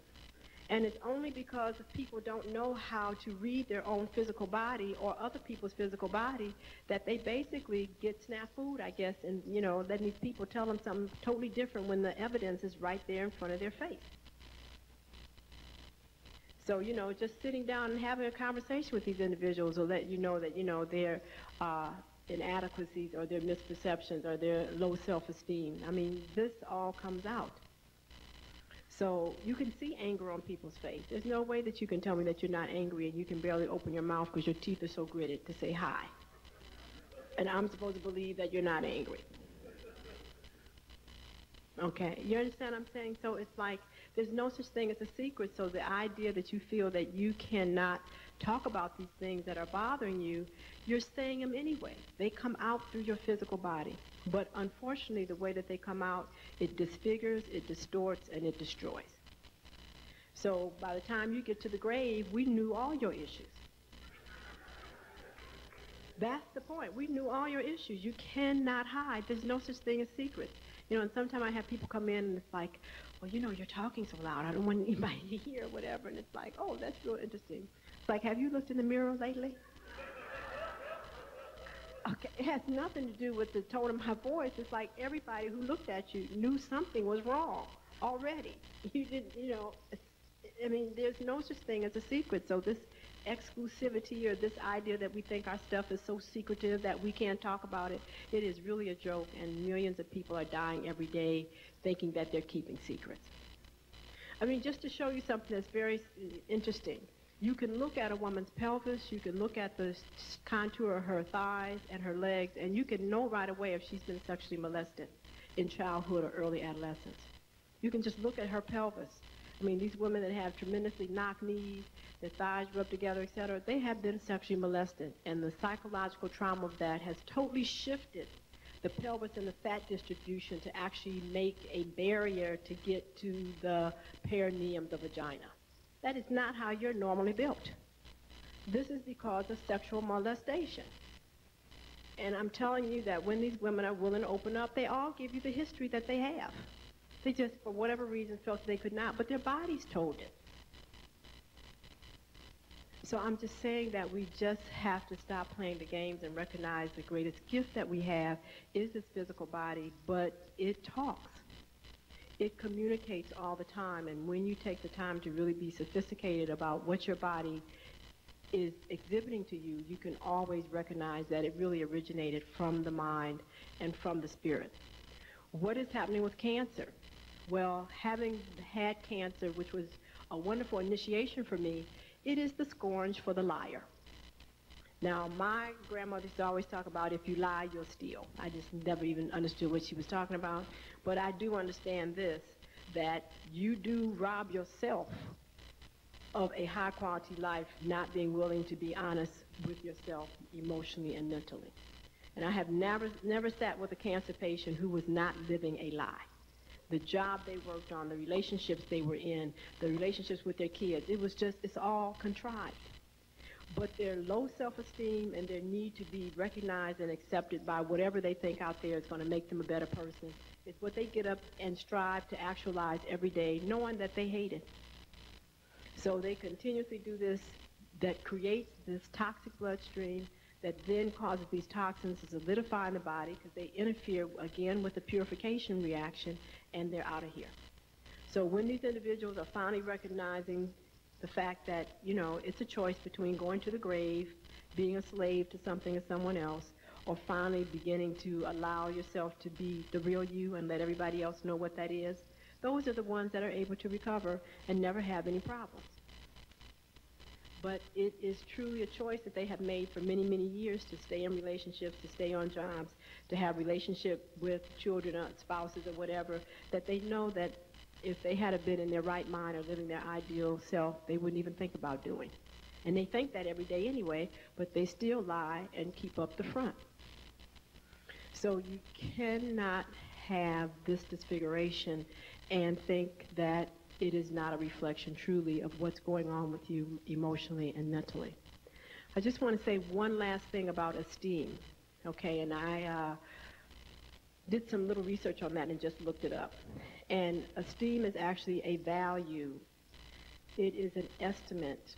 And it's only because people don't know how to read their own physical body or other people's physical body that they basically get snafu'd, I guess, and, letting these people tell them something totally different when the evidence is right there in front of their face. So, just sitting down and having a conversation with these individuals will let you know that, their inadequacies or their misperceptions or their low self-esteem. I mean, this all comes out. So you can see anger on people's face. There's no way that you can tell me that you're not angry and you can barely open your mouth because your teeth are so gritted to say hi. And I'm supposed to believe that you're not angry. Okay, you understand what I'm saying? So it's like there's no such thing as a secret. So the idea that you feel that you cannot talk about these things that are bothering you, you're saying them anyway. They come out through your physical body. But unfortunately, the way that they come out, it disfigures, it distorts, and it destroys. So by the time you get to the grave, we knew all your issues. That's the point. We knew all your issues. You cannot hide. There's no such thing as secrets. You know, and sometimes I have people come in and it's like, well, you know, you're talking so loud. I don't want anybody to hear or whatever. And it's like, oh, that's real interesting. It's like, have you looked in the mirror lately? Okay, it has nothing to do with the tone of my voice. It's like everybody who looked at you knew something was wrong already. You didn't, you know, I mean, there's no such thing as a secret. So this exclusivity or this idea that we think our stuff is so secretive that we can't talk about it, it is really a joke, and millions of people are dying every day thinking that they're keeping secrets. I mean, just to show you something that's very interesting, you can look at a woman's pelvis, you can look at the contour of her thighs and her legs, and you can know right away if she's been sexually molested in childhood or early adolescence. You can just look at her pelvis. I mean, these women that have tremendously knocked knees, their thighs rubbed together, etc., they have been sexually molested, and the psychological trauma of that has totally shifted the pelvis and the fat distribution to actually make a barrier to get to the perineum, the vagina. That is not how you're normally built. This is because of sexual molestation. And I'm telling you that when these women are willing to open up, they all give you the history that they have. They just, for whatever reason, felt they could not, but their bodies told it. So I'm just saying that we just have to stop playing the games and recognize the greatest gift that we have is this physical body, but it talks. It communicates all the time, and when you take the time to really be sophisticated about what your body is exhibiting to you, you can always recognize that it really originated from the mind and from the spirit. What is happening with cancer? Well, having had cancer, which was a wonderful initiation for me, it is the scourge for the liar. Now, my grandmother used to always talk about if you lie, you'll steal. I just never even understood what she was talking about. But I do understand this, that you do rob yourself of a high-quality life not being willing to be honest with yourself emotionally and mentally. And I have never sat with a cancer patient who was not living a lie. The job they worked on, the relationships they were in, the relationships with their kids, it's all contrived. But their low self-esteem and their need to be recognized and accepted by whatever they think out there is going to make them a better person is what they get up and strive to actualize every day, knowing that they hate it. So they continuously do this, that creates this toxic bloodstream that then causes these toxins to solidify in the body because they interfere, again, with the purification reaction, and they're out of here. So when these individuals are finally recognizing the fact that, you know, it's a choice between going to the grave, being a slave to something or someone else, or finally beginning to allow yourself to be the real you and let everybody else know what that is, those are the ones that are able to recover and never have any problems. But it is truly a choice that they have made for many, many years to stay in relationships, to stay on jobs, to have relationship with children or spouses or whatever, that they know that if they had been in their right mind or living their ideal self, they wouldn't even think about doing. And they think that every day anyway, but they still lie and keep up the front. So you cannot have this disfiguration and think that it is not a reflection truly of what's going on with you emotionally and mentally. I just want to say one last thing about esteem, okay? And I did some little research on that and just looked it up. And esteem is actually a value. It is an estimate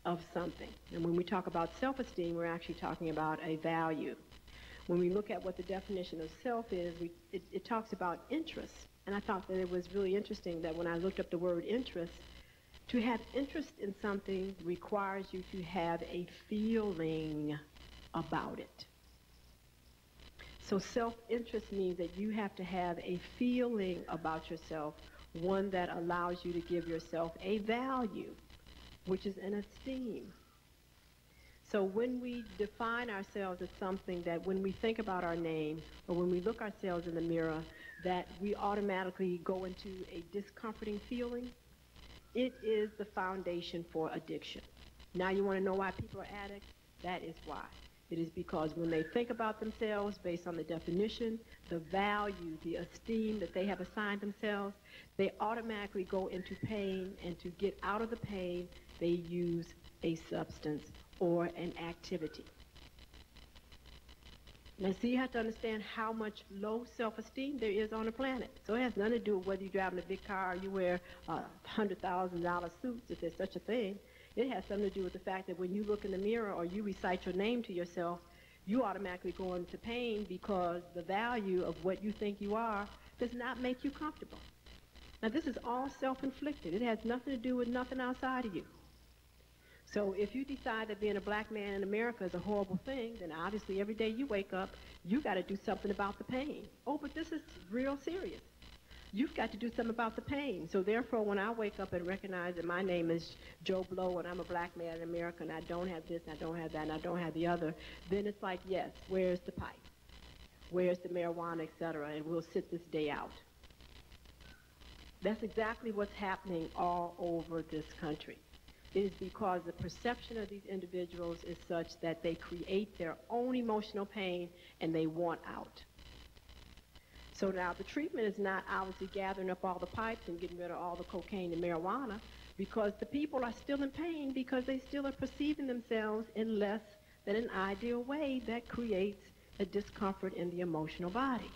of something. And when we talk about self-esteem, we're actually talking about a value. When we look at what the definition of self is, it talks about interest. And I thought that it was really interesting that when I looked up the word interest, to have interest in something requires you to have a feeling about it. So self-interest means that you have to have a feeling about yourself one that allows you to give yourself a value, which is an esteem. So when we define ourselves as something that when we think about our name or when we look ourselves in the mirror, that we automatically go into a discomforting feeling, it is the foundation for addiction. Now you want to know why people are addicts? That is why. It is because when they think about themselves based on the definition, the value, the esteem that they have assigned themselves, they automatically go into pain, and to get out of the pain, they use a substance or an activity. Now, see, you have to understand how much low self-esteem there is on the planet. So it has nothing to do with whether you drive in a big car or you wear $100,000 suits, if there's such a thing. It has something to do with the fact that when you look in the mirror or you recite your name to yourself, you automatically go into pain because the value of what you think you are does not make you comfortable. Now, this is all self-inflicted. It has nothing to do with nothing outside of you. So if you decide that being a black man in America is a horrible thing, then obviously every day you wake up, you got to do something about the pain. Oh, but this is real serious. You've got to do something about the pain. So therefore, when I wake up and recognize that my name is Joe Blow and I'm a black man in America and I don't have this and I don't have that and I don't have the other, then it's like, yes, where's the pipe? Where's the marijuana, et cetera, and we'll sit this day out. That's exactly what's happening all over this country. It is because the perception of these individuals is such that they create their own emotional pain and they want out. So now the treatment is not obviously gathering up all the pipes and getting rid of all the cocaine and marijuana, because the people are still in pain because they still are perceiving themselves in less than an ideal way that creates a discomfort in the emotional body.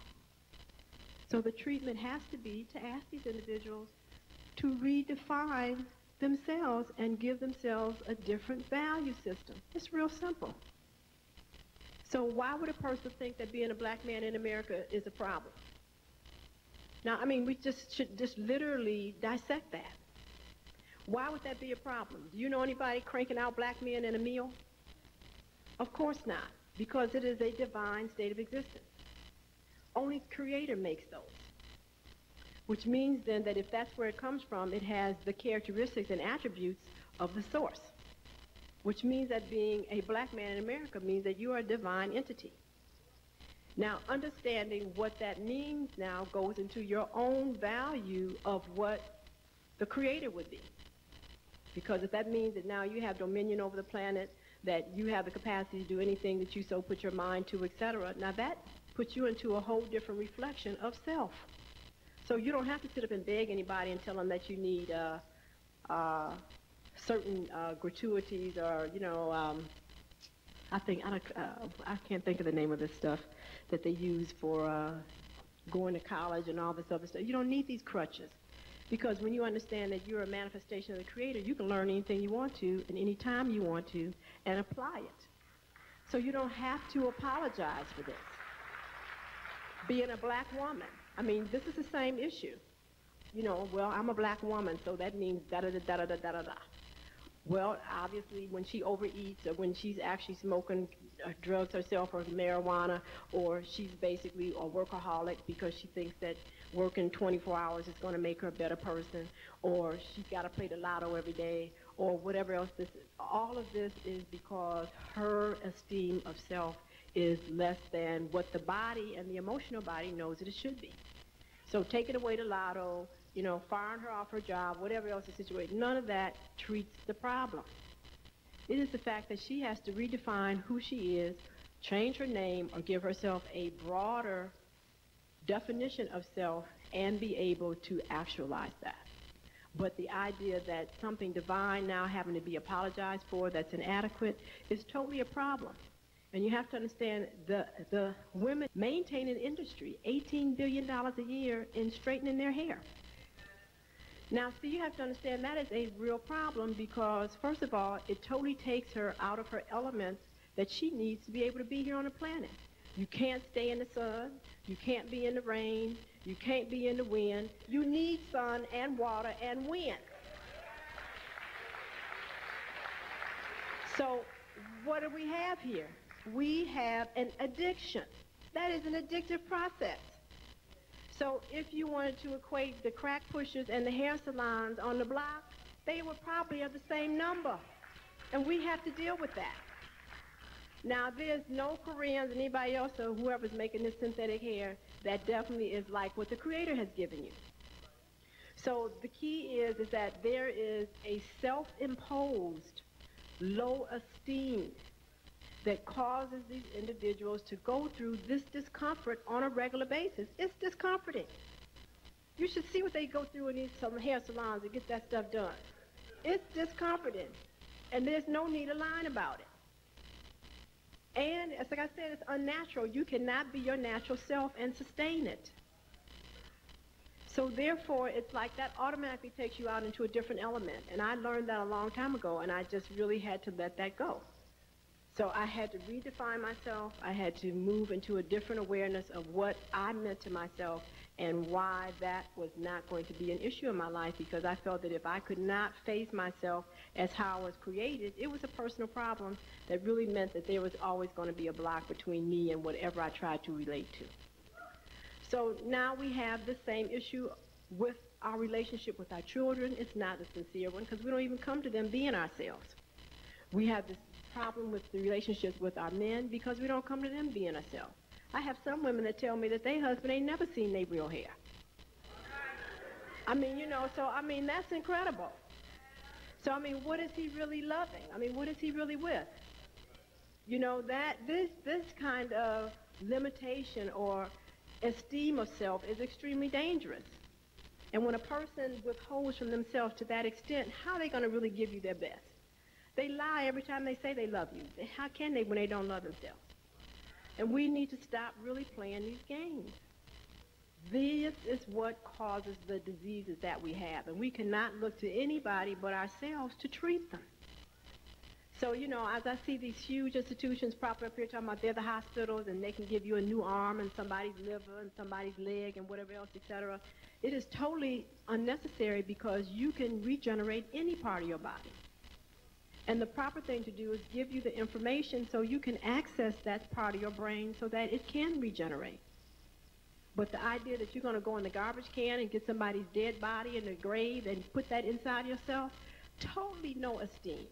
So the treatment has to be to ask these individuals to redefine themselves and give themselves a different value system. It's real simple. So why would a person think that being a black man in America is a problem? Now, I mean, we should just literally dissect that. Why would that be a problem? Do you know anybody cranking out black men in a meal? Of course not, because it is a divine state of existence. Only the Creator makes those. Which means then that if that's where it comes from, it has the characteristics and attributes of the source. Which means that being a black man in America means that you are a divine entity. Now, understanding what that means now goes into your own value of what the Creator would be. Because if that means that now you have dominion over the planet, that you have the capacity to do anything that you so put your mind to, etc., now that puts you into a whole different reflection of self. So you don't have to sit up and beg anybody and tell them that you need certain gratuities or, you know, I can't think of the name of this stuff that they use for going to college and all this other stuff. You don't need these crutches, because when you understand that you're a manifestation of the Creator, you can learn anything you want to and any time you want to and apply it. So you don't have to apologize for this. Being a black woman, I mean, this is the same issue. You know, well, I'm a black woman, so that means da-da-da-da-da-da-da-da. Well, obviously, when she overeats or when she's actually smoking drugs herself or marijuana, or she's basically a workaholic because she thinks that working 24 hours is going to make her a better person, or she's got to play the lotto every day, or whatever else this is. All of this is because her esteem of self is less than what the body and the emotional body knows that it should be. So taking away the lotto, you know, firing her off her job, whatever else the situation, none of that treats the problem. It is the fact that she has to redefine who she is, change her name, or give herself a broader definition of self and be able to actualize that. But the idea that something divine now having to be apologized for that's inadequate is totally a problem. And you have to understand the women maintain an industry, $18 billion a year in straightening their hair. Now, see, you have to understand that is a real problem because, first of all, it totally takes her out of her elements that she needs to be able to be here on the planet. You can't stay in the sun. You can't be in the rain. You can't be in the wind. You need sun and water and wind. So what do we have here? We have an addiction. That is an addictive process. So if you wanted to equate the crack pushers and the hair salons on the block, they were probably of the same number. And we have to deal with that. Now, there's no Koreans, anybody else, or whoever's making this synthetic hair that definitely is like what the Creator has given you. So the key is that there is a self-imposed low esteem that causes these individuals to go through this discomfort on a regular basis. It's discomforting. You should see what they go through in these some hair salons to get that stuff done. It's discomforting, and there's no need of lying about it. And as like I said, it's unnatural. You cannot be your natural self and sustain it. So therefore, it's like that automatically takes you out into a different element. And I learned that a long time ago, and I just really had to let that go. So I had to redefine myself. I had to move into a different awareness of what I meant to myself and why that was not going to be an issue in my life, because I felt that if I could not face myself as how I was created, it was a personal problem that really meant that there was always going to be a block between me and whatever I tried to relate to. So now we have the same issue with our relationship with our children. It's not a sincere one because we don't even come to them being ourselves. We have this problem with the relationships with our men because we don't come to them being ourselves. I have some women that tell me that their husband ain't never seen their real hair. I mean, that's incredible. So, what is he really loving? What is he really with? That this kind of limitation or esteem of self is extremely dangerous. And when a person withholds from themselves to that extent, how are they going to really give you their best? They lie every time they say they love you. How can they when they don't love themselves? And we need to stop really playing these games. This is what causes the diseases that we have. And we cannot look to anybody but ourselves to treat them. So, as I see these huge institutions propping up here talking about they're the hospitals and they can give you a new arm and somebody's liver and somebody's leg and whatever else, etc., it is totally unnecessary because you can regenerate any part of your body. And the proper thing to do is give you the information so you can access that part of your brain so that it can regenerate. But the idea that you're going to go in the garbage can and get somebody's dead body in the grave and put that inside yourself, totally no esteem.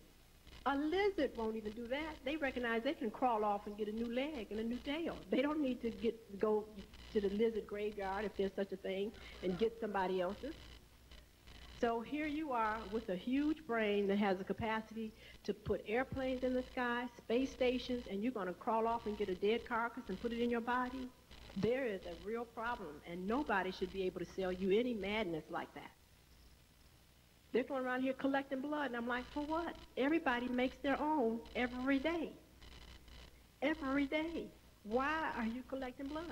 A lizard won't even do that. They recognize they can crawl off and get a new leg and a new tail. They don't need to go to the lizard graveyard, if there's such a thing, and get somebody else's. So here you are with a huge brain that has the capacity to put airplanes in the sky, space stations, and you're going to crawl off and get a dead carcass and put it in your body? There is a real problem, and nobody should be able to sell you any madness like that. They're going around here collecting blood, and I'm like, for what? Everybody makes their own every day. Every day. Why are you collecting blood?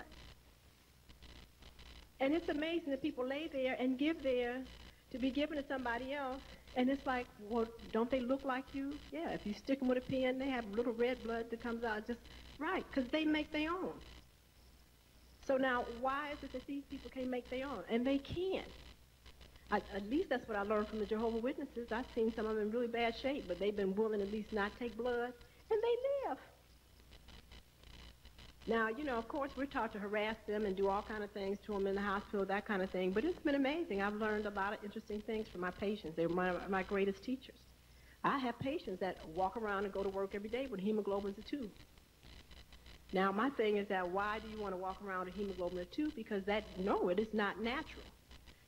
And it's amazing that people lay there and give theirs to be given to somebody else, and it's like, well, don't they look like you? Yeah, if you stick them with a pen, they have little red blood that comes out just right, because they make their own. So now, why is it that these people can't make their own? And they can. At least that's what I learned from the Jehovah's Witnesses. I've seen some of them in really bad shape, but they've been willing to at least not take blood, and they live. Now, of course, we're taught to harass them and do all kind of things to them in the hospital, that kind of thing, but it's been amazing. I've learned a lot of interesting things from my patients. They're my greatest teachers. I have patients that walk around and go to work every day with hemoglobins of 2. Now, my thing is that why do you want to walk around with hemoglobin of 2? Because it is not natural.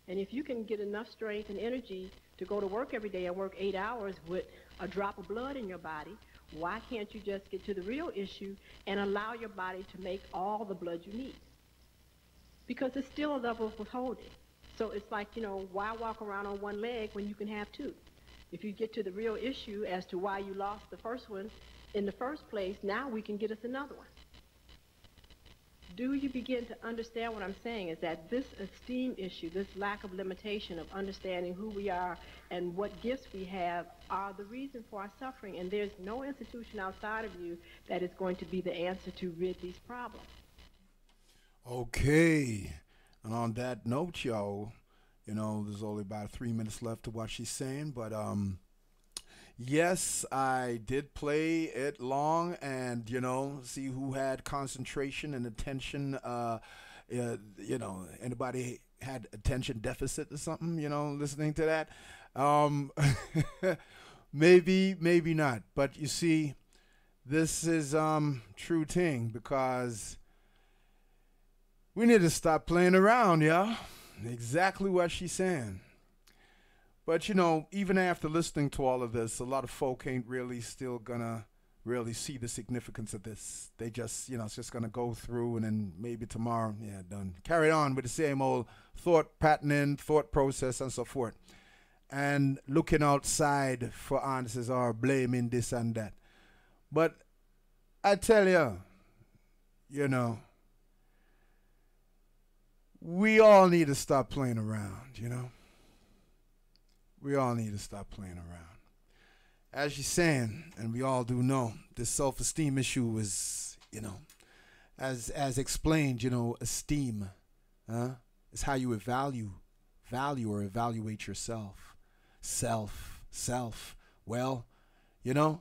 And if you can get enough strength and energy to go to work every day and work 8 hours with a drop of blood in your body, why can't you just get to the real issue and allow your body to make all the blood you need? Because it's still a level of withholding. So it's like, why walk around on one leg when you can have 2? If you get to the real issue as to why you lost the first one in the first place, now we can get us another one. Do you begin to understand what I'm saying? Is that this esteem issue, this lack of limitation of understanding who we are and what gifts we have are the reason for our suffering. And there's no institution outside of you that is going to be the answer to rid these problems. Okay. And on that note, y'all, there's only about 3 minutes left to what she's saying, but yes, I did play it long and, see who had concentration and attention Anybody had attention deficit or something, listening to that? Um, maybe not. But you see, this is true thing because we need to stop playing around, yeah. Exactly what she's saying. But even after listening to all of this, a lot of folk ain't really still gonna really see the significance of this. They just, it's just gonna go through and then maybe tomorrow, yeah, done. Carry on with the same old thought patterning, thought process, and so forth. And looking outside for answers or blaming this and that. But I tell you, we all need to stop playing around, We all need to stop playing around. As you're saying, and we all do know, this self-esteem issue is, as explained, esteem, is how you value or evaluate yourself. Self. Well,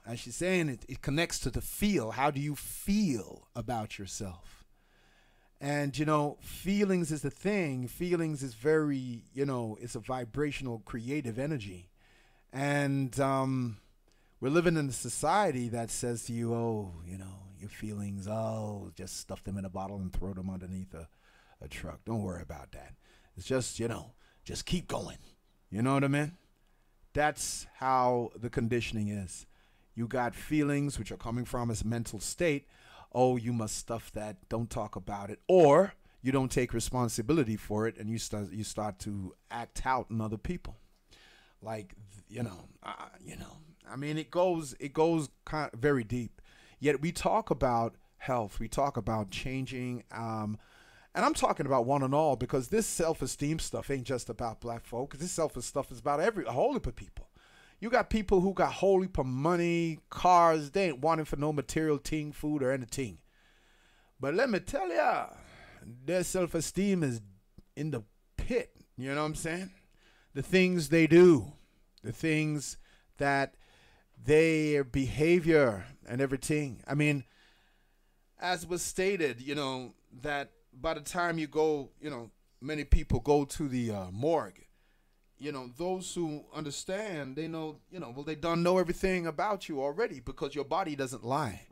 as she's saying, it connects to the feel. How do you feel about yourself? And, feelings is the thing. Feelings is very, it's a vibrational, creative energy. And we're living in a society that says to you, oh, your feelings, oh, just stuff them in a bottle and throw them underneath a truck. Don't worry about that. It's just, just keep going. You know what I mean? That's how the conditioning is. You got feelings which are coming from a mental state. Oh, you must stuff that. Don't talk about it. Or you don't take responsibility for it, and you start to act out on other people. Like, I mean, it goes kind of very deep. Yet we talk about health. We talk about changing. And I'm talking about one and all, because this self-esteem stuff ain't just about black folk. This self-esteem stuff is about a whole heap of people. You got people who got whole heap of money, cars. They ain't wanting for no material thing, food, or anything. But let me tell ya, their self-esteem is in the pit. You know what I'm saying? The things they do, the things that their behavior and everything. I mean, as was stated, that by the time you go, many people go to the morgue. Those who understand, they know, well, they don't know everything about you already, because your body doesn't lie.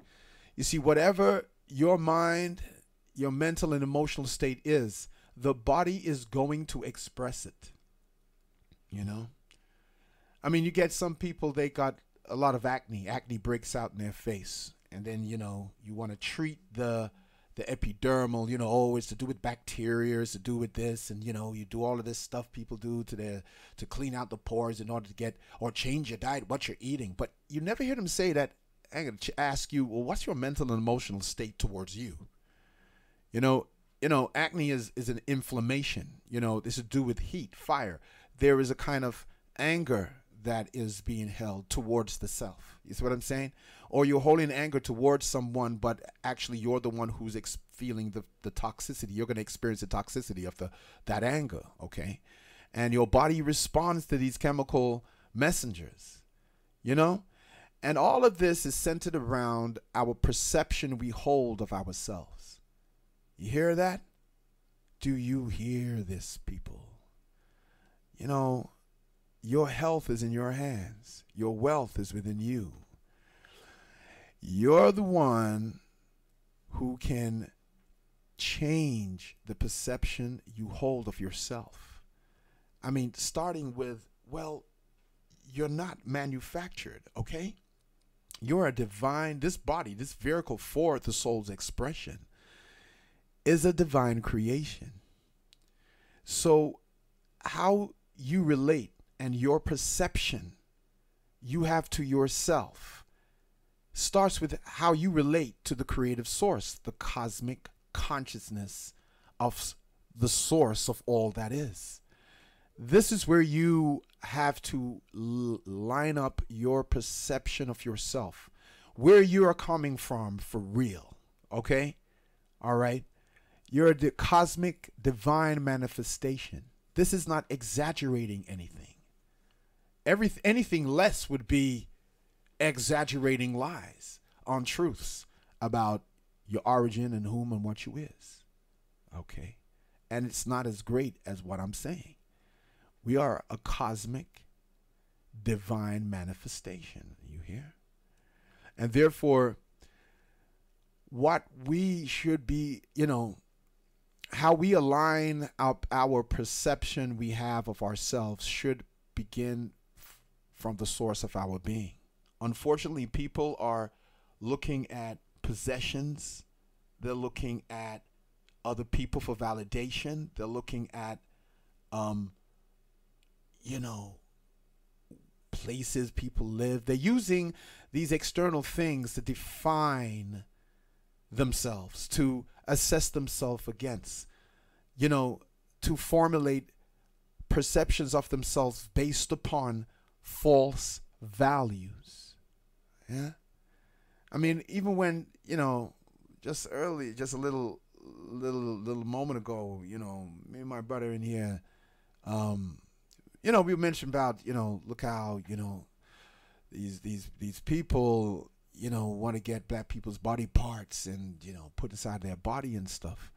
You see, whatever your mind, your mental and emotional state is, the body is going to express it. I mean, you get some people, they got a lot of acne. Acne breaks out in their face. And then, you want to treat the epidermal, oh, it's to do with bacteria, it's to do with this, and you do all of this stuff people do to clean out the pores in order to get or change your diet, what you're eating. But you never hear them say that. I'm going to ask you, well, what's your mental and emotional state towards you? Acne is an inflammation. This is to do with heat, fire. There is a kind of anger that is being held towards the self. You see what I'm saying? Or you're holding anger towards someone, but actually you're the one who's feeling the toxicity. You're going to experience the toxicity of that anger, okay? And your body responds to these chemical messengers, And all of this is centered around our perception we hold of ourselves. You hear that? Do you hear this, people? Your health is in your hands. Your wealth is within you. You're the one who can change the perception you hold of yourself. I mean, starting with, well, you're not manufactured, okay? You're a divine, this body, this vehicle for the soul's expression is a divine creation. So how you relate and your perception you have to yourself starts with how you relate to the creative source, the cosmic consciousness of the source of all that is. This is where you have to line up your perception of yourself, where you are coming from for real, okay? All right? You're the cosmic divine manifestation. This is not exaggerating anything. Anything less would be exaggerating lies, untruths about your origin and whom and what you is. Okay? and it's not as great as what I'm saying. We are a cosmic, divine manifestation. You hear? And therefore, what we should be, how we align up our perception we have of ourselves should begin from the source of our being. Unfortunately, people are looking at possessions. They're looking at other people for validation. They're looking at, places people live. They're using these external things to define themselves, to assess themselves against, to formulate perceptions of themselves based upon false values. Yeah. I mean, even when, just a little moment ago, me and my brother in here, we mentioned about, look how, these people, want to get black people's body parts and, put inside their body and stuff.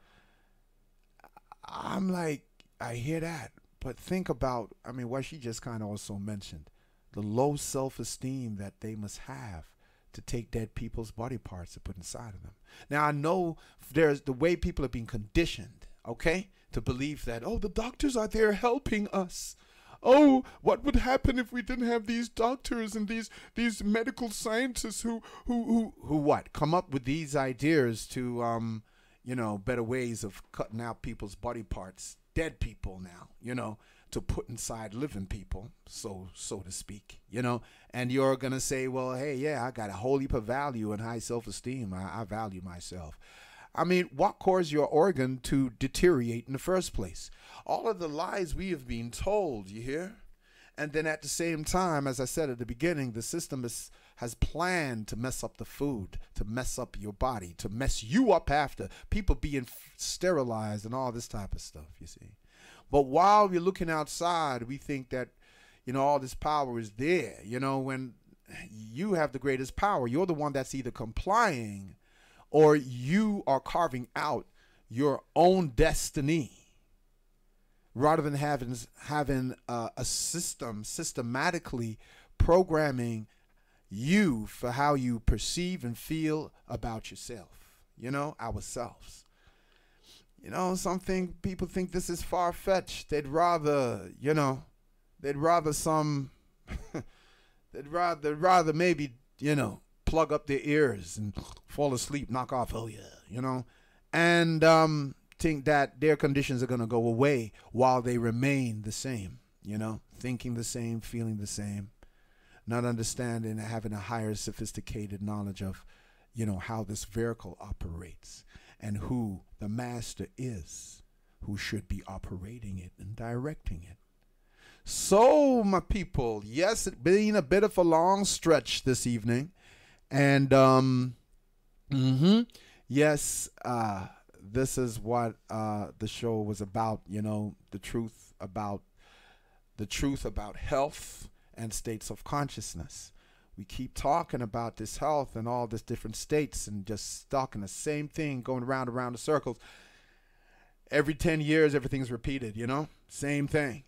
I'm like, I hear that, but think about, what she just kind of also mentioned, the low self-esteem that they must have to take dead people's body parts to put inside of them. Now, I know there's the way people are being conditioned, okay, to believe that, oh, the doctors are there helping us. Oh, what would happen if we didn't have these doctors and these medical scientists who what? Come up with these ideas to, better ways of cutting out people's body parts, dead people now, to put inside living people, so to speak, and you're going to say, well, hey, yeah, I got a whole heap of value and high self-esteem. I value myself. What caused your organ to deteriorate in the first place? All of the lies we have been told, you hear? And then at the same time, as I said at the beginning, the system has planned to mess up the food, to mess up your body, to mess you up after. People being sterilized and all this type of stuff, you see. But while we're looking outside, we think that, all this power is there. When you have the greatest power, you're the one that's either complying or you are carving out your own destiny, rather than having a system systematically programming you for how you perceive and feel about yourself, ourselves. Some people think this is far-fetched. They'd rather some, they'd rather maybe, plug up their ears and fall asleep, knock off, oh yeah, and think that their conditions are going to go away while they remain the same, thinking the same, feeling the same, not understanding and having a higher sophisticated knowledge of, how this vehicle operates and who the master is, who should be operating it and directing it. So, my people, yes, it's been a bit of a long stretch this evening. And, yes, this is what the show was about, the truth about health and states of consciousness. We keep talking about this health and all these different states and just talking the same thing, going around the circles. Every 10 years, everything's repeated, same thing.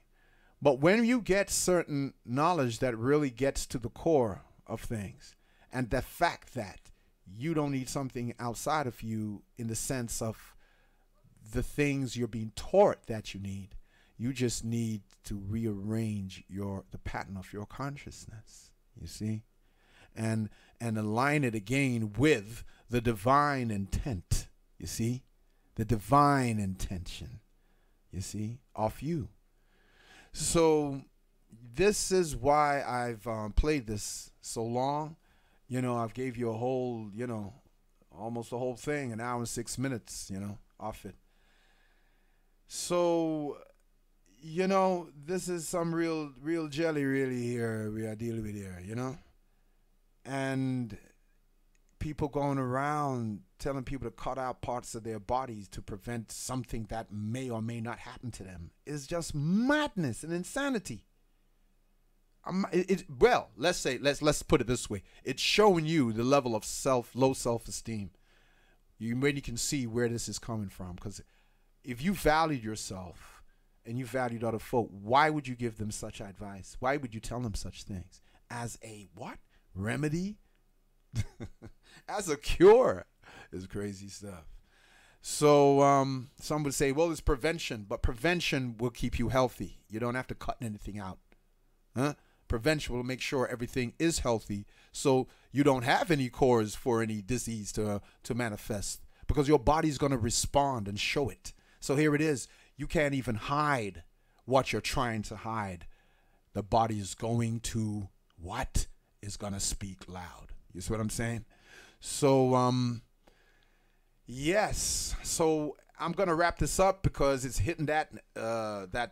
But when you get certain knowledge that really gets to the core of things, and the fact that you don't need something outside of you in the sense of the things you're being taught that you need, you just need to rearrange the pattern of your consciousness, you see, and align it again with the divine intent, you see, the divine intention, you see, of you. So this is why I've played this so long. I've gave you a whole, almost the whole thing, an hour and 6 minutes, off it. So, this is some real jelly really here we are dealing with here, And people going around telling people to cut out parts of their bodies to prevent something that may or may not happen to them is just madness and insanity. Well, let's put it this way. It's showing you the level of low self-esteem. When you can see where this is coming from, because if you valued yourself and you valued other folk, why would you give them such advice? Why would you tell them such things? As a what? Remedy? As a cure is crazy stuff. So some would say, well, it's prevention, but prevention will keep you healthy. You don't have to cut anything out. Huh? Prevention will make sure everything is healthy, so you don't have any cause for any disease to manifest, because your body's going to respond and show it. So here it is. You can't even hide what you're trying to hide. The body is going to what? Is going to speak loud. You see what I'm saying? So, yes. So I'm going to wrap this up because it's hitting that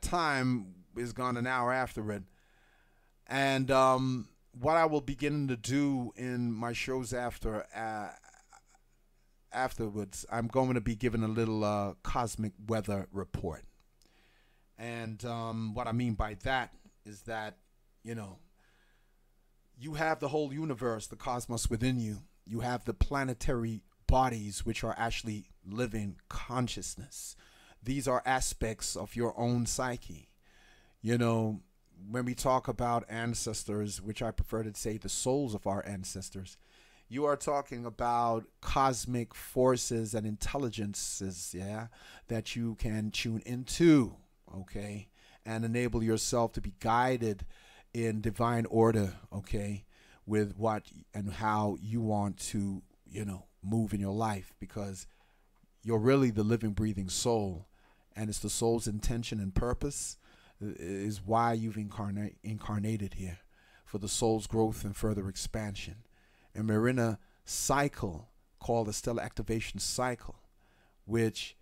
time is gone an hour after it. And what I will begin to do in my shows afterwards, I'm going to be giving a little cosmic weather report. And what I mean by that is that, you have the whole universe, the cosmos within you. You have the planetary bodies, which are actually living consciousness. These are aspects of your own psyche. When we talk about ancestors, which I prefer to say the souls of our ancestors, you are talking about cosmic forces and intelligences, that you can tune into, okay, and enable yourself to be guided in divine order, okay, with what and how you want to, move in your life, because you're really the living, breathing soul, and it's the soul's intention and purpose is why you've incarnated here, for the soul's growth and further expansion. And we're in a cycle called the stellar activation cycle, which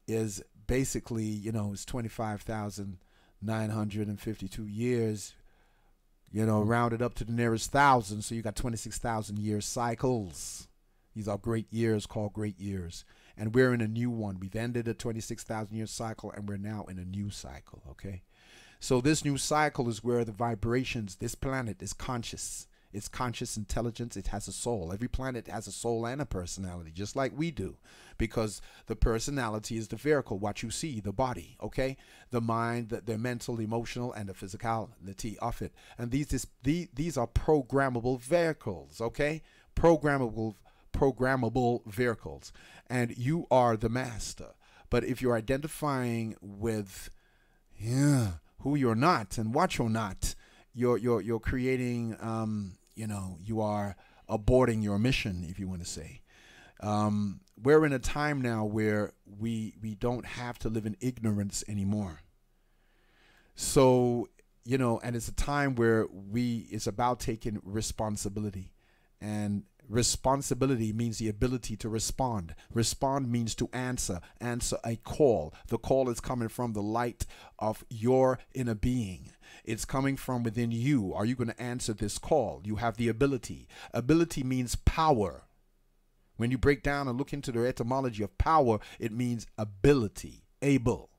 is basically, it's 25,952 years, rounded up to the nearest thousand. So you got 26,000 year cycles. These are great years called great years. And we're in a new one. We've ended a 26,000 year cycle and we're now in a new cycle, okay? So this new cycle is where the vibrations, this planet is conscious. It's conscious intelligence. It has a soul. Every planet has a soul and a personality, just like we do, because the personality is the vehicle, what you see, the body, okay? The mind, the mental, emotional, and the physicality of it. And these are programmable vehicles, okay? Programmable vehicles. And you are the master. But if you're identifying with who you're not and what you're not, you're creating, you are aborting your mission, if you want to say. We're in a time now where we don't have to live in ignorance anymore. So, and it's a time where it's about taking responsibility. And responsibility means the ability to respond. Respond means to answer a call. The call is coming from the light of your inner being. It's coming from within you. Are you going to answer this call? You have the ability. Ability means power. When you break down and look into the etymology of power, it means ability, able.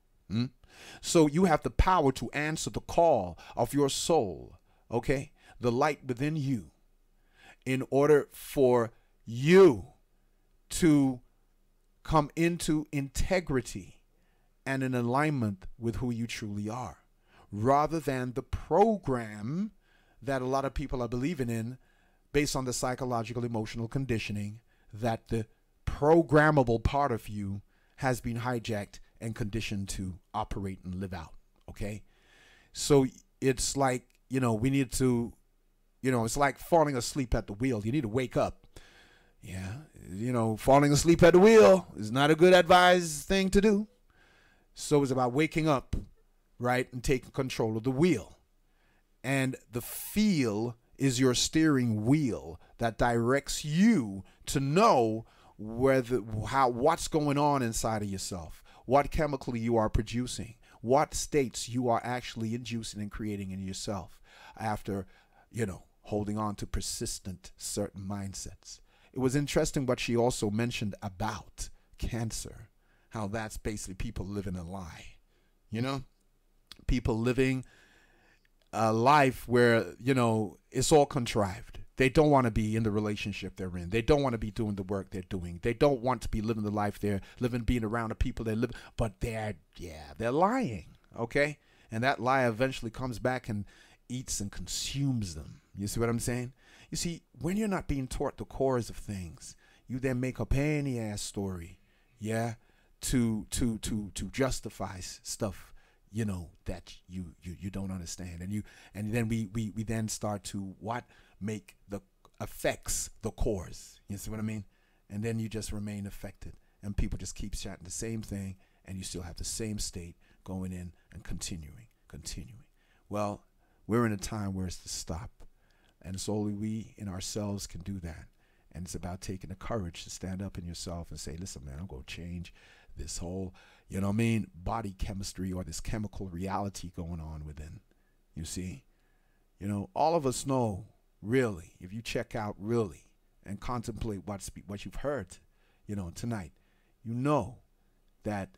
So you have the power to answer the call of your soul, okay? The light within you, in order for you to come into integrity and in alignment with who you truly are, rather than the program that a lot of people are believing in based on the psychological emotional conditioning, that the programmable part of you has been hijacked and conditioned to operate and live out, okay? So it's like, we need to, it's like falling asleep at the wheel. You need to wake up. Yeah, falling asleep at the wheel is not a good advised thing to do. So it's about waking up, right, and taking control of the wheel. And the feel is your steering wheel that directs you to know what's going on inside of yourself, what chemical you are producing, what states you are actually inducing and creating in yourself after, holding on to persistent certain mindsets. It was interesting what she also mentioned about cancer, how that's basically people living a lie, people living a life where, it's all contrived. They don't want to be in the relationship they're in. They don't want to be doing the work they're doing. They don't want to be living the life they're living, being around the people they live. But they're lying, okay? And that lie eventually comes back and eats and consumes them. You see what I'm saying? You see, when you're not being taught the cores of things, you then make up any ass story, yeah, to justify stuff, you know, that you don't understand. And then we then start to make the affects the cores. You see what I mean? And then you just remain affected, and people just keep chatting the same thing, and you still have the same state going in and continuing. Well, we're in a time where it's to stop, and it's only we in ourselves can do that. And it's about taking the courage to stand up in yourself and say, listen, man, I'm going to change this whole, you know what I mean, body chemistry, or this chemical reality going on within. You see? You know, all of us know, really, if you check out really and contemplate what you've heard, you know, tonight, you know that,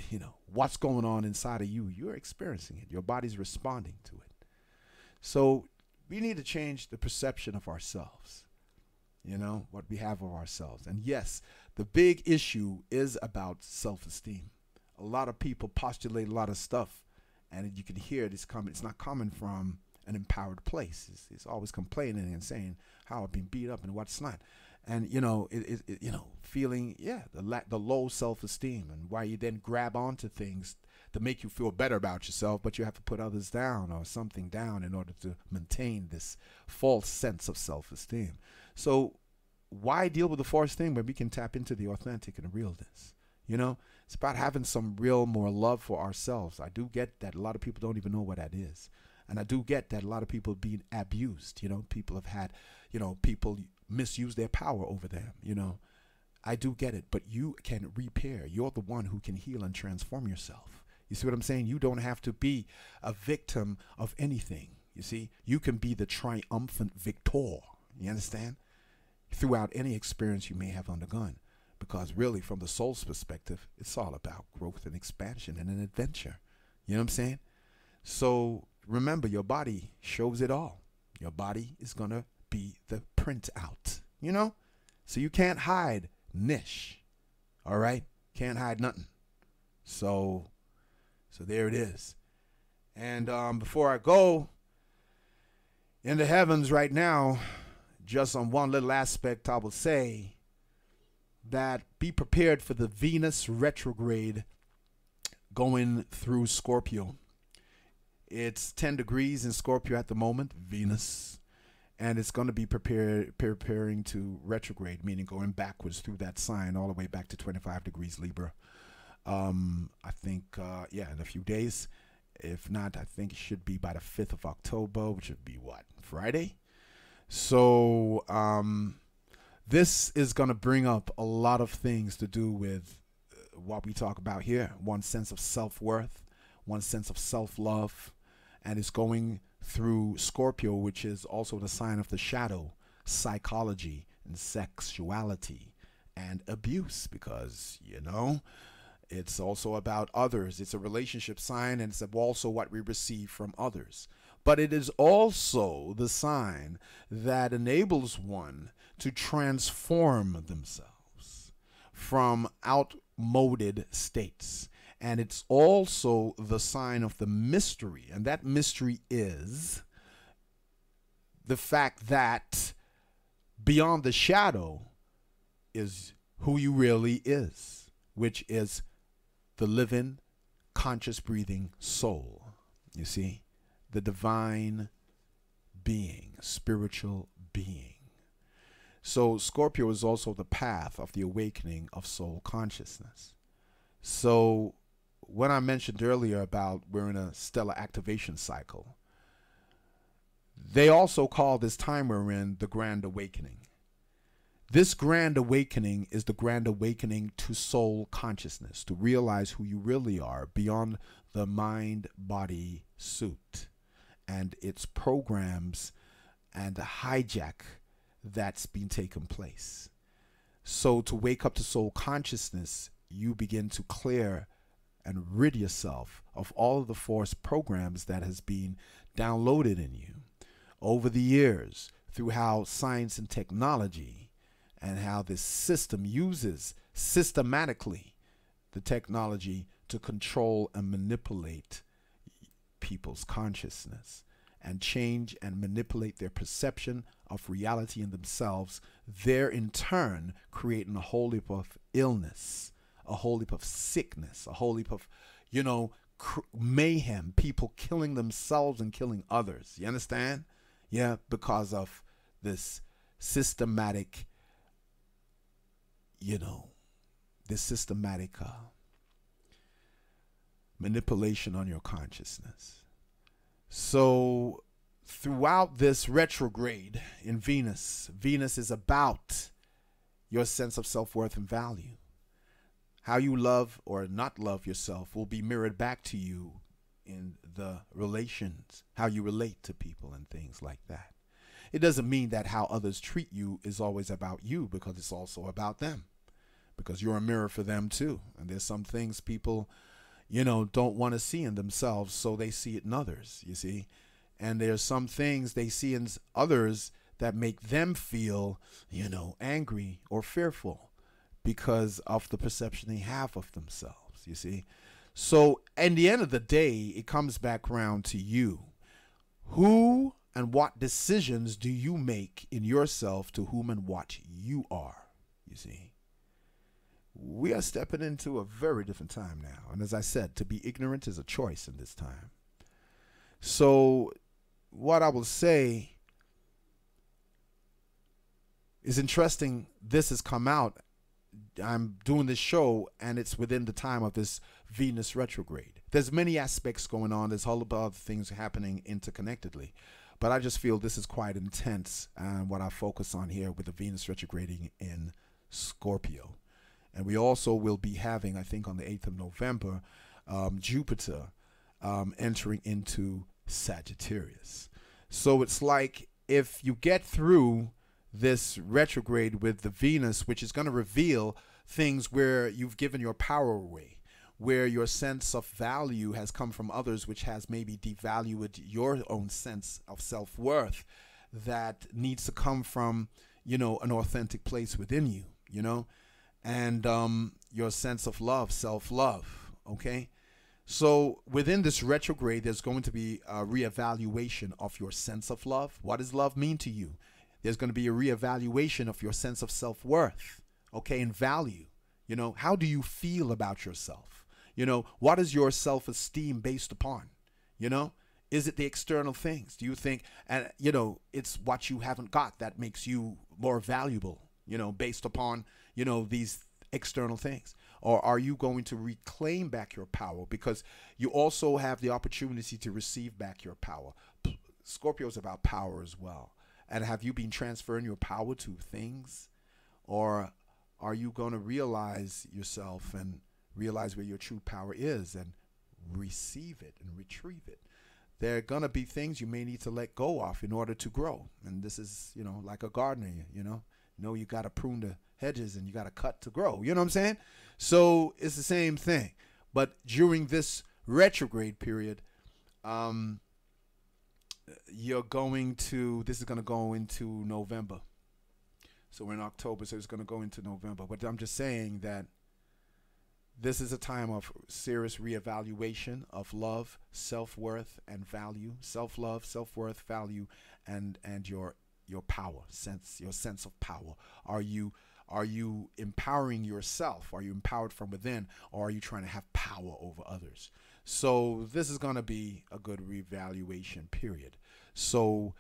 you know, what's going on inside of you, you're experiencing it. Your body's responding to it. So we need to change the perception of ourselves, you know, what we have of ourselves. And yes, the big issue is about self-esteem. A lot of people postulate a lot of stuff, and you can hear it's not coming from an empowered place. It's always complaining and saying how I've been beat up and what's not. And, you know, you know, feeling, the low self-esteem, and why you then grab onto things to make you feel better about yourself, but you have to put others down or something down in order to maintain this false sense of self-esteem. So why deal with the false thing when we can tap into the authentic and the realness? You know, it's about having some real more love for ourselves. I do get that a lot of people don't even know what that is. And I do get that a lot of people are being abused. You know, people have had, you know, people misuse their power over them. You know, I do get it, but you can repair. You're the one who can heal and transform yourself. You see what I'm saying? You don't have to be a victim of anything. You see, you can be the triumphant victor. You understand? Throughout any experience you may have undergone. Because really, from the soul's perspective, it's all about growth and expansion and an adventure. You know what I'm saying? So remember, your body shows it all. Your body is going to be the printout, you know? So you can't hide niche, all right? Can't hide nothing. So there it is. And before I go in the heavens right now, just on one little aspect, I will say that be prepared for the Venus retrograde going through Scorpio. It's 10 degrees in Scorpio at the moment, Venus, and it's going to be preparing to retrograde, meaning going backwards through that sign all the way back to 25 degrees Libra. I think, in a few days. If not, I think it should be by the 5th of October, which would be what, Friday? So this is going to bring up a lot of things to do with what we talk about here. One sense of self-worth, one sense of self-love, and it's going through Scorpio, which is also the sign of the shadow, psychology and sexuality and abuse, because, you know, it's also about others. It's a relationship sign, and it's also what we receive from others. But it is also the sign that enables one to transform themselves from outmoded states. And it's also the sign of the mystery. And that mystery is the fact that beyond the shadow is who you really is, which is the living, conscious, breathing soul. You see? The divine being, spiritual being. So Scorpio is also the path of the awakening of soul consciousness. So when I mentioned earlier about we're in a stellar activation cycle, they also call this time we're in the Grand Awakening. This Grand Awakening is the Grand Awakening to soul consciousness, to realize who you really are beyond the mind-body suit and its programs and the hijack that's been taking place. So to wake up to soul consciousness, you begin to clear and rid yourself of all of the forced programs that has been downloaded in you over the years through how science and technology and how this system uses systematically the technology to control and manipulate people's consciousness and change and manipulate their perception of reality in themselves, there in turn creating a whole heap of illness, a whole heap of sickness, a whole heap of, mayhem, people killing themselves and killing others. You understand? Yeah, because of this systematic, this systematic manipulation on your consciousness. So throughout this retrograde in Venus, Venus is about your sense of self-worth and value. How you love or not love yourself will be mirrored back to you in the relations, how you relate to people and things like that. It doesn't mean that how others treat you is always about you, because it's also about them, because you're a mirror for them too. And there's some things people, don't want to see in themselves, so they see it in others, you see. And there's some things they see in others that make them feel, angry or fearful because of the perception they have of themselves, you see. So in the end of the day, it comes back around to you. Who and what decisions do you make in yourself to whom and what you are, you see. We are stepping into a very different time now. And as I said, to be ignorant is a choice in this time. So what I will say is interesting. This has come out. I'm doing this show and it's within the time of this Venus retrograde. There's many aspects going on. There's a whole lot of other things happening interconnectedly. But I just feel this is quite intense, and what I focus on here with the Venus retrograding in Scorpio. And we also will be having, I think on the 8th of November, Jupiter entering into Sagittarius. So it's like if you get through this retrograde with the Venus, which is going to reveal things where you've given your power away, where your sense of value has come from others, which has maybe devalued your own sense of self-worth, that needs to come from, an authentic place within you, and your sense of love, self-love, okay? So within this retrograde, there's going to be a reevaluation of your sense of love. What does love mean to you? There's going to be a reevaluation of your sense of self-worth, okay, and value. How do you feel about yourself? What is your self-esteem based upon? Is it the external things? Do you think, and it's what you haven't got that makes you more valuable, based upon, these external things? Or are you going to reclaim back your power? Because you also have the opportunity to receive back your power. Scorpio is about power as well. And have you been transferring your power to things? Or are you going to realize yourself and realize where your true power is and receive it and retrieve it? There are going to be things you may need to let go of in order to grow. And this is, like a gardener, you got to prune the hedges and you got to cut to grow. You know what I'm saying? So it's the same thing. But during this retrograde period, this is going to go into November. So we're in October, so it's going to go into November. But I'm just saying that this is a time of serious reevaluation of love, self-worth, and value. Self-love, self-worth, value, and your power, your sense of power. Are you empowering yourself? Are you empowered from within, or are you trying to have power over others? So this is going to be a good reevaluation period. So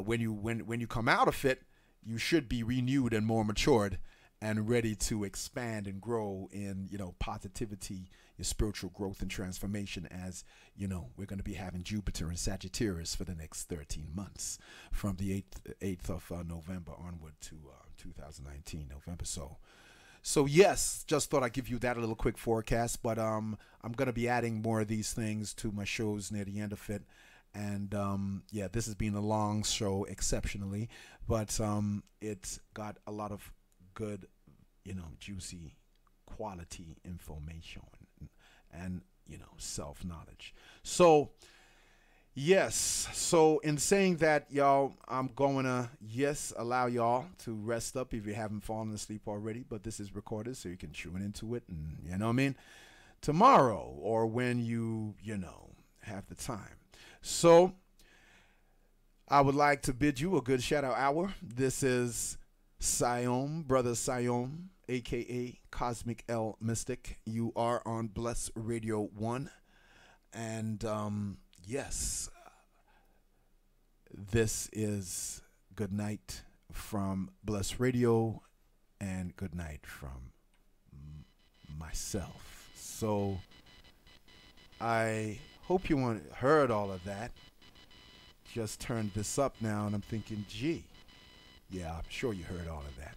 when you come out of it, you should be renewed and more matured and ready to expand and grow in, positivity, your spiritual growth and transformation, as, we're going to be having Jupiter and Sagittarius for the next 13 months from the 8th of November onward to 2019 November. So yes, just thought I'd give you that a little quick forecast, but I'm going to be adding more of these things to my shows near the end of it. And yeah, this has been a long show exceptionally, but it's got a lot of good, juicy quality information and self-knowledge. So Yes. So in saying that, y'all, I'm going to, yes, allow y'all to rest up if you haven't fallen asleep already. But this is recorded so you can tune into it. And you know what I mean? Tomorrow or when you have the time. So I would like to bid you a good shout out hour. This is Siayome, Brother Siayome, a.k.a. Cosmic L Mystic. You are on Bless Radio 1. And, yes, this is good night from Bless Radio and good night from myself. So I hope you heard all of that. Just turned this up now and I'm thinking, gee, yeah, I'm sure you heard all of that.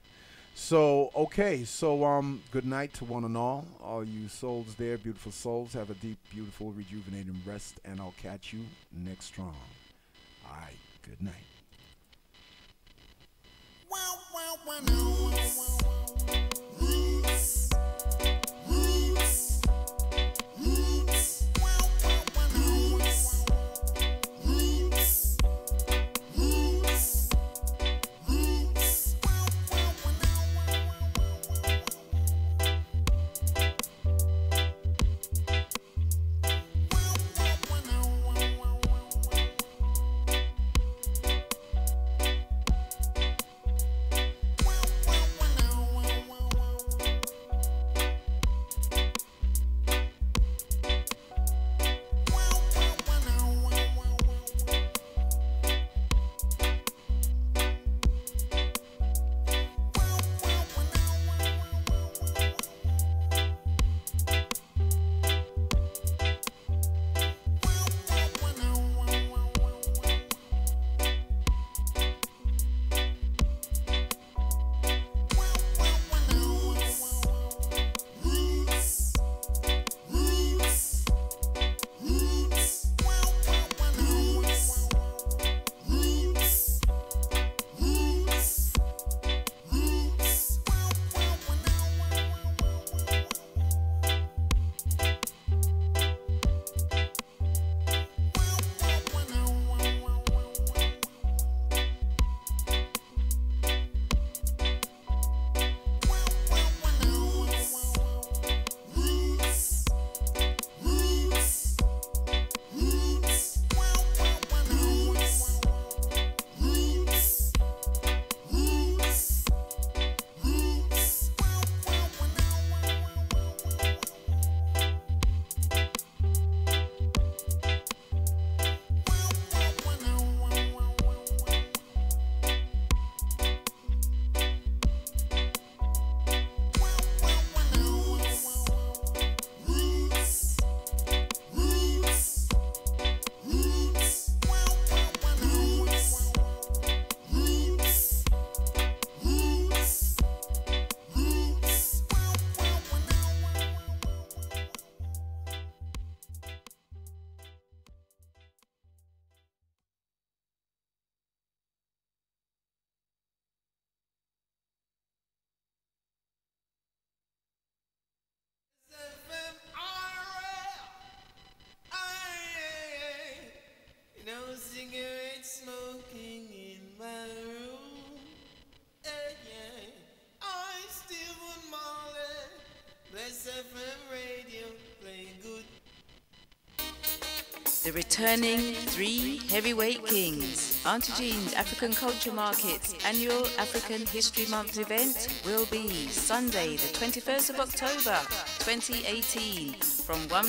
So, okay, so good night to one and all you souls there, beautiful souls. Have a deep, beautiful, rejuvenating rest, and I'll catch you next strong. All right, good night. Cigarette smoking in my room. Yeah. I still want Marley. Bless FM radio, play good. The returning three heavyweight kings. Auntie Jean's African Culture Market's annual African History Month event will be Sunday, the 21st of October, 2018, from 1